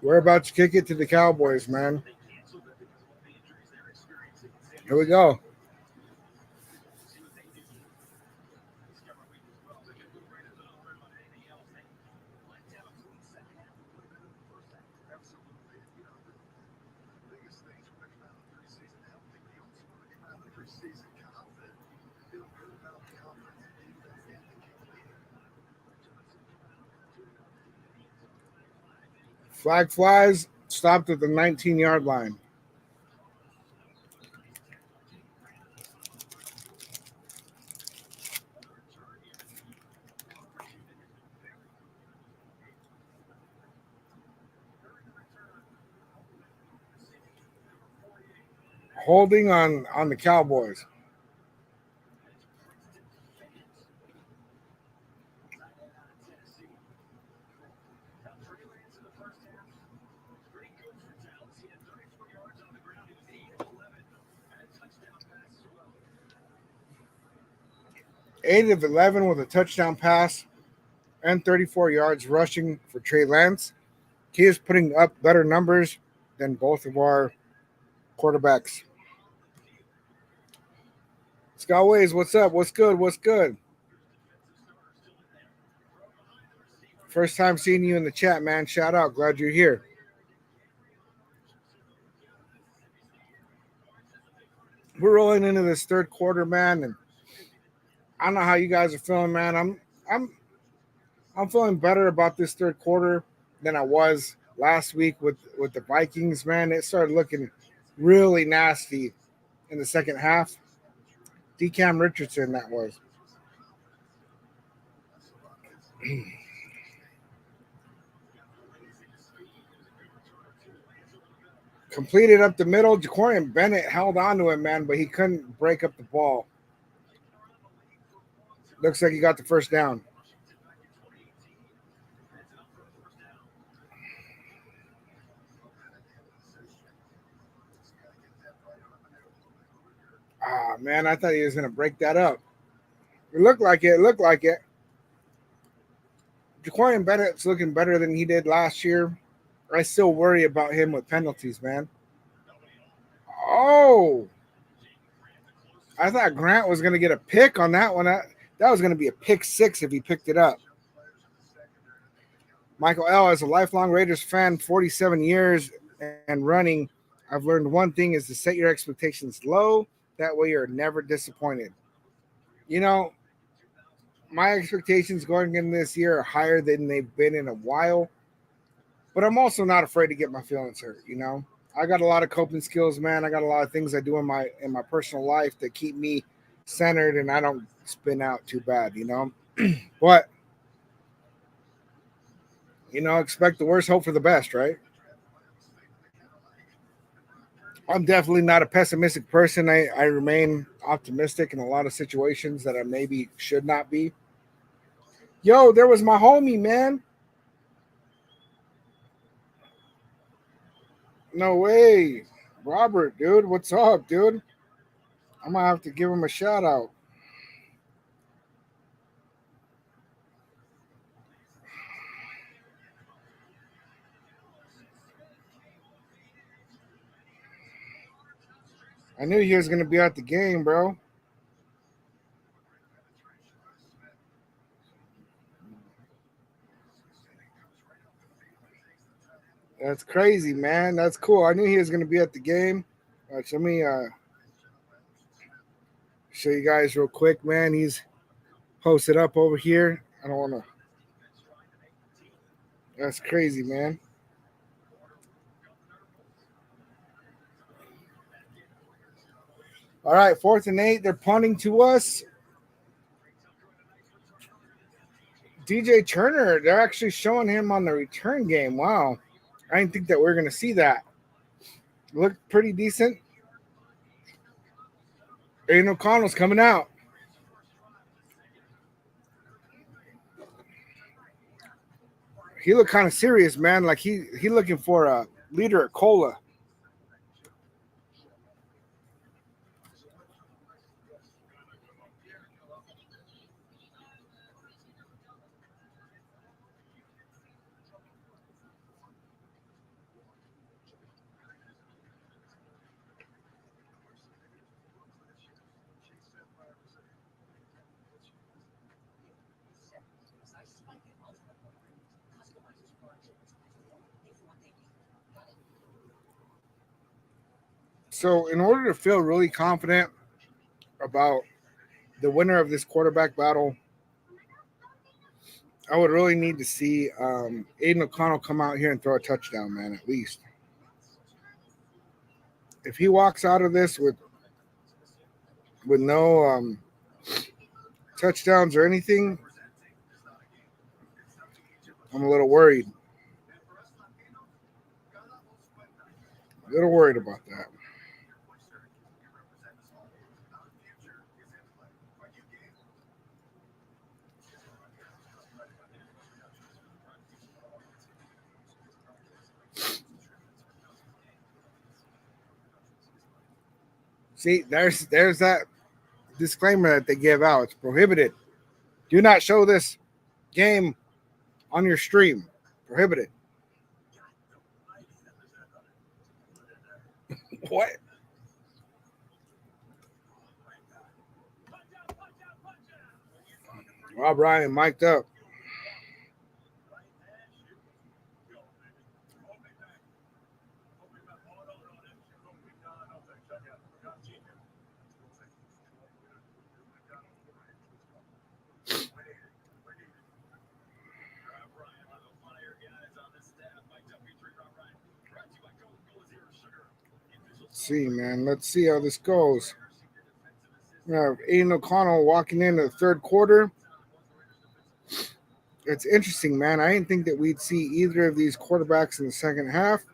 We're about to kick it to the Cowboys, man. Here we go. Flag flies, stopped at the 19-yard line. Holding on the Cowboys. Eight of 11 with a touchdown pass and 34 yards rushing for Trey Lance. He is putting up better numbers than both of our quarterbacks. Scottways, what's up? What's good? What's good? First time seeing you in the chat, man. Shout out. Glad you're here. We're rolling into this third quarter, man, and I don't know how you guys are feeling, man. I'm feeling better about this third quarter than I was last week with the Vikings, man. It started looking really nasty in the second half. DeCam Richardson, that was. Completed up the middle. Jacorian Bennett held on to him, man, but he couldn't break up the ball. Looks like he got the first down. Ah, man, I thought he was going to break that up. It looked like it. Jacorian Bennett's looking better than he did last year. I still worry about him with penalties, man. Oh, I thought Grant was going to get a pick on that one. That was going to be a pick six if he picked it up. Michael L., as a lifelong Raiders fan, 47 years and running, I've learned one thing is to set your expectations low. That way you're never disappointed. You know, my expectations going in this year are higher than they've been in a while. But I'm also not afraid to get my feelings hurt, you know. I got a lot of coping skills, man. I got a lot of things I do in my personal life that keep me centered and I don't spin out too bad, you know. But you know, expect the worst, hope for the best, right? I'm definitely not a pessimistic person. I remain optimistic in a lot of situations that I maybe should not be. Yo, there was my homie, man. No way. Robert, dude, what's up, dude? I'm gonna have to give him a shout out. I knew he was gonna be at the game, bro. That's crazy, man. That's cool. I knew he was gonna be at the game. Let me show you guys real quick, man. He's posted up over here. I don't wanna. That's crazy, man. All right, 4th and 8. They're punting to us. DJ Turner, they're actually showing him on the return game. Wow. I didn't think that we were going to see that. Looked pretty decent. Aiden O'Connell's coming out. He looked kind of serious, man. Like he looking for a leader at Cola. So in order to feel really confident about the winner of this quarterback battle, I would really need to see Aiden O'Connell come out here and throw a touchdown, man, at least. If he walks out of this with no touchdowns or anything, I'm a little worried. A little worried about that. See, there's that disclaimer that they give out. It's prohibited. Do not show this game on your stream. Prohibited. What? Rob Ryan mic'd up. See, man. Let's see how this goes. We have Aiden O'Connell walking into the third quarter. It's interesting, man. I didn't think that we'd see either of these quarterbacks in the second half.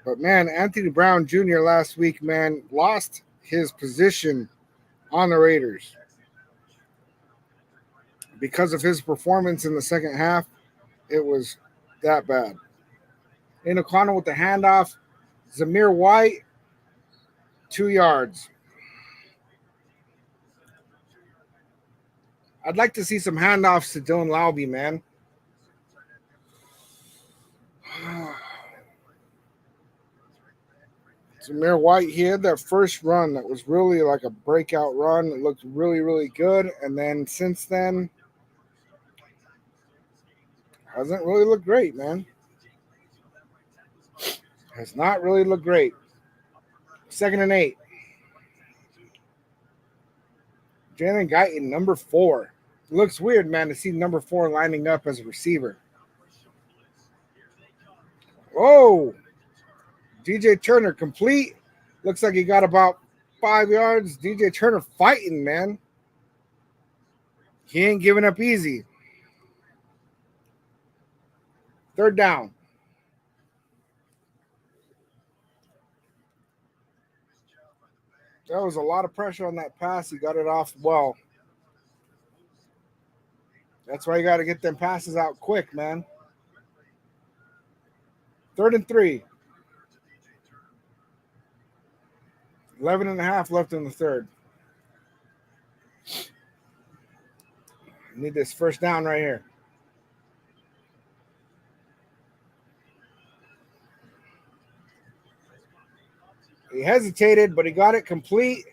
But, man, Anthony Brown Jr. last week, man, lost his position on the Raiders because of his performance in the second half. It was that bad. Aiden O'Connell with the handoff. Zamir White, 2 yards. I'd like to see some handoffs to Dylan Laube, man. Zamir White, he had that first run that was really like a breakout run. It looked really, really good. And then since then, hasn't really looked great, man. Has not really looked great. 2nd and 8. Jalen Guyton, number 4. It looks weird, man, to see number 4 lining up as a receiver. Whoa! DJ Turner complete. Looks like he got about 5 yards. DJ Turner fighting, man. He ain't giving up easy. 3rd down. There was a lot of pressure on that pass. He got it off well. That's why you got to get them passes out quick, man. 3rd and 3. 11 and a half left in the third. Need this first down right here. He hesitated, but he got it complete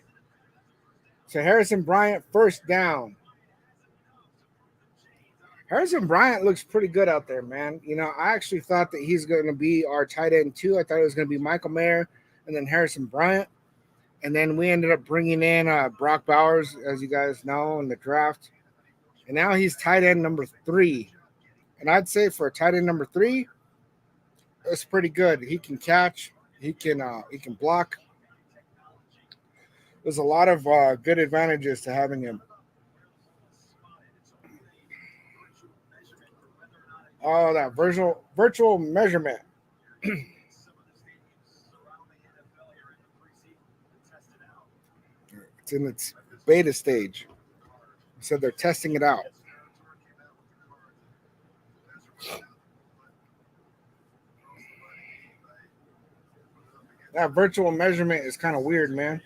to Harrison Bryant, first down. Harrison Bryant looks pretty good out there, man. You know, I actually thought that he's going to be our tight end too. I thought it was going to be Michael Mayer and then Harrison Bryant. And then we ended up bringing in Brock Bowers, as you guys know, in the draft. And now he's tight end number 3. And I'd say for a tight end number 3, that's pretty good. He can catch. He can block. There's a lot of good advantages to having him. Oh, that virtual measurement. It's in its beta stage. So they're testing it out. That virtual measurement is kind of weird, man.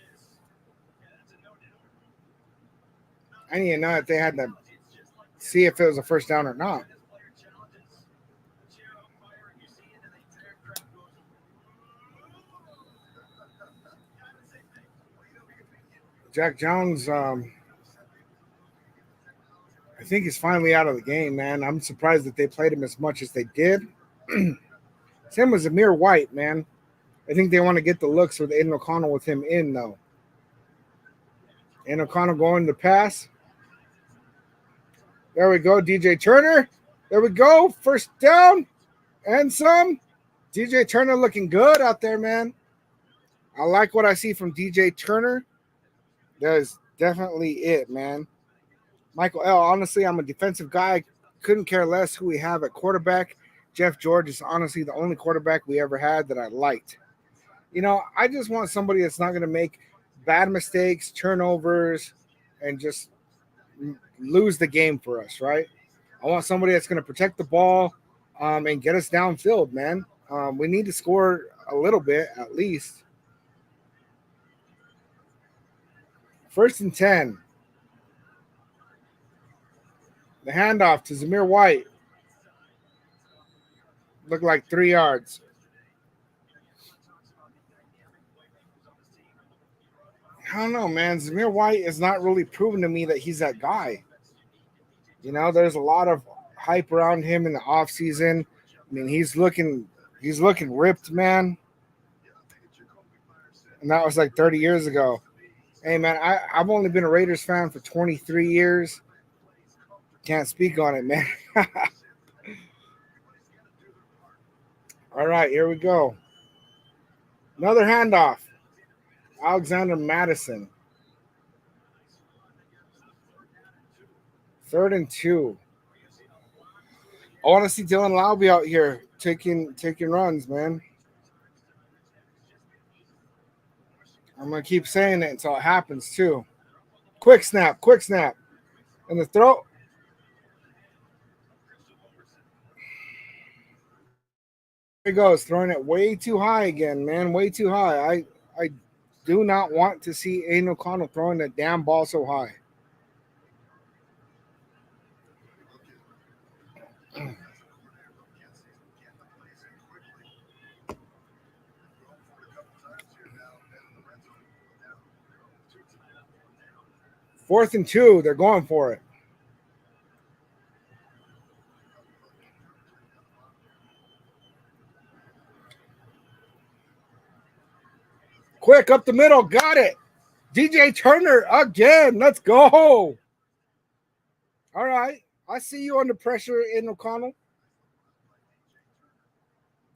I didn't even know that they had to see if it was a first down or not. Jack Jones, I think he's finally out of the game, man. I'm surprised that they played him as much as they did. Same with Zamir White, man. I think they want to get the looks with Aiden O'Connell with him in, though. Aiden O'Connell going to pass. There we go, DJ Turner. There we go. First down and some. DJ Turner looking good out there, man. I like what I see from DJ Turner. That is definitely it, man. Michael L., honestly, I'm a defensive guy. Couldn't care less who we have at quarterback. Jeff George is honestly the only quarterback we ever had that I liked. You know, I just want somebody that's not going to make bad mistakes, turnovers, and just lose the game for us, right? I want somebody that's going to protect the ball and get us downfield, man. We need to score a little bit at least. First and 10. The handoff to Zamir White. Looked like 3 yards. I don't know, man. Zamir White is not really proven to me that he's that guy. You know, there's a lot of hype around him in the offseason. I mean, he's looking ripped, man. And that was like 30 years ago. Hey, man, I've only been a Raiders fan for 23 years. Can't speak on it, man. All right, here we go. Another handoff. Alexander Madison. 3rd and 2. I want to see Dylan Lowby out here taking runs, man. I'm going to keep saying it until it happens, too. Quick snap. And the throw. There he goes, throwing it way too high again, man. Way too high. I do not want to see Aiden O'Connell throwing that damn ball so high. Fourth and 2, they're going for it. Quick, up the middle, got it. DJ Turner again, let's go. All right, I see you under pressure in O'Connell.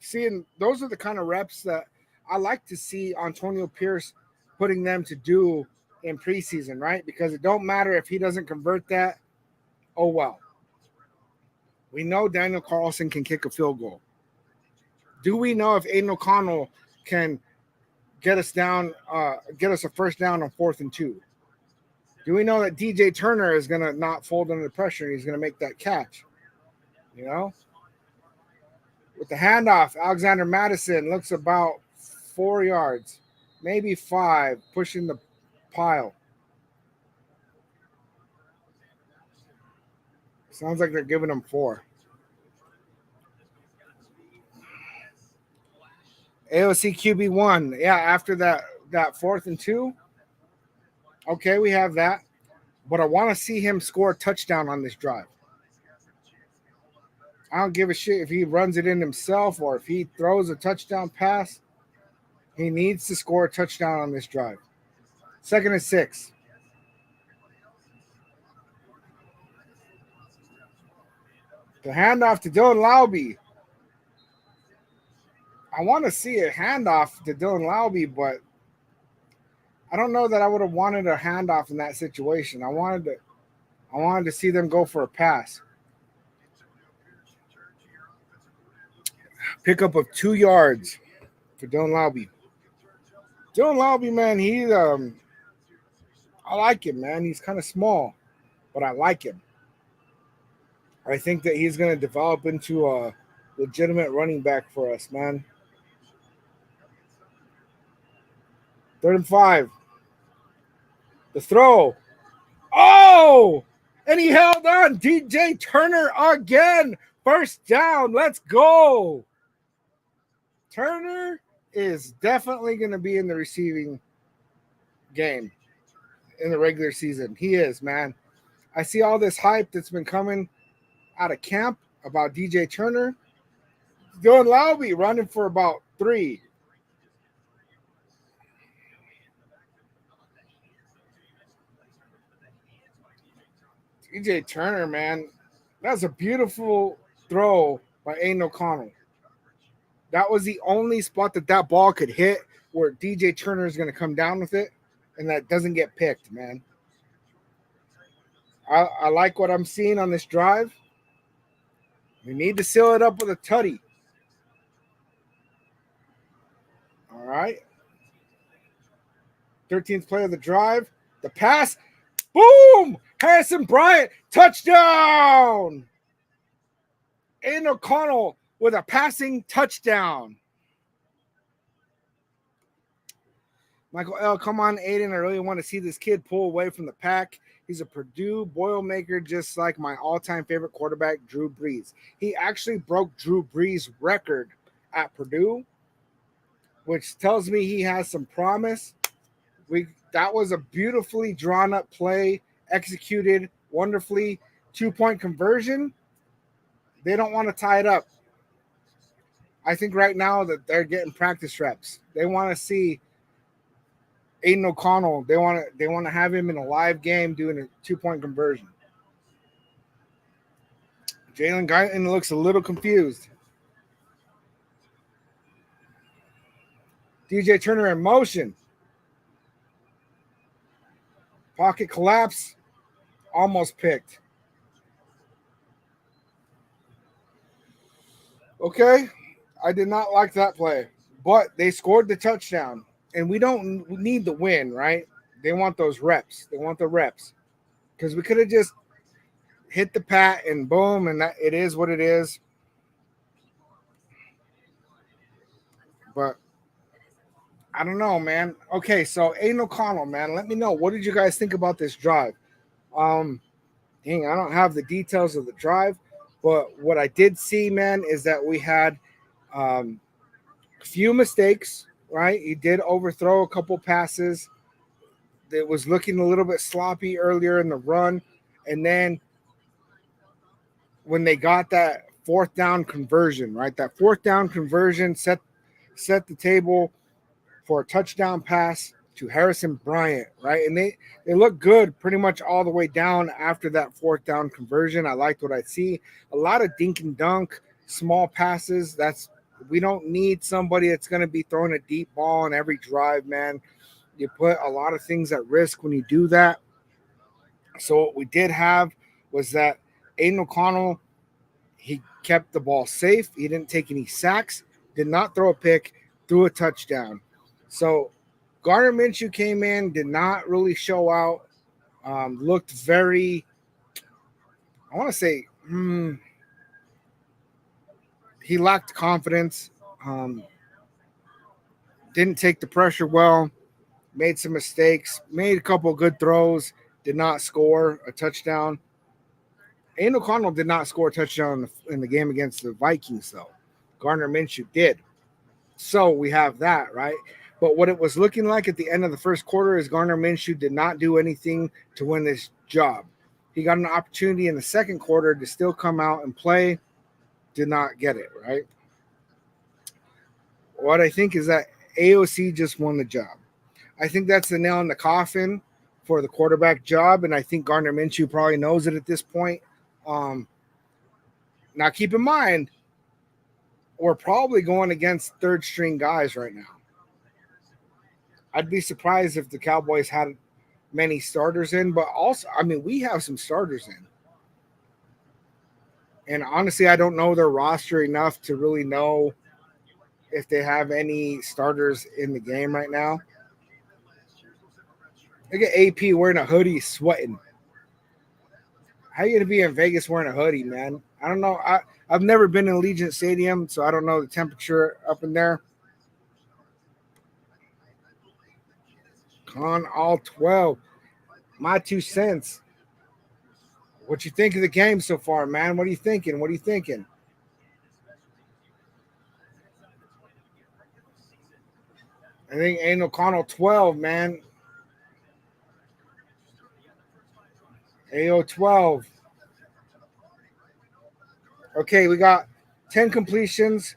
Seeing those are the kind of reps that I like to see Antonio Pierce putting them to do in preseason, right? Because it don't matter if he doesn't convert that. Oh, well. We know Daniel Carlson can kick a field goal. Do we know if Aiden O'Connell can get us a first down on 4th and 2? Do we know that DJ Turner is going to not fold under the pressure? He's going to make that catch, you know? With the handoff, Alexander Madison looks about 4 yards, maybe 5, pushing the pile. Sounds like they're giving him 4. AOC QB1. Yeah, after that 4th and 2. Okay, we have that. But I want to see him score a touchdown on this drive. I don't give a shit if he runs it in himself or if he throws a touchdown pass. He needs to score a touchdown on this drive. 2nd and 6. The handoff to Dylan Lowby. I want to see a handoff to Dylan Lowby, but I don't know that I would have wanted a handoff in that situation. I wanted to see them go for a pass. Pickup of 2 yards for Dylan Lowby. Dylan Lowby, man, I like him, man. He's kind of small, but I like him. I think that he's going to develop into a legitimate running back for us, man. 3rd and 5. The throw. Oh! And he held on. DJ Turner again. First down. Let's go. Turner is definitely going to be in the receiving game in the regular season. He is, man. I see all this hype that's been coming out of camp about DJ Turner. Dylan Lowby running for about 3. DJ Turner, man, that's a beautiful throw by Aiden O'Connell. That was the only spot that ball could hit where DJ Turner is going to come down with it, and that doesn't get picked, man. I like what I'm seeing on this drive. We need to seal it up with a tutty. All right. 13th play of the drive. The pass. Boom! Harrison Bryant, touchdown! Aiden O'Connell with a passing touchdown. Michael L., come on, Aiden. I really want to see this kid pull away from the pack. He's a Purdue Boilermaker, just like my all-time favorite quarterback, Drew Brees. He actually broke Drew Brees' record at Purdue, which tells me he has some promise. That was a beautifully drawn-up play, executed wonderfully. 2-point conversion. They don't want to tie it up. I think right now that they're getting practice reps. They want to see Aiden O'Connell. They want to have him in a live game doing a 2-point conversion. Jalen Guyton looks a little confused. DJ Turner in motion. Pocket collapse. Almost picked. Okay. I did not like that play. But they scored the touchdown. And we don't need the win, right? They want those reps. They want the reps. Because we could have just hit the pat and boom, and that it is what it is. But I don't know, man. Okay, so Aiden O'Connell, man, let me know. What did you guys think about this drive? I don't have the details of the drive, but what I did see, man, is that we had a few mistakes, right? He did overthrow a couple passes. It was looking a little bit sloppy earlier in the run. And then when they got that 4th down conversion, right? That 4th down conversion set the table for a touchdown pass to Harrison Bryant, right? And they look good pretty much all the way down after that 4th down conversion. I liked what I see. A lot of dink and dunk, small passes. We don't need somebody that's going to be throwing a deep ball on every drive, man. You put a lot of things at risk when you do that. So what we did have was that Aiden O'Connell, he kept the ball safe. He didn't take any sacks, did not throw a pick, threw a touchdown. So Gardner Minshew came in, did not really show out, looked very, I want to say, he lacked confidence, didn't take the pressure well, made some mistakes, made a couple of good throws, did not score a touchdown. Aiden O'Connell did not score a touchdown in the game against the Vikings, though. Gardner Minshew did. So we have that, right? But what it was looking like at the end of the first quarter is Gardner Minshew did not do anything to win this job. He got an opportunity in the second quarter to still come out and play, did not get it, right? What I think is that AOC just won the job. I think that's the nail in the coffin for the quarterback job, and I think Gardner Minshew probably knows it at this point. Now, keep in mind, we're probably going against third-string guys right now. I'd be surprised if the Cowboys had many starters in, but also, I mean, we have some starters in. And honestly, I don't know their roster enough to really know if they have any starters in the game right now. Look at AP wearing a hoodie, sweating. How are you going to be in Vegas wearing a hoodie, man? I don't know. I've never been in Allegiant Stadium, so I don't know the temperature up in there. Con all 12. My 2 cents. What you think of the game so far, man? What are you thinking? I think Aiden O'Connell 12, man. AO 12. Okay, we got 10 completions,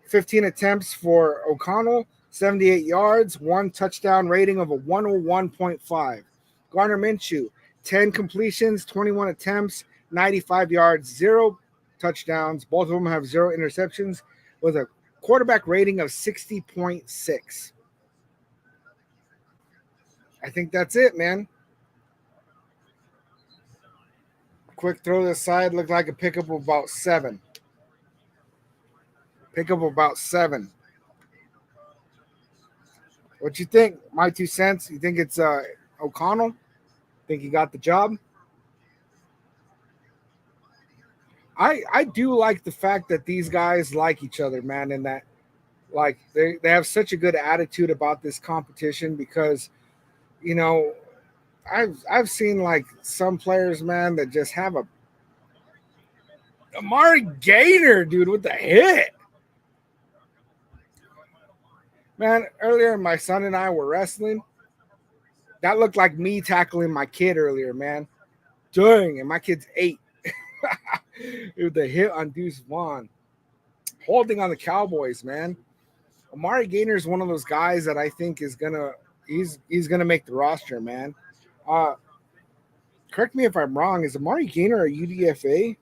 15 attempts for O'Connell, 78 yards, 1 touchdown rating of a 101.5. Gardner Minshew, 10 completions, 21 attempts, 95 yards, 0 touchdowns. Both of them have 0 interceptions with a quarterback rating of 60.6. I think that's it, man. Quick throw to the side, looked like a pickup of about 7. What you think? My 2 cents. You think it's O'Connell? Think he got the job? I do like the fact that these guys like each other, man, and that Like they have such a good attitude about this competition because, you know, I've seen like some players, man, that just have a Amari Gainer, dude, with the hit. Man, earlier my son and I were wrestling. That looked like me tackling my kid earlier, man. Dang, and my kid's 8. With the hit on Deuce Vaughn. Holding on the Cowboys, man. Amari Gainer is one of those guys that I think is he's gonna make the roster, man. Correct me if I'm wrong. Is Amari Gainer a UDFA?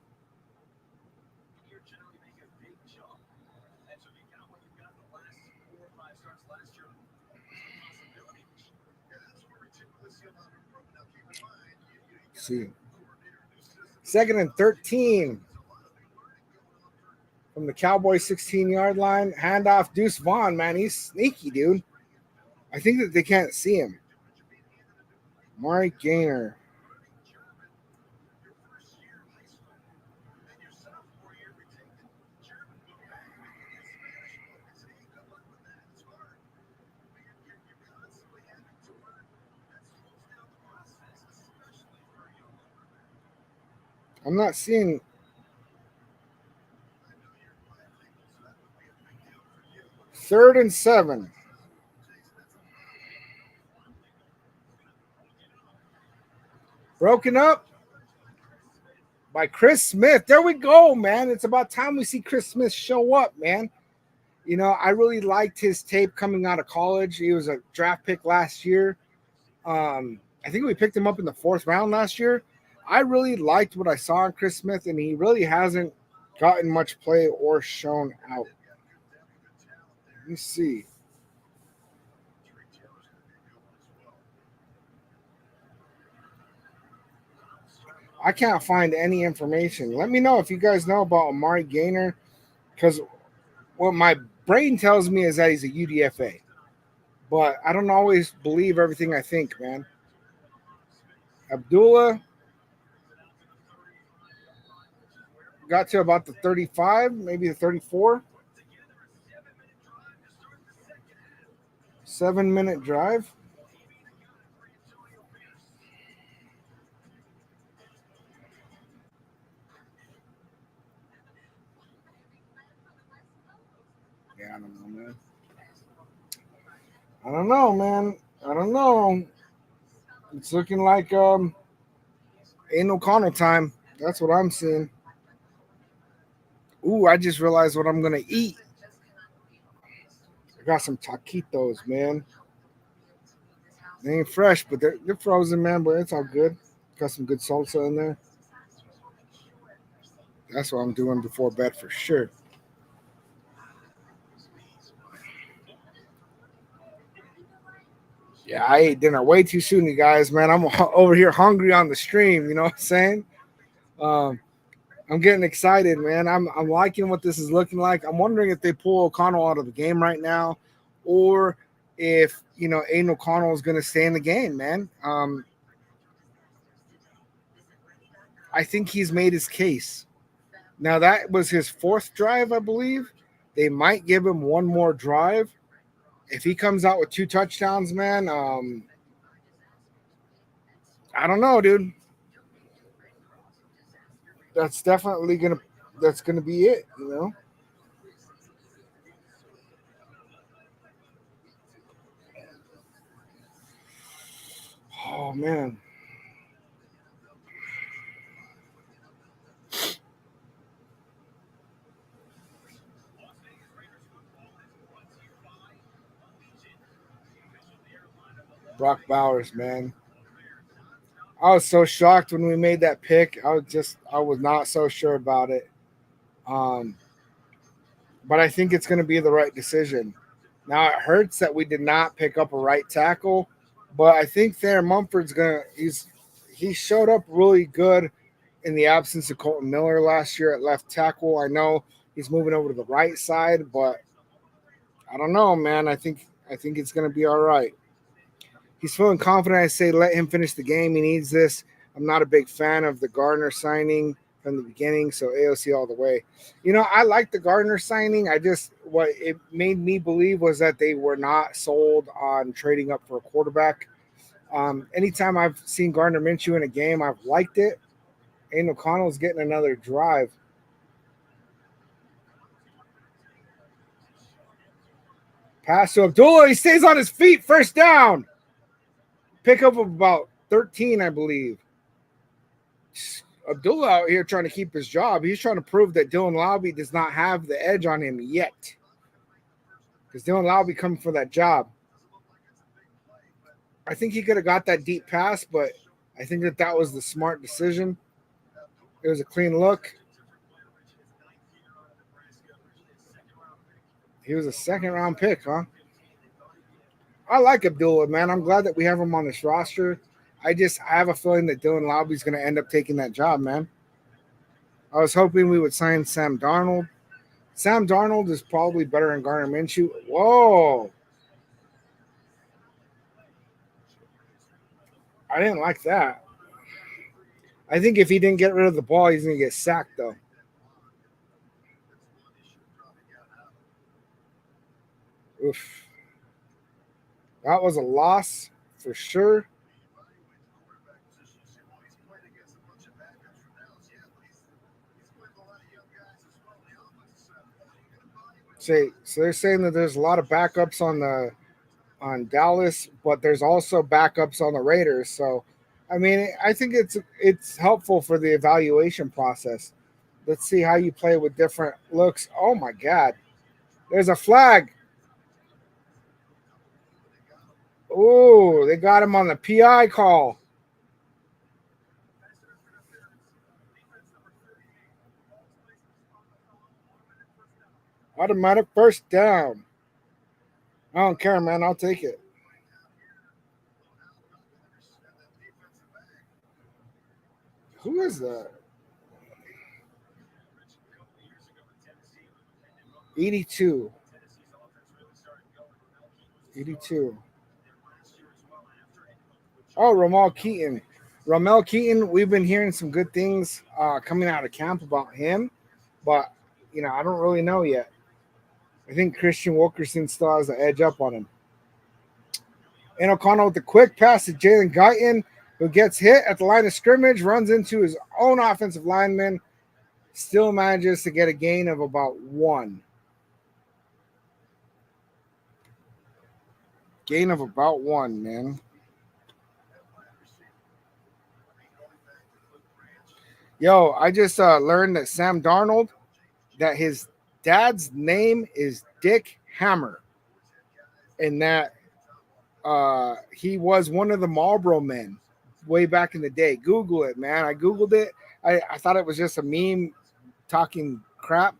Let's see. 2nd and 13 from the Cowboys 16-yard line. Handoff Deuce Vaughn, man. He's sneaky, dude. I think that they can't see him. Amari Gainer. I'm not seeing. Third and 7. Broken up by Chris Smith. There we go, man. It's about time we see Chris Smith show up, man. You know, I really liked his tape coming out of college. He was a draft pick last year. I think we picked him up in the 4th round last year. I really liked what I saw in Chris Smith, and he really hasn't gotten much play or shown out. Let me see. I can't find any information. Let me know if you guys know about Amari Gainer, because what my brain tells me is that he's a UDFA. But I don't always believe everything I think, man. Abdullah got to about the 35, maybe the 34. 7-minute drive. Yeah, I don't know, man. I don't know. It's looking like ain't no Connell time. That's what I'm seeing. Ooh, I just realized what I'm gonna eat. I got some taquitos, man. They ain't fresh, but they're frozen, man. But it's all good. Got some good salsa in there. That's what I'm doing before bed for sure. Yeah, I ate dinner way too soon, you guys, man. I'm over here hungry on the stream. You know what I'm saying? Um, I'm getting excited, man. I'm liking what this is looking like. I'm wondering if they pull O'Connell out of the game right now, or if Aiden O'Connell is going to stay in the game, man. I think he's made his case. Now that was his 4th drive, I believe. They might give him one more drive. If he comes out with 2 touchdowns, man, I don't know, dude. That's definitely gonna be it, you know. Oh man. Brock Bowers, man. I was so shocked when we made that pick. I was not so sure about it. But I think it's going to be the right decision. Now it hurts that we did not pick up a right tackle, but I think Thayer Mumford's he showed up really good in the absence of Colton Miller last year at left tackle. I know he's moving over to the right side, but I don't know, man. I think it's going to be all right. He's feeling confident. I say let him finish the game. He needs this. I'm not a big fan of the Gardner signing from the beginning. So AOC all the way. You know, I like the Gardner signing. What it made me believe was that they were not sold on trading up for a quarterback. Anytime I've seen Gardner Minshew in a game, I've liked it. Aiden O'Connell's getting another drive. Pass to Abdullah. He stays on his feet. First down. Pickup of about 13, I believe. Abdullah out here trying to keep his job. He's trying to prove that Dylan Lowby does not have the edge on him yet. Because Dylan Lowby coming for that job. I think he could have got that deep pass, but I think that was the smart decision. It was a clean look. He was a second-round pick, huh? I like Abdullah, man. I'm glad that we have him on this roster. I have a feeling that Dylan Lowby's going to end up taking that job, man. I was hoping we would sign Sam Darnold. Sam Darnold is probably better than Gardner Minshew. Whoa. I didn't like that. I think if he didn't get rid of the ball, he's going to get sacked, though. Oof. That was a loss for sure. So they're saying that there's a lot of backups on Dallas, but there's also backups on the Raiders. So, I mean, I think it's helpful for the evaluation process. Let's see how you play with different looks. Oh my God, there's a flag. Oh, they got him on the PI call. Automatic first down. I don't care, man. I'll take it. Who is that? 82. 82. Oh, Ramel Keaton, we've been hearing some good things coming out of camp about him, but, you know, I don't really know yet. I think Christian Wilkerson still has the edge up on him. And O'Connell with the quick pass to Jalen Guyton, who gets hit at the line of scrimmage, runs into his own offensive lineman, still manages to get a gain of about 1. Gain of about 1, man. Yo, I just learned that Sam Darnold, that his dad's name is Dick Hammer, and that he was one of the Marlboro men way back in the day. Google it, man. I Googled it. I thought it was just a meme talking crap.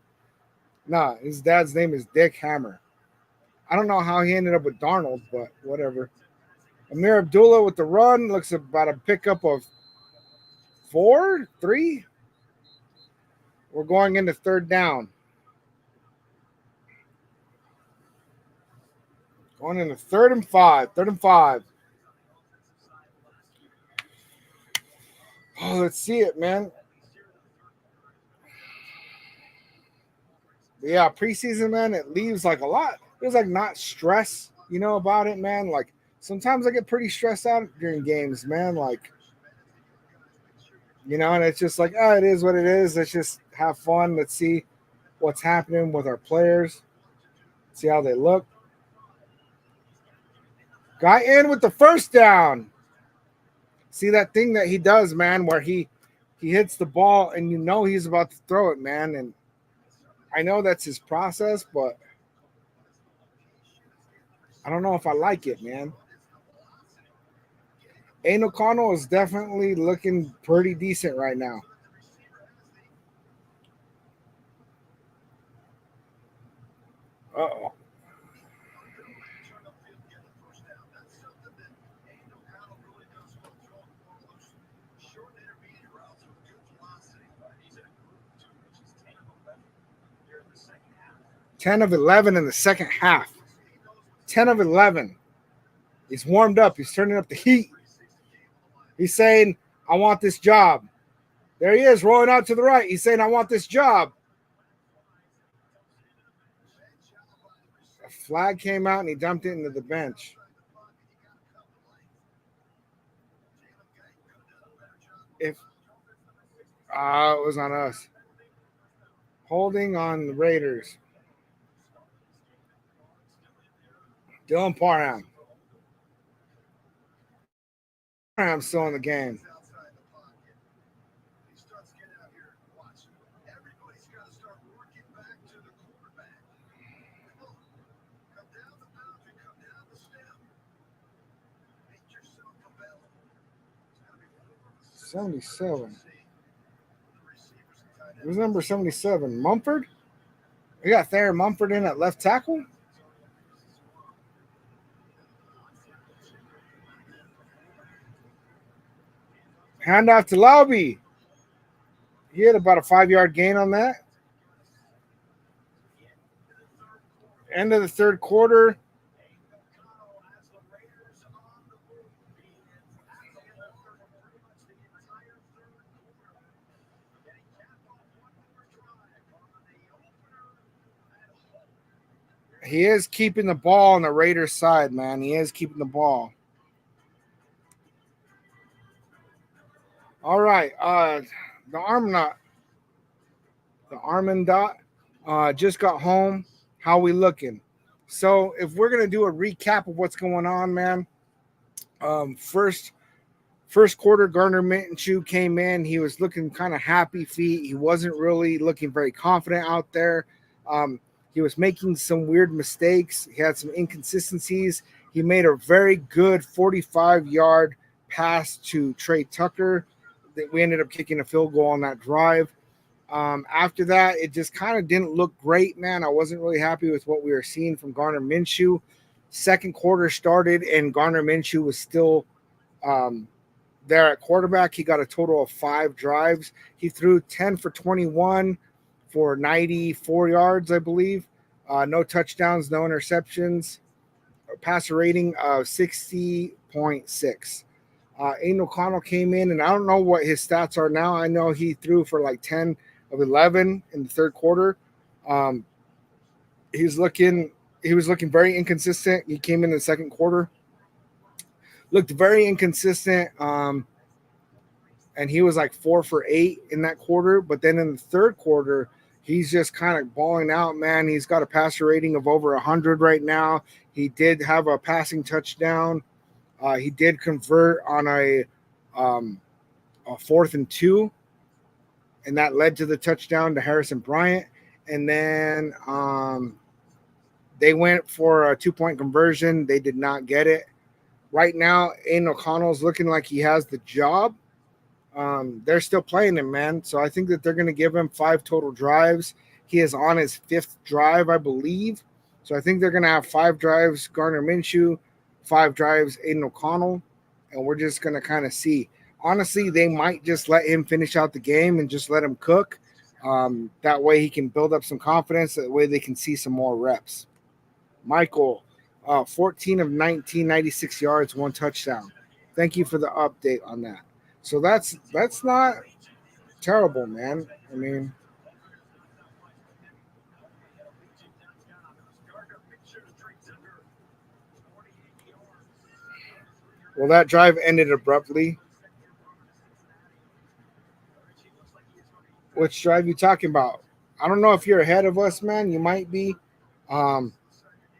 Nah, his dad's name is Dick Hammer. I don't know how he ended up with Darnold, but whatever. Amir Abdullah with the run. Looks about a pickup of 3. We're going into third down. Going into 3rd and 5. 3rd and 5. Oh, let's see it, man. Yeah, preseason, man, it leaves like a lot. There's like not stress, you know, about it, man. Like sometimes I get pretty stressed out during games, man. Like, you know, and it's just like, oh, it is what it is. Let's just have fun. Let's see what's happening with our players. See how they look. Got in with the first down. See that thing that he does, man, where he hits the ball and you know he's about to throw it, man. And I know that's his process, but I don't know if I like it, man. Aiden O'Connell is definitely looking pretty decent right now. Uh-oh. Ten of 11 in the second half. 10 of 11. He's warmed up. He's turning up the heat. He's saying, I want this job. There he is, rolling out to the right. He's saying, I want this job. A flag came out, and he dumped it into the bench. It was on us. Holding on the Raiders. Dylan Parham. Parham's still in the game. $77. Who's number 77? Mumford? We got Thayer Mumford in at left tackle? Handoff to Lauby. He had about a 5-yard gain on that. End of the third quarter. He is keeping the ball on the Raiders side, man. He is keeping the ball. All right. The Armandot just got home. How we looking? So if we're gonna do a recap of what's going on, man. First quarter, Gardner Minshew came in. He was looking kind of happy feet. He wasn't really looking very confident out there. He was making some weird mistakes. He had some inconsistencies. He made a very good 45-yard pass to Trey Tucker. We ended up kicking a field goal on that drive. After that, it just kind of didn't look great, man. I wasn't really happy with what we were seeing from Gardner Minshew. Second quarter started, and Gardner Minshew was still there at quarterback. He got a total of 5 drives. He threw 10 for 21 for 94 yards, I believe. No touchdowns, no interceptions. A passer rating of 60.6. Aiden O'Connell came in, and I don't know what his stats are now. I know he threw for like 10 of 11 in the third quarter. He was looking very inconsistent. He came in the second quarter, looked very inconsistent, and he was like 4 for 8 in that quarter. But then in the third quarter, he's just kind of balling out, man. He's got a passer rating of over 100 right now. He did have a passing touchdown. He did convert on a 4th and 2, and that led to the touchdown to Harrison Bryant. And then they went for a 2-point conversion. They did not get it. Right now, Aiden O'Connell's looking like he has the job. They're still playing him, man. So I think that they're going to give him 5 total drives. He is on his 5th drive, I believe. So I think they're going to have 5 drives, Gardner Minshew, 5 drives, Aiden O'Connell, and we're just going to kind of see. Honestly, they might just let him finish out the game and just let him cook. That way he can build up some confidence. That way they can see some more reps. Michael, 14 of 19, 96 yards, 1 touchdown. Thank you for the update on that. So that's not terrible, man. I mean, well, that drive ended abruptly. Which drive you talking about? I don't know if you're ahead of us, man. You might be.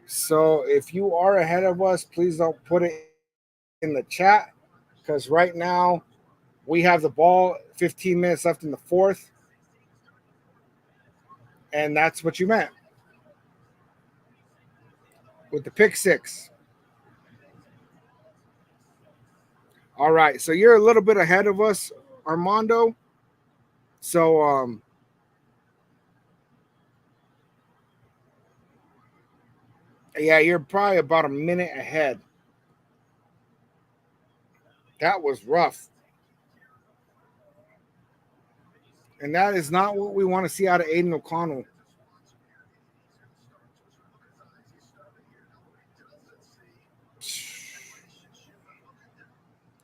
So if you are ahead of us, please don't put it in the chat, because right now we have the ball, 15 minutes left in the 4th, and that's what you meant with the pick 6. All right, so you're a little bit ahead of us, Armando. So yeah, you're probably about a minute ahead. That was rough. And that is not what we want to see out of Aiden O'Connell.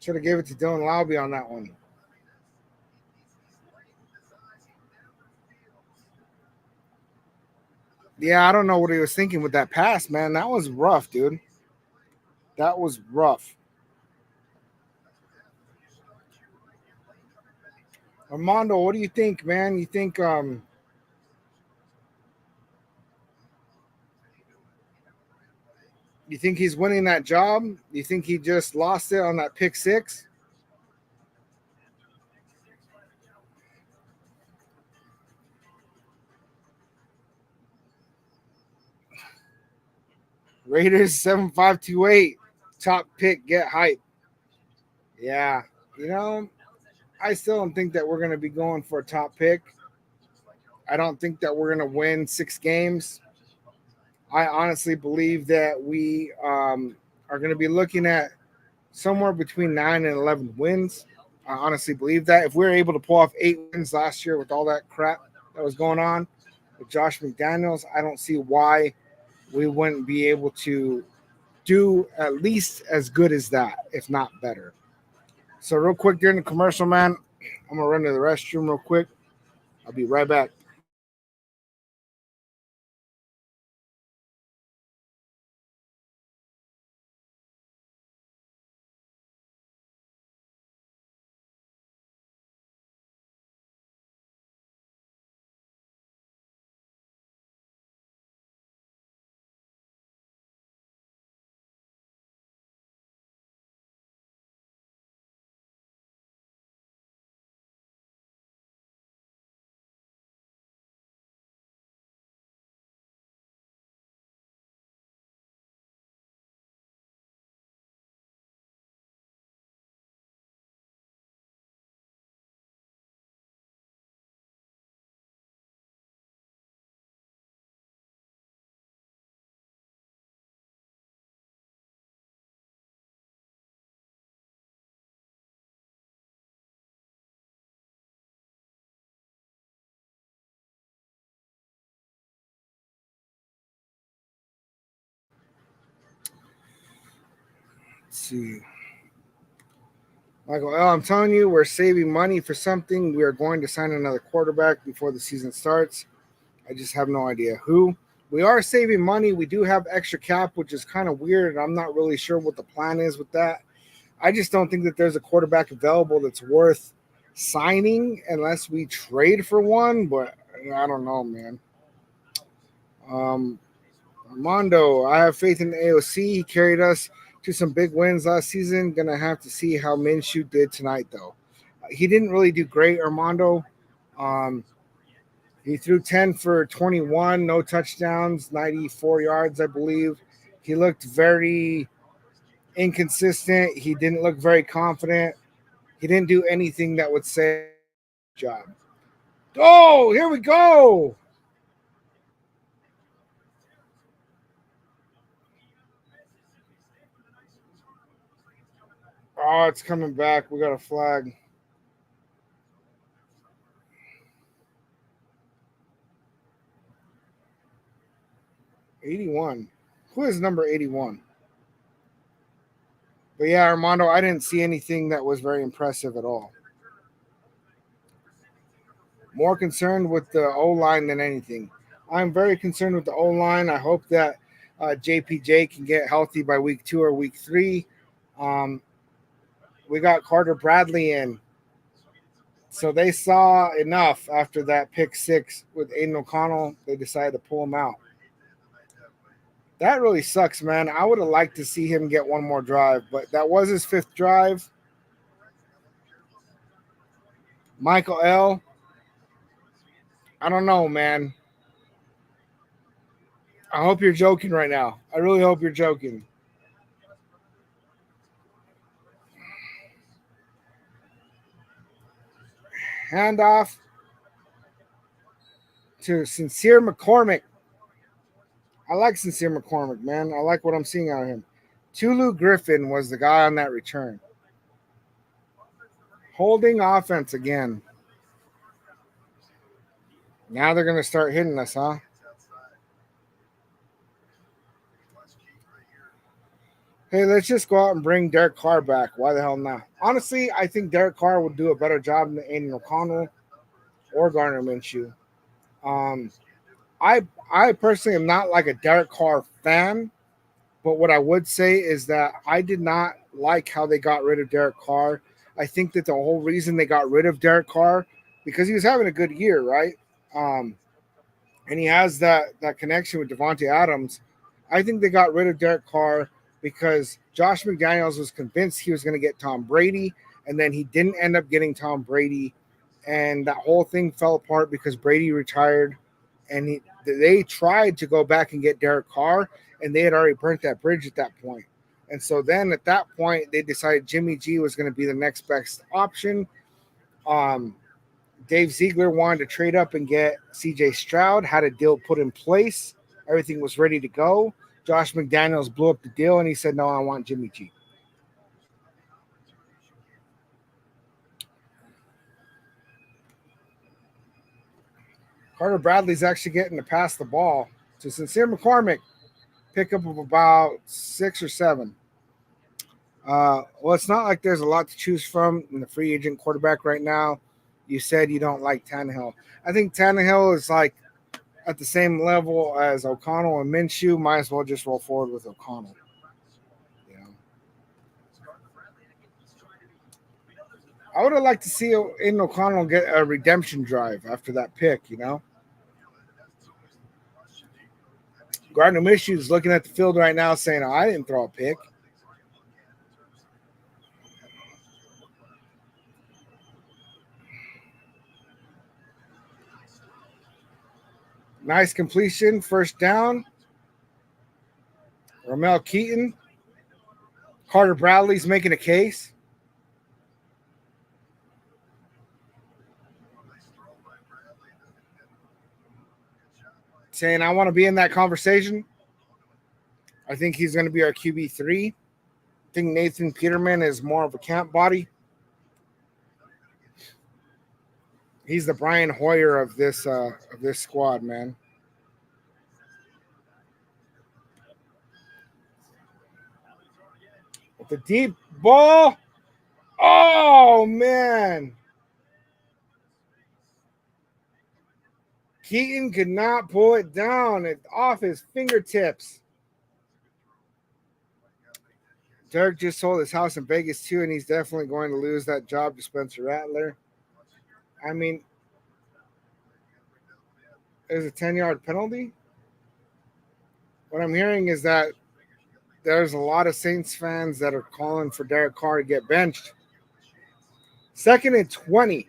Should have gave it to Dylan Lauby on that one. Yeah, I don't know what he was thinking with that pass, man. That was rough, dude. That was rough. Armando, what do you think, man? You think he's winning that job? You think he just lost it on that pick six? Raiders 7528. Top pick, get hype. Yeah. You know, I still don't think that we're going to be going for a top pick. I don't think that we're going to win 6 games. I honestly believe that we are going to be looking at somewhere between 9 and 11 wins. I honestly believe that if we were able to pull off 8 wins last year with all that crap that was going on with Josh McDaniels, I don't see why we wouldn't be able to do at least as good as that, if not better. So, real quick during the commercial, man, I'm going to run to the restroom real quick. I'll be right back. Let's see. Michael L., I'm telling you, we're saving money for something. We are going to sign another quarterback before the season starts. I just have no idea who. We are saving money. We do have extra cap, which is kind of weird. I'm not really sure what the plan is with that. I just don't think that there's a quarterback available that's worth signing unless we trade for one. But I don't know, man. Um, Armando, I have faith in AOC. He carried us to some big wins last season. Gonna have to see how Minshew did tonight, though. He didn't really do great, Armando. Um, he threw 10 for 21, no touchdowns, 94 yards, I believe. He looked very inconsistent. He didn't look very confident. He didn't do anything that would say job. Oh, here we go. Oh, it's coming back. We got a flag. 81. Who is number 81? But yeah, Armando, I didn't see anything that was very impressive at all. More concerned with the O line than anything. I'm very concerned with the O line. I hope that JPJ can get healthy by week 2 or week 3. Um, we got Carter Bradley in. So they saw enough after that pick 6 with Aiden O'Connell. They decided to pull him out. That really sucks, man. I would have liked to see him get one more drive, but that was his 5th drive. Michael L., I don't know, man. I hope you're joking right now. I really hope you're joking. Handoff to Sincere McCormick. I like Sincere McCormick, man. I like what I'm seeing out of him. Tulu Griffin was the guy on that return. Holding offense again. Now they're going to start hitting us, huh? Hey, let's just go out and bring Derek Carr back. Why the hell not? Honestly, I think Derek Carr would do a better job than Aiden O'Connell or Gardner Minshew. Um, I I personally am not like a Derek Carr fan, but what I would say is that I did not like how they got rid of Derek Carr. I think that the whole reason they got rid of Derek Carr because he was having a good year, right? Um, and he has that connection with Devontae Adams. I think they got rid of Derek Carr because Josh McDaniels was convinced he was going to get Tom Brady, and then he didn't end up getting Tom Brady, and that whole thing fell apart because Brady retired, and they tried to go back and get Derek Carr, and they had already burnt that bridge at that point. And so then at that point, they decided Jimmy G was going to be the next best option. Um, Dave Ziegler wanted to trade up and get CJ Stroud, had a deal put in place. Everything was ready to go. Josh McDaniels blew up the deal, and he said, no, I want Jimmy G. Carter Bradley's actually getting to pass the ball to Sincere McCormick, pickup of about 6 or 7. Well, it's not like there's a lot to choose from in the free agent quarterback right now. You said you don't like Tannehill. I think Tannehill is like at the same level as O'Connell and Minshew. Might as well just roll forward with O'Connell. You know, I would have liked to see Aiden O'Connell get a redemption drive after that pick. You know, Gardner Minshew is looking at the field right now, saying, oh, "I didn't throw a pick." Nice completion, first down. Ramel Keaton. Carter Bradley's making a case. Saying, I want to be in that conversation. I think he's going to be our QB3. I think Nathan Peterman is more of a camp body. He's the Brian Hoyer of this squad, man. With the deep ball. Oh, man. Keaton could not pull it down. It's off his fingertips. Dirk just sold his house in Vegas, too, and he's definitely going to lose that job to Spencer Rattler. I mean, there's a 10-yard penalty. What I'm hearing is that there's a lot of Saints fans that are calling for Derek Carr to get benched. 2nd and 20.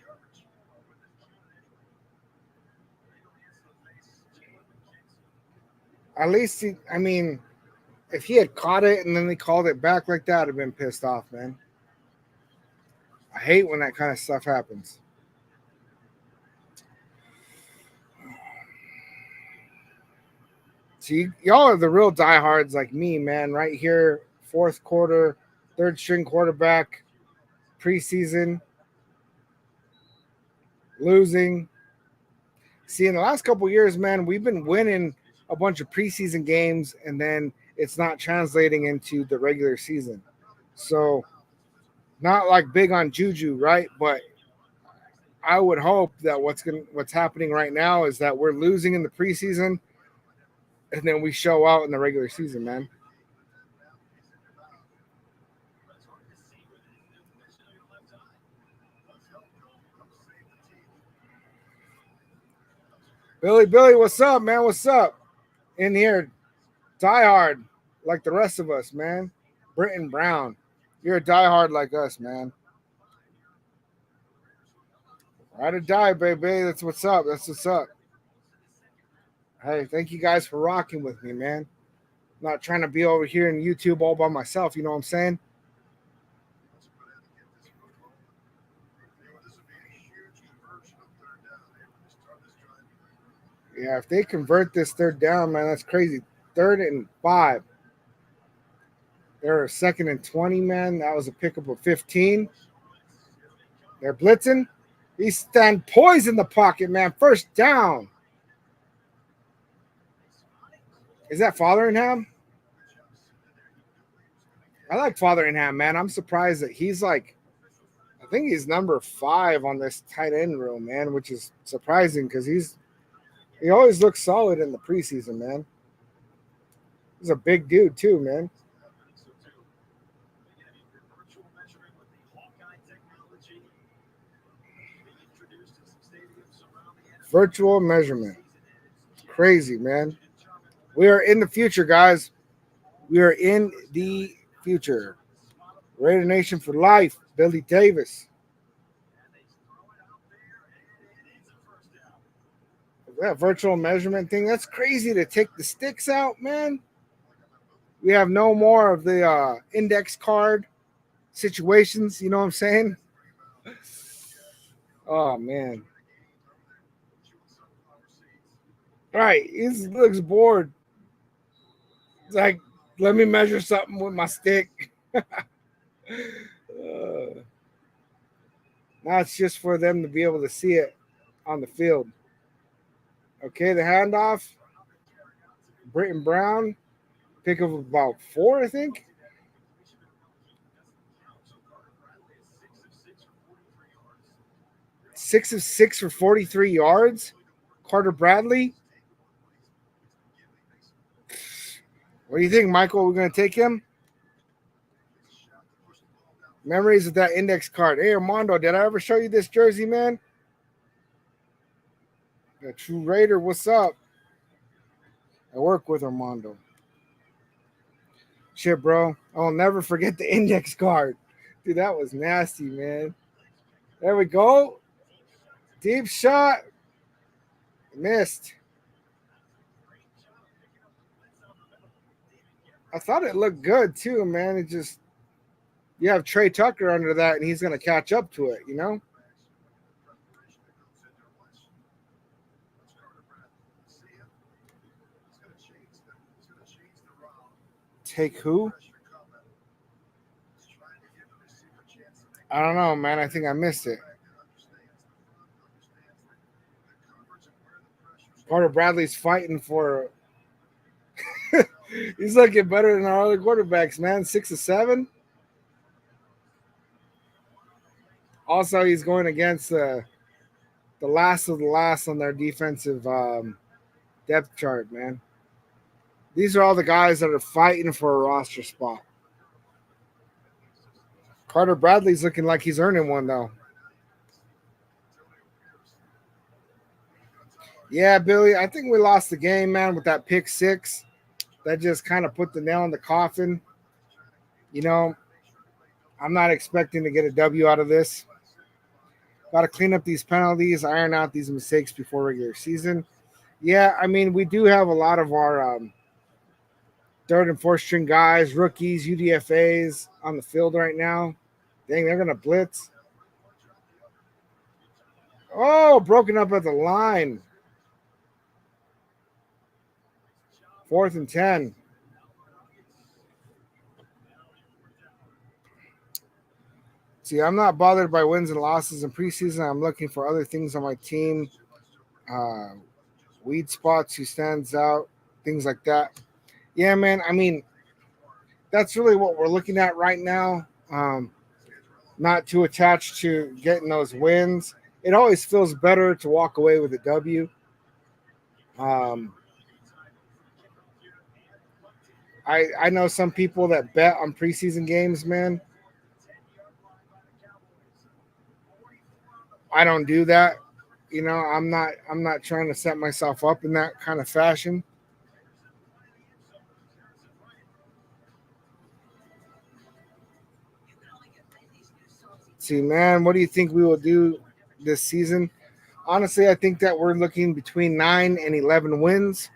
At least, if he had caught it and then they called it back like that, I'd have been pissed off, man. I hate when that kind of stuff happens. See, y'all are the real diehards like me, man. Right here, 4th quarter, 3rd string quarterback, preseason, losing. See, in the last couple of years, man, we've been winning a bunch of preseason games, and then it's not translating into the regular season. So, not like big on Juju, right? But I would hope that what's happening right now is that we're losing in the preseason, and then we show out in the regular season, man. Billy, what's up, man? What's up? In here, diehard like the rest of us, man. Britton Brown, you're a diehard like us, man. Ride or die, baby. That's what's up. That's what's up. Hey, thank you guys for rocking with me, man. I'm not trying to be over here in YouTube all by myself. You know what I'm saying? Yeah, if they convert this 3rd down, man, that's crazy. 3rd and 5. They're 2nd and 20, man. That was a pickup of 15. They're blitzing. He's stand poised in the pocket, man. 1st down. Is that Fotheringham? I like Fotheringham, man. I'm surprised that he's like, I think he's number 5 on this tight end room, man, which is surprising because he's He always looks solid in the preseason, man. He's a big dude too, man. Virtual measurement. Crazy, man. We are in the future, guys. We are in the future. Raider Nation for life. Billy Davis. That virtual measurement thing, that's crazy to take the sticks out, man. We have no more of the index card situations. You know what I'm saying? Oh, man. All right. He looks bored. It's like, let me measure something with my stick. Now it's just for them to be able to see it on the field. Okay, the handoff. Britton Brown, pick of about 4, I think. 6 of 6 for 43 yards. Carter Bradley. What do you think, Michael? We're going to take him? Memories of that index card. Hey, Armando, did I ever show you this jersey, man? The True Raider, what's up? I work with Armando. Shit, bro. I'll never forget the index card. Dude, that was nasty, man. There we go. Deep shot. Missed. I thought it looked good, too, man. It just, you have Trey Tucker under that, and he's going to catch up to it, you know? Take who? I don't know, man. I think I missed it. Carter Bradley's fighting for. He's looking better than our other quarterbacks, man. 6 of 7. Also, he's going against the last of the last on their defensive depth chart, man. These are all the guys that are fighting for a roster spot. Carter Bradley's looking like he's earning one, though. Yeah, Billy, I think we lost the game, man, with that pick 6. That just kind of put the nail in the coffin. You know, I'm not expecting to get a W out of this. Got to clean up these penalties, iron out these mistakes before regular season. Yeah, I mean, we do have a lot of our third and fourth string guys, rookies, UDFAs on the field right now. Dang, they're going to blitz. Oh, broken up at the line. 4th and 10. See, I'm not bothered by wins and losses in preseason. I'm looking for other things on my team. Weed spots, who stands out, things like that. Yeah, man, I mean, that's really what we're looking at right now. Not too attached to getting those wins. It always feels better to walk away with a W. I know some people that bet on preseason games, man. I don't do that. You know, I'm not trying to set myself up in that kind of fashion. See, man, what do you think we will do this season? Honestly, I think that we're looking between 9 and 11 wins.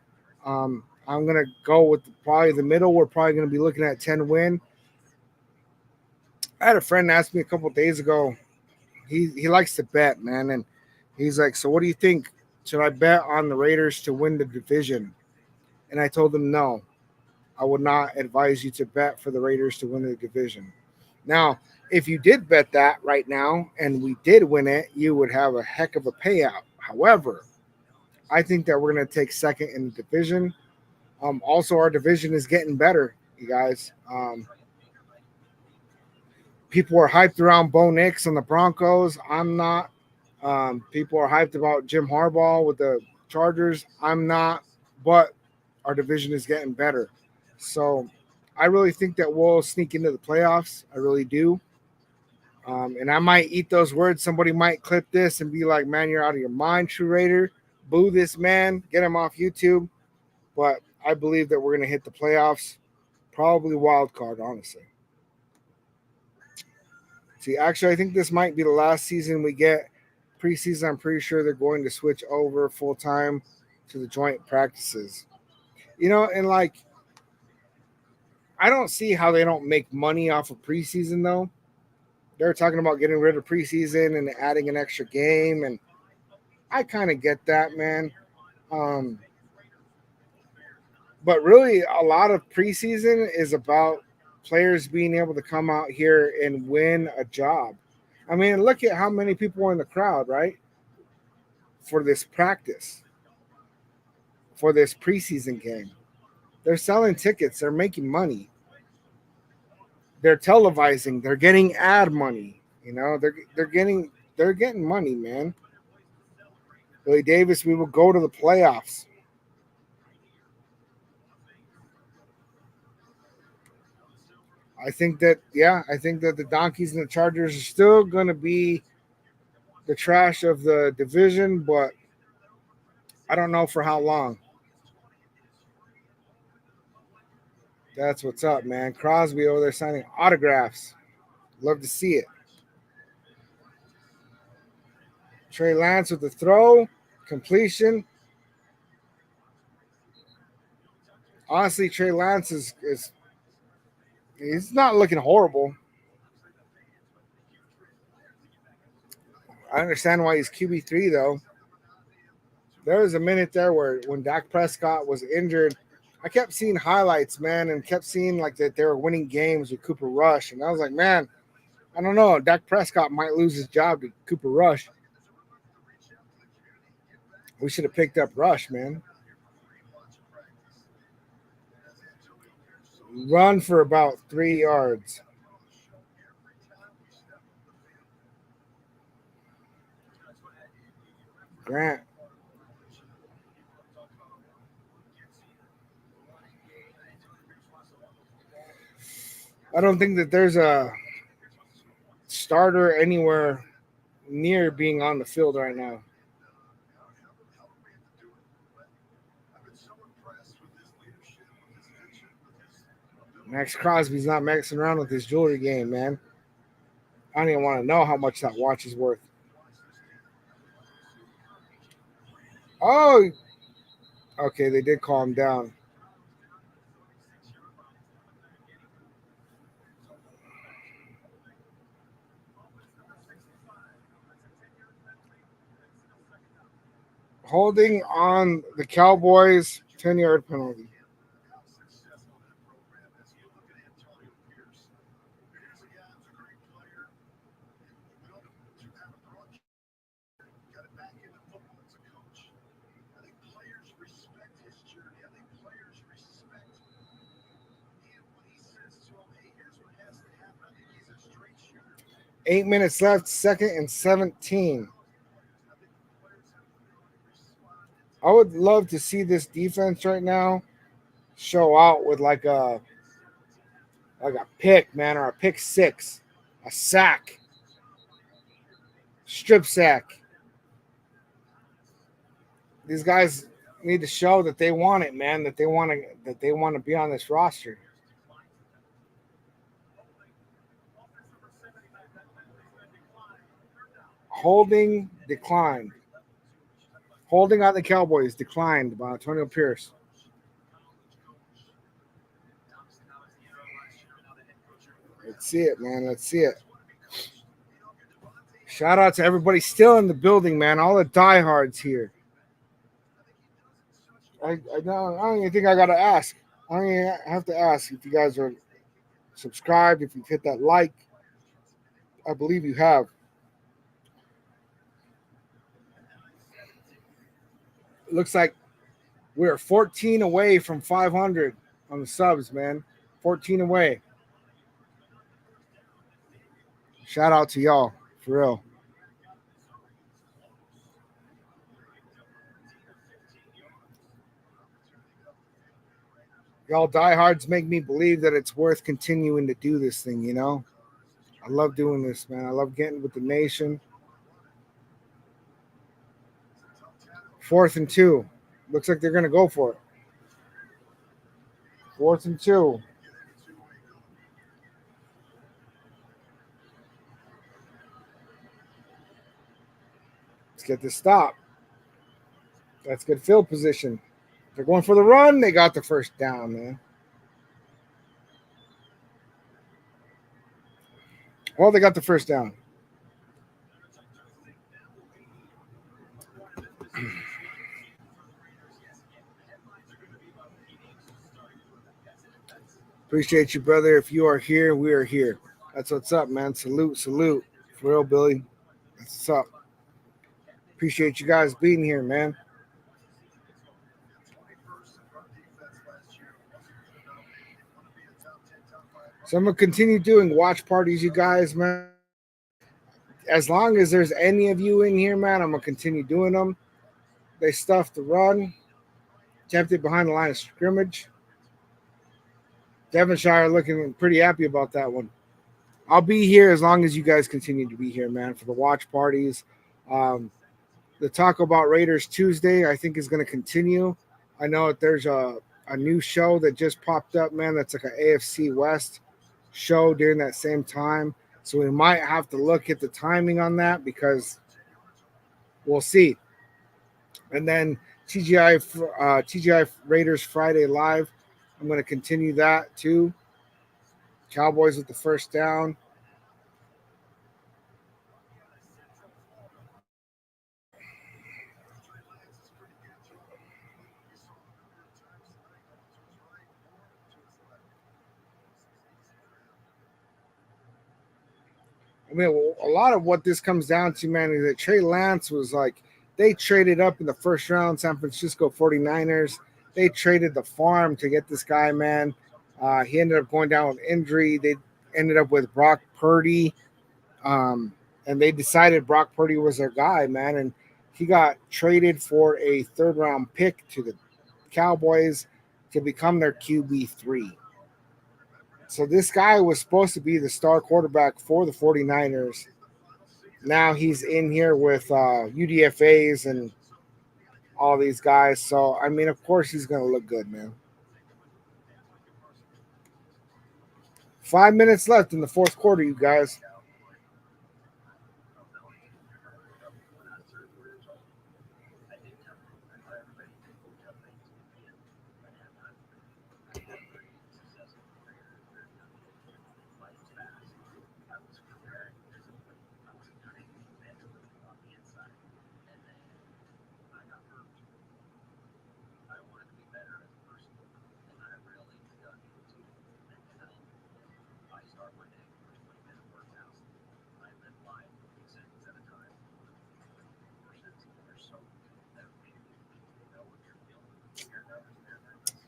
I'm going to go with probably the middle. We're probably going to be looking at 10 win. I had a friend ask me a couple of days ago. He likes to bet, man, and he's like, "So what do you think? Should I bet on the Raiders to win the division?" And I told him, "No, I would not advise you to bet for the Raiders to win the division." Now, if you did bet that right now and we did win it, you would have a heck of a payout. However, I think that we're going to take second in the division. Also, our division is getting better, you guys. People are hyped around Bo Nix and the Broncos. I'm not. People are hyped about Jim Harbaugh with the Chargers. I'm not, but our division is getting better. So I really think that we'll sneak into the playoffs. I really do. And I might eat those words. Somebody might clip this and be like, man, you're out of your mind, True Raider. Boo this man. Get him off YouTube. But I believe that we're going to hit the playoffs. Probably wild card, honestly. See, actually, I think this might be the last season we get preseason. I'm pretty sure they're going to switch over full time to the joint practices. And like, I don't see how they don't make money off of preseason, though. They're talking about getting rid of preseason and adding an extra game, and I kind of get that, man. But really, a lot of preseason is about players being able to come out here and win a job. I mean, look at how many people were in the crowd, right? For this practice, for this preseason game. They're selling tickets. They're making money. They're televising. They're getting ad money. They're getting money, man. Billy Davis, we will go to the playoffs. I think that the Donkeys and the Chargers are still going to be the trash of the division, but I don't know for how long. That's what's up, man. Crosby over there signing autographs. Love to see it. Trey Lance with the throw, completion. Honestly, Trey Lance is he's not looking horrible. I understand why he's QB3 though. There was a minute there where when Dak Prescott was injured, I kept seeing highlights, man, and kept seeing like that they were winning games with Cooper Rush, and I was like, man, I don't know. Dak Prescott might lose his job to Cooper Rush. We should have picked up Rush, man. Run for about 3 yards. Grant. I don't think that there's a starter anywhere near being on the field right now. Max Crosby's not messing around with his jewelry game, man. I don't even want to know how much that watch is worth. Oh, okay, they did call him down. Holding on the Cowboys, 10-yard penalty. Eight minutes left, 2nd and 17. I would love to see this defense right now show out with like a pick, man, or a pick six, a sack, strip sack. These guys need to show that they want it, man, that they want to be on this roster. Holding declined. Holding on the Cowboys declined by Antonio Pierce. Let's see it, man. Let's see it. Shout out to everybody still in the building, man. All the diehards here. I don't even think I got to ask. I don't even have to ask if you guys are subscribed, if you've hit that like. I believe you have. It looks like we're 14 away from 500 on the subs, man. 14 away. Shout out to y'all, for real. Y'all diehards make me believe that it's worth continuing to do this thing, you know? I love doing this, man. I love getting with the nation. 4th and 2. Looks like they're going to go for it. 4th and 2. Let's get this stop. That's good field position. They're going for the run. They got the first down, man. Well, they got the first down. Appreciate you, brother. If you are here, we are here. That's what's up, man. Salute, salute. For real, Billy. That's what's up. Appreciate you guys being here, man. So I'm going to continue doing watch parties, you guys, man. As long as there's any of you in here, man, I'm going to continue doing them. They stuffed the run. Tempted behind the line of scrimmage. Devonshire looking pretty happy about that one. I'll be here as long as you guys continue to be here, man, for the watch parties. The talk about Raiders Tuesday, I think, is going to continue. I know that there's a new show that just popped up, man, that's like an AFC West show during that same time. So we might have to look at the timing on that we'll see. And then TGI Raiders Friday Live, I'm going to continue that too. Cowboys with the first down. I mean, a lot of what this comes down to, man, is that Trey Lance was like, they traded up in the first round, San Francisco 49ers. They traded the farm to get this guy, man. He ended up going down with injury. They ended up with Brock Purdy. And they decided Brock Purdy was their guy, man. And he got traded for a 3rd-round pick to the Cowboys to become their QB3. So this guy was supposed to be the star quarterback for the 49ers. Now he's in here with UDFAs and all these guys. So, I mean, of course he's going to look good, man. 5 minutes left in the 4th quarter, you guys.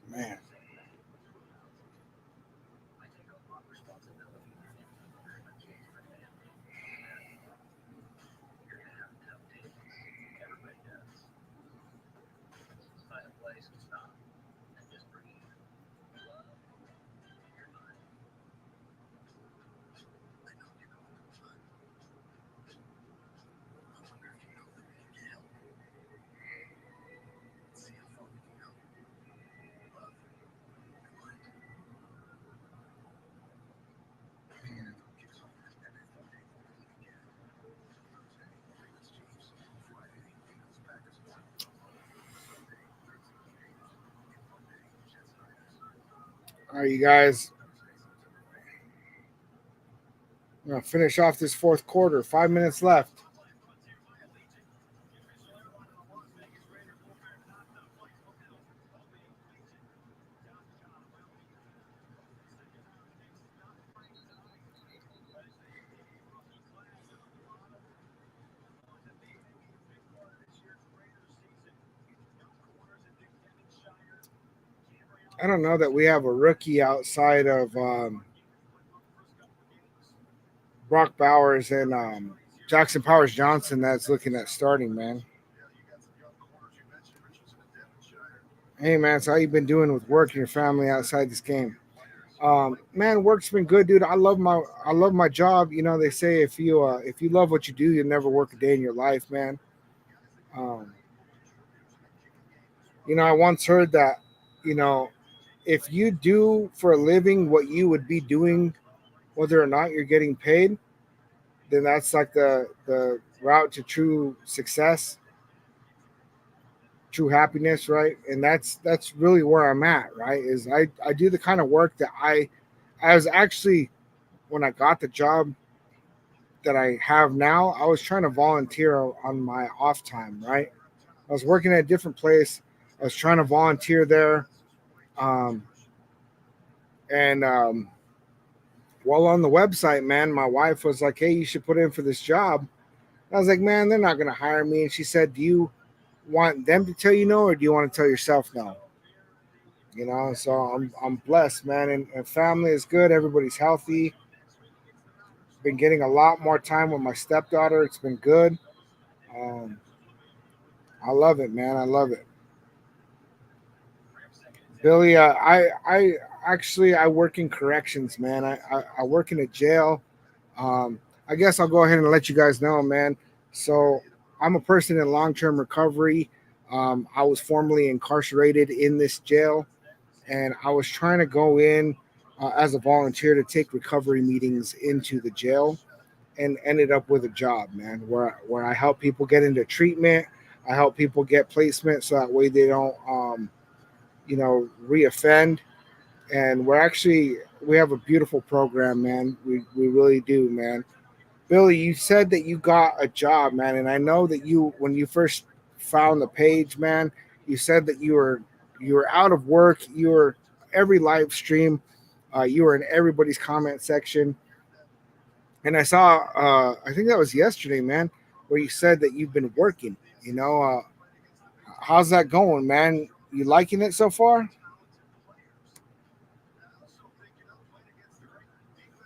Man. All right, you guys. I'm going to finish off this 4th quarter. 5 minutes left. I don't know that we have a rookie outside of Brock Bowers and Jackson Powers Johnson that's looking at starting, man. Hey man, so how you been doing with work and your family outside this game? Man, work's been good, dude. I love my job. You know, they say if you love what you do, you'll never work a day in your life, man. Um, I once heard that, you know, if you do for a living what you would be doing, whether or not you're getting paid, then that's like the route to true success, true happiness, right? And that's really where I'm at, right? Is I do the kind of work that I was actually when I got the job that I have now, I was trying to volunteer on my off time, right? I was working at a different place. I was trying to volunteer there. Um, and while on the website, man, my wife was like, hey, you should put in for this job. I was like, man, they're not going to hire me. And she said, do you want them to tell you no, or do you want to tell yourself no? So I'm blessed, man. And family is good. Everybody's healthy. Been getting a lot more time with my stepdaughter. It's been good. Um, I love it, man. I love it. Billy, I actually I work in corrections, man. I work in a jail. I guess I'll go ahead and let you guys know, man. So I'm a person in long-term recovery. I was formerly incarcerated in this jail, and I was trying to go in as a volunteer to take recovery meetings into the jail, and ended up with a job, man, where I help people get into treatment. I help people get placement so that way they don't, reoffend. And we have a beautiful program, man. We really do, man. Billy, you said that you got a job, man, and I know that when you first found the page, man, you said that you were out of work. You were every live stream. You were in everybody's comment section, and I saw. I think that was yesterday, man, where you said that you've been working. How's that going, man? You liking it so far?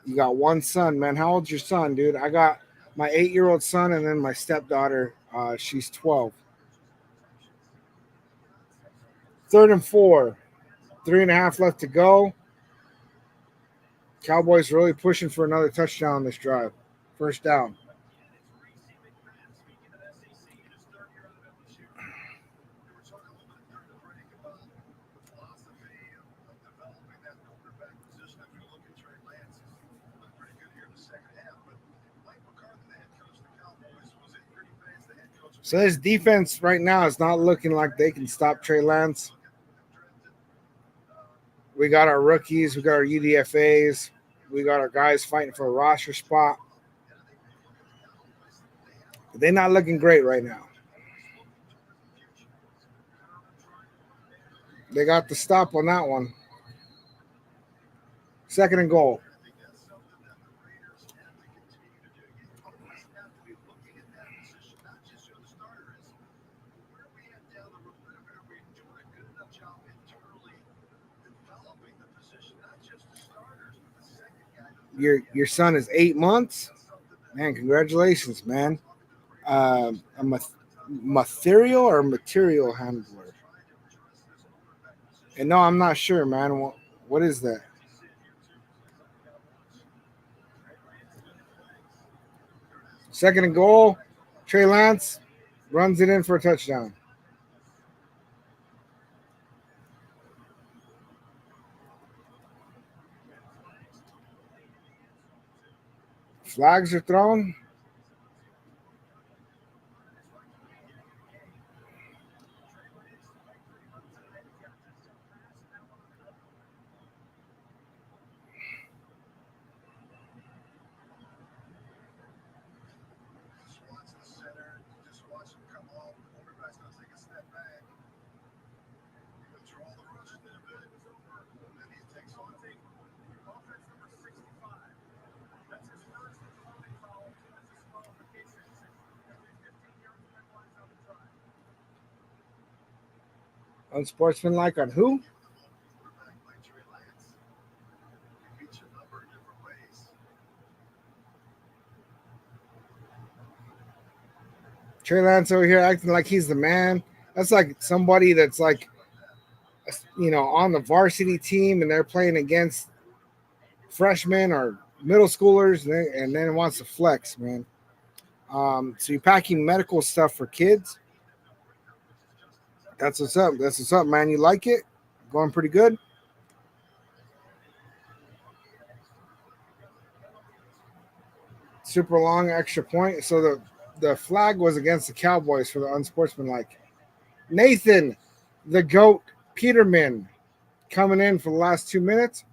You got one son, man. How old's your son, dude? I got my 8-year-old son, and then my stepdaughter. She's 12. Third and 4. 3.5 left to go. Cowboys really pushing for another touchdown on this drive. First down. So this defense right now is not looking like they can stop Trey Lance. We got our rookies, we got our UDFAs, we got our guys fighting for a roster spot. They're not looking great right now. They got the stop on that one. Second and goal. Your son is 8 months. Man, congratulations, man. A material or material handler. And no, I'm not sure, man. What is that? Second and goal. Trey Lance runs it in for a touchdown. Flags are thrown. Unsportsmanlike on who? Trey Lance over here acting like he's the man. That's like somebody that's like on the varsity team, and they're playing against freshmen or middle schoolers, and then wants to flex, man. So you're packing medical stuff for kids. That's what's up. That's what's up, man. You like it? Going pretty good. Super long extra point. So the flag was against the Cowboys for the unsportsmanlike. Nathan, the GOAT, Peterman, coming in for the last 2 minutes.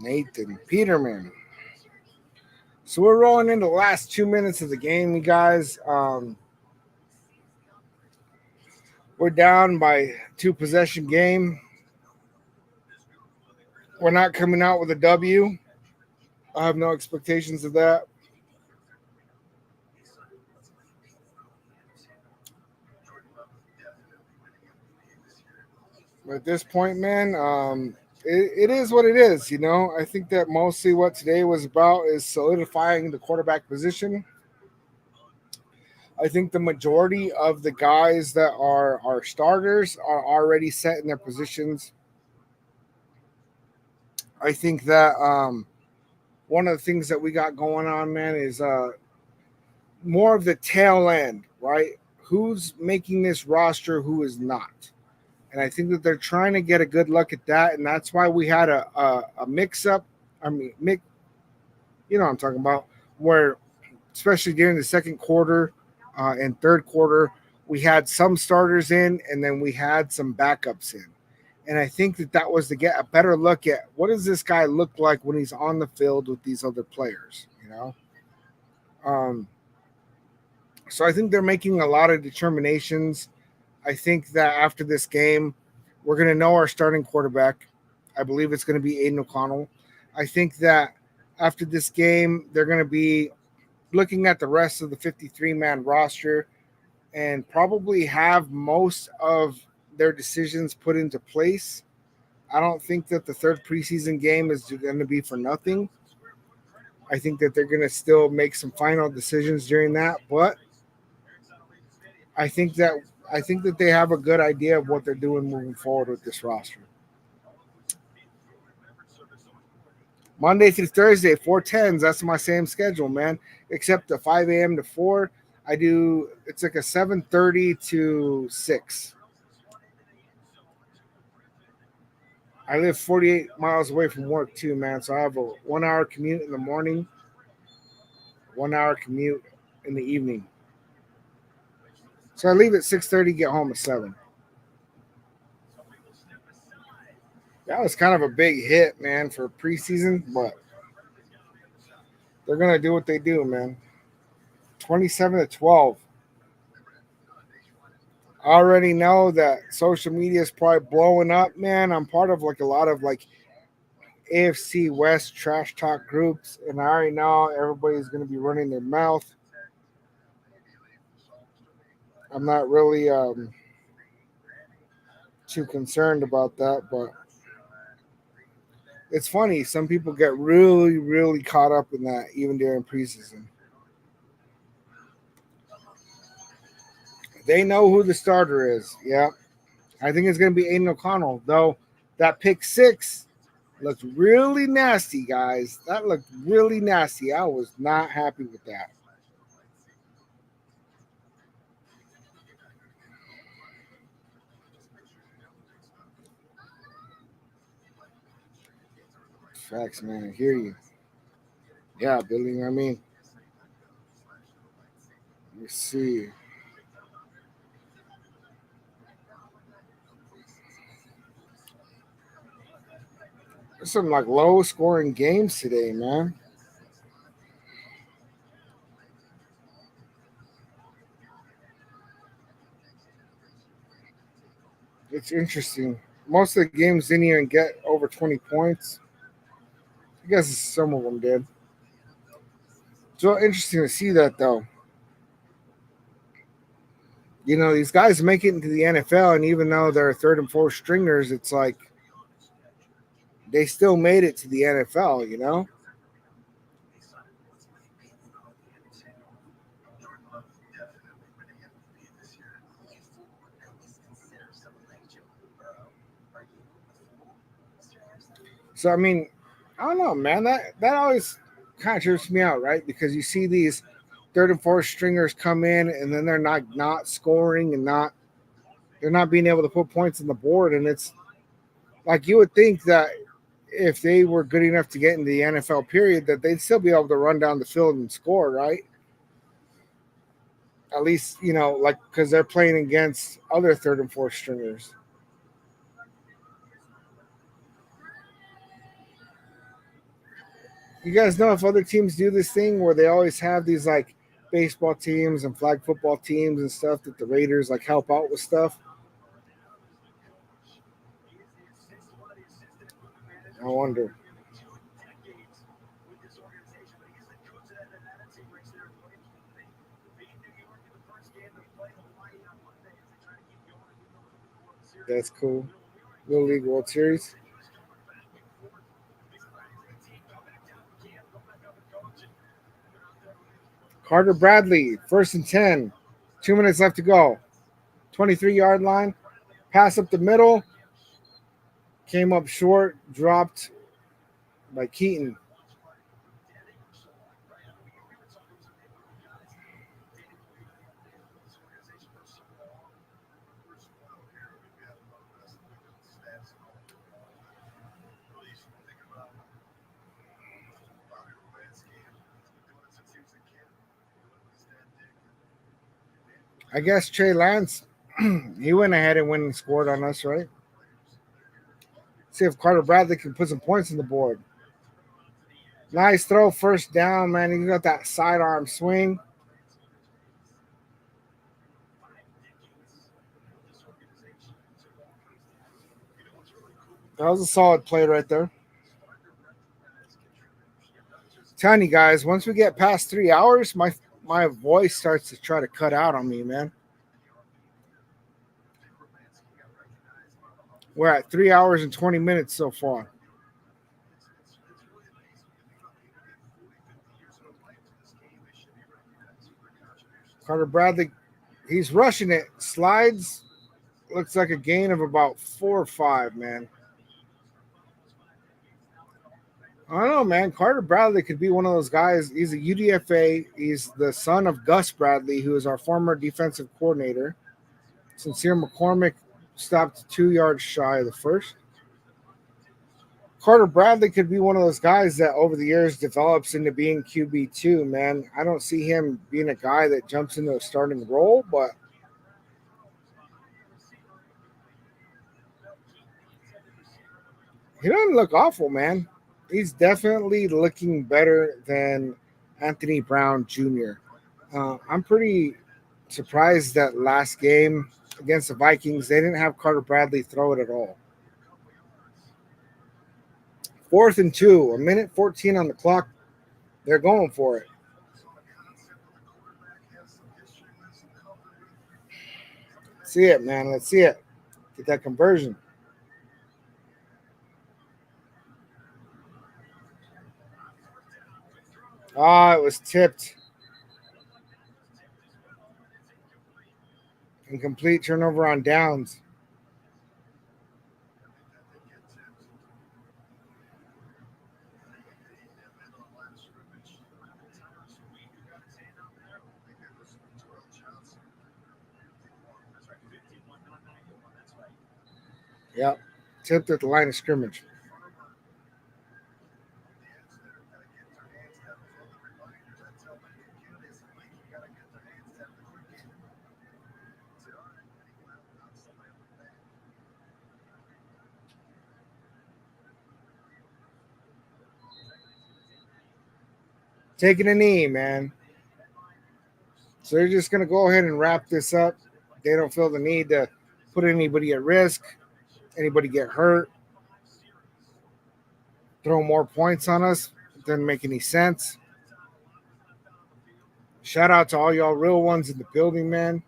Nathan Peterman. So we're rolling into the last 2 minutes of the game, you guys. We're down by 2-possession game. We're not coming out with a W. I have no expectations of that. But at this point, man, it is what it is. I think that mostly what today was about is solidifying the quarterback position. I think the majority of the guys that are our starters are already set in their positions. I think that one of the things that we got going on, man, is more of the tail end, right? Who's making this roster, who is not. And I think that they're trying to get a good look at that, and that's why we had a mix-up. You know what I'm talking about, where especially during the second quarter and third quarter, we had some starters in, and then we had some backups in. And I think that was to get a better look at what does this guy look like when he's on the field with these other players, So I think they're making a lot of determinations. I think that after this game, we're going to know our starting quarterback. I believe it's going to be Aiden O'Connell. I think that after this game, they're going to be looking at the rest of the 53-man roster and probably have most of their decisions put into place. I don't think that the third preseason game is going to be for nothing. I think that they're going to still make some final decisions during that, but I think that they have a good idea of what they're doing moving forward with this roster. Monday through Thursday, 4:10s. That's my same schedule, man. Except the 5 a.m. to 4, it's like a 7:30 to 6. I live 48 miles away from work too, man. So I have a 1-hour commute in the morning, 1-hour commute in the evening. So I leave at 6:30, get home at 7. That was kind of a big hit, man, for preseason, but they're going to do what they do, man. 27-12. I already know that social media is probably blowing up, man. I'm part of a lot of AFC West trash talk groups, and I already know everybody's going to be running their mouth. I'm not really too concerned about that, but it's funny. Some people get really, really caught up in that even during preseason. They know who the starter is. Yeah. I think it's going to be Aiden O'Connell, though that pick 6 looked really nasty, guys. That looked really nasty. I was not happy with that. Facts, man. I hear you. Yeah, Billy, let me see. There's some low scoring games today, man. It's interesting. Most of the games didn't even get over 20 points. I guess some of them did. So interesting to see that, though. these guys make it into the NFL, and even though they're third and fourth stringers, it's like they still made it to the NFL. So, I mean, I don't know, man. That always kind of trips me out, right? Because you see these third and fourth stringers come in, and then they're not scoring and they're not being able to put points on the board, and it's like you would think that if they were good enough to get into the NFL period, that they'd still be able to run down the field and score, right? At least, like because they're playing against other third and fourth stringers. You guys know if other teams do this thing where they always have these like baseball teams and flag football teams and stuff that the Raiders like help out with stuff? I wonder. That's cool. Little League World Series. Carter Bradley, 1st and 10. 2 minutes left to go. 23-yard line. Pass up the middle. Came up short. Dropped by Keaton. I guess Trey Lance, he went ahead and went and scored on us, right? See if Carter Bradley can put some points on the board. Nice throw, 1st down, man. He got that sidearm swing. That was a solid play right there. Telling you guys, once we get past 3 hours, my voice starts to try to cut out on me, man. We're at 3 hours and 20 minutes so far. Carter Bradley, he's rushing it. Slides, looks like a gain of about 4 or 5, man. I don't know, man. Carter Bradley could be one of those guys. He's a UDFA. He's the son of Gus Bradley, who is our former defensive coordinator. Sincere McCormick stopped 2 yards shy of the first. Carter Bradley could be one of those guys that over the years develops into being QB2, man. I don't see him being a guy that jumps into a starting role, but he doesn't look awful, man. He's definitely looking better than Anthony Brown Jr. I'm pretty surprised that last game against the Vikings, they didn't have Carter Bradley throw it at all. 4th and 2, 1:14 on the clock. They're going for it. See it, man. Let's see it. Get that conversion. It was tipped. Incomplete, turnover on downs. Yep. Tipped at the line of scrimmage. Taking a knee, man. So they're just going to go ahead and wrap this up. They don't feel the need to put anybody at risk, anybody get hurt, throw more points on us. It doesn't make any sense. Shout out to all y'all real ones in the building, man.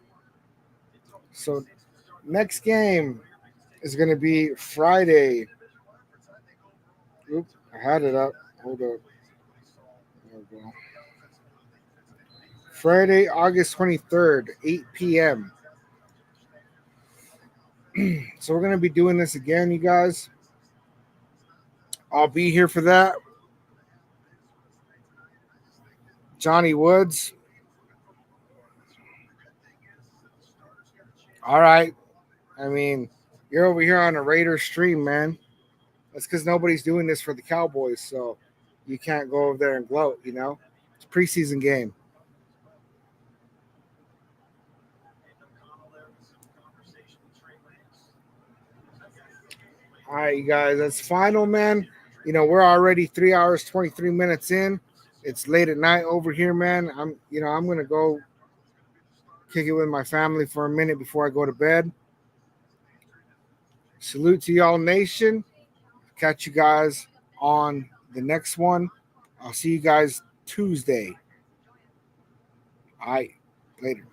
So next game is going to be Friday. Oop, I had it up. Hold up. There we go. Friday, August 23rd, 8 p.m. So we're going to be doing this again, you guys. I'll be here for that. Johnny Woods. All right. I mean, you're over here on a Raiders stream, man. That's because nobody's doing this for the Cowboys, so you can't go over there and gloat, you know? It's a preseason game. All right, you guys, that's final, man. You know, we're already 3 hours, 23 minutes in. It's late at night over here, man. I'm going to go kick it with my family for a minute before I go to bed. Salute to y'all, nation. Catch you guys on the next one. I'll see you guys Tuesday. All right, later.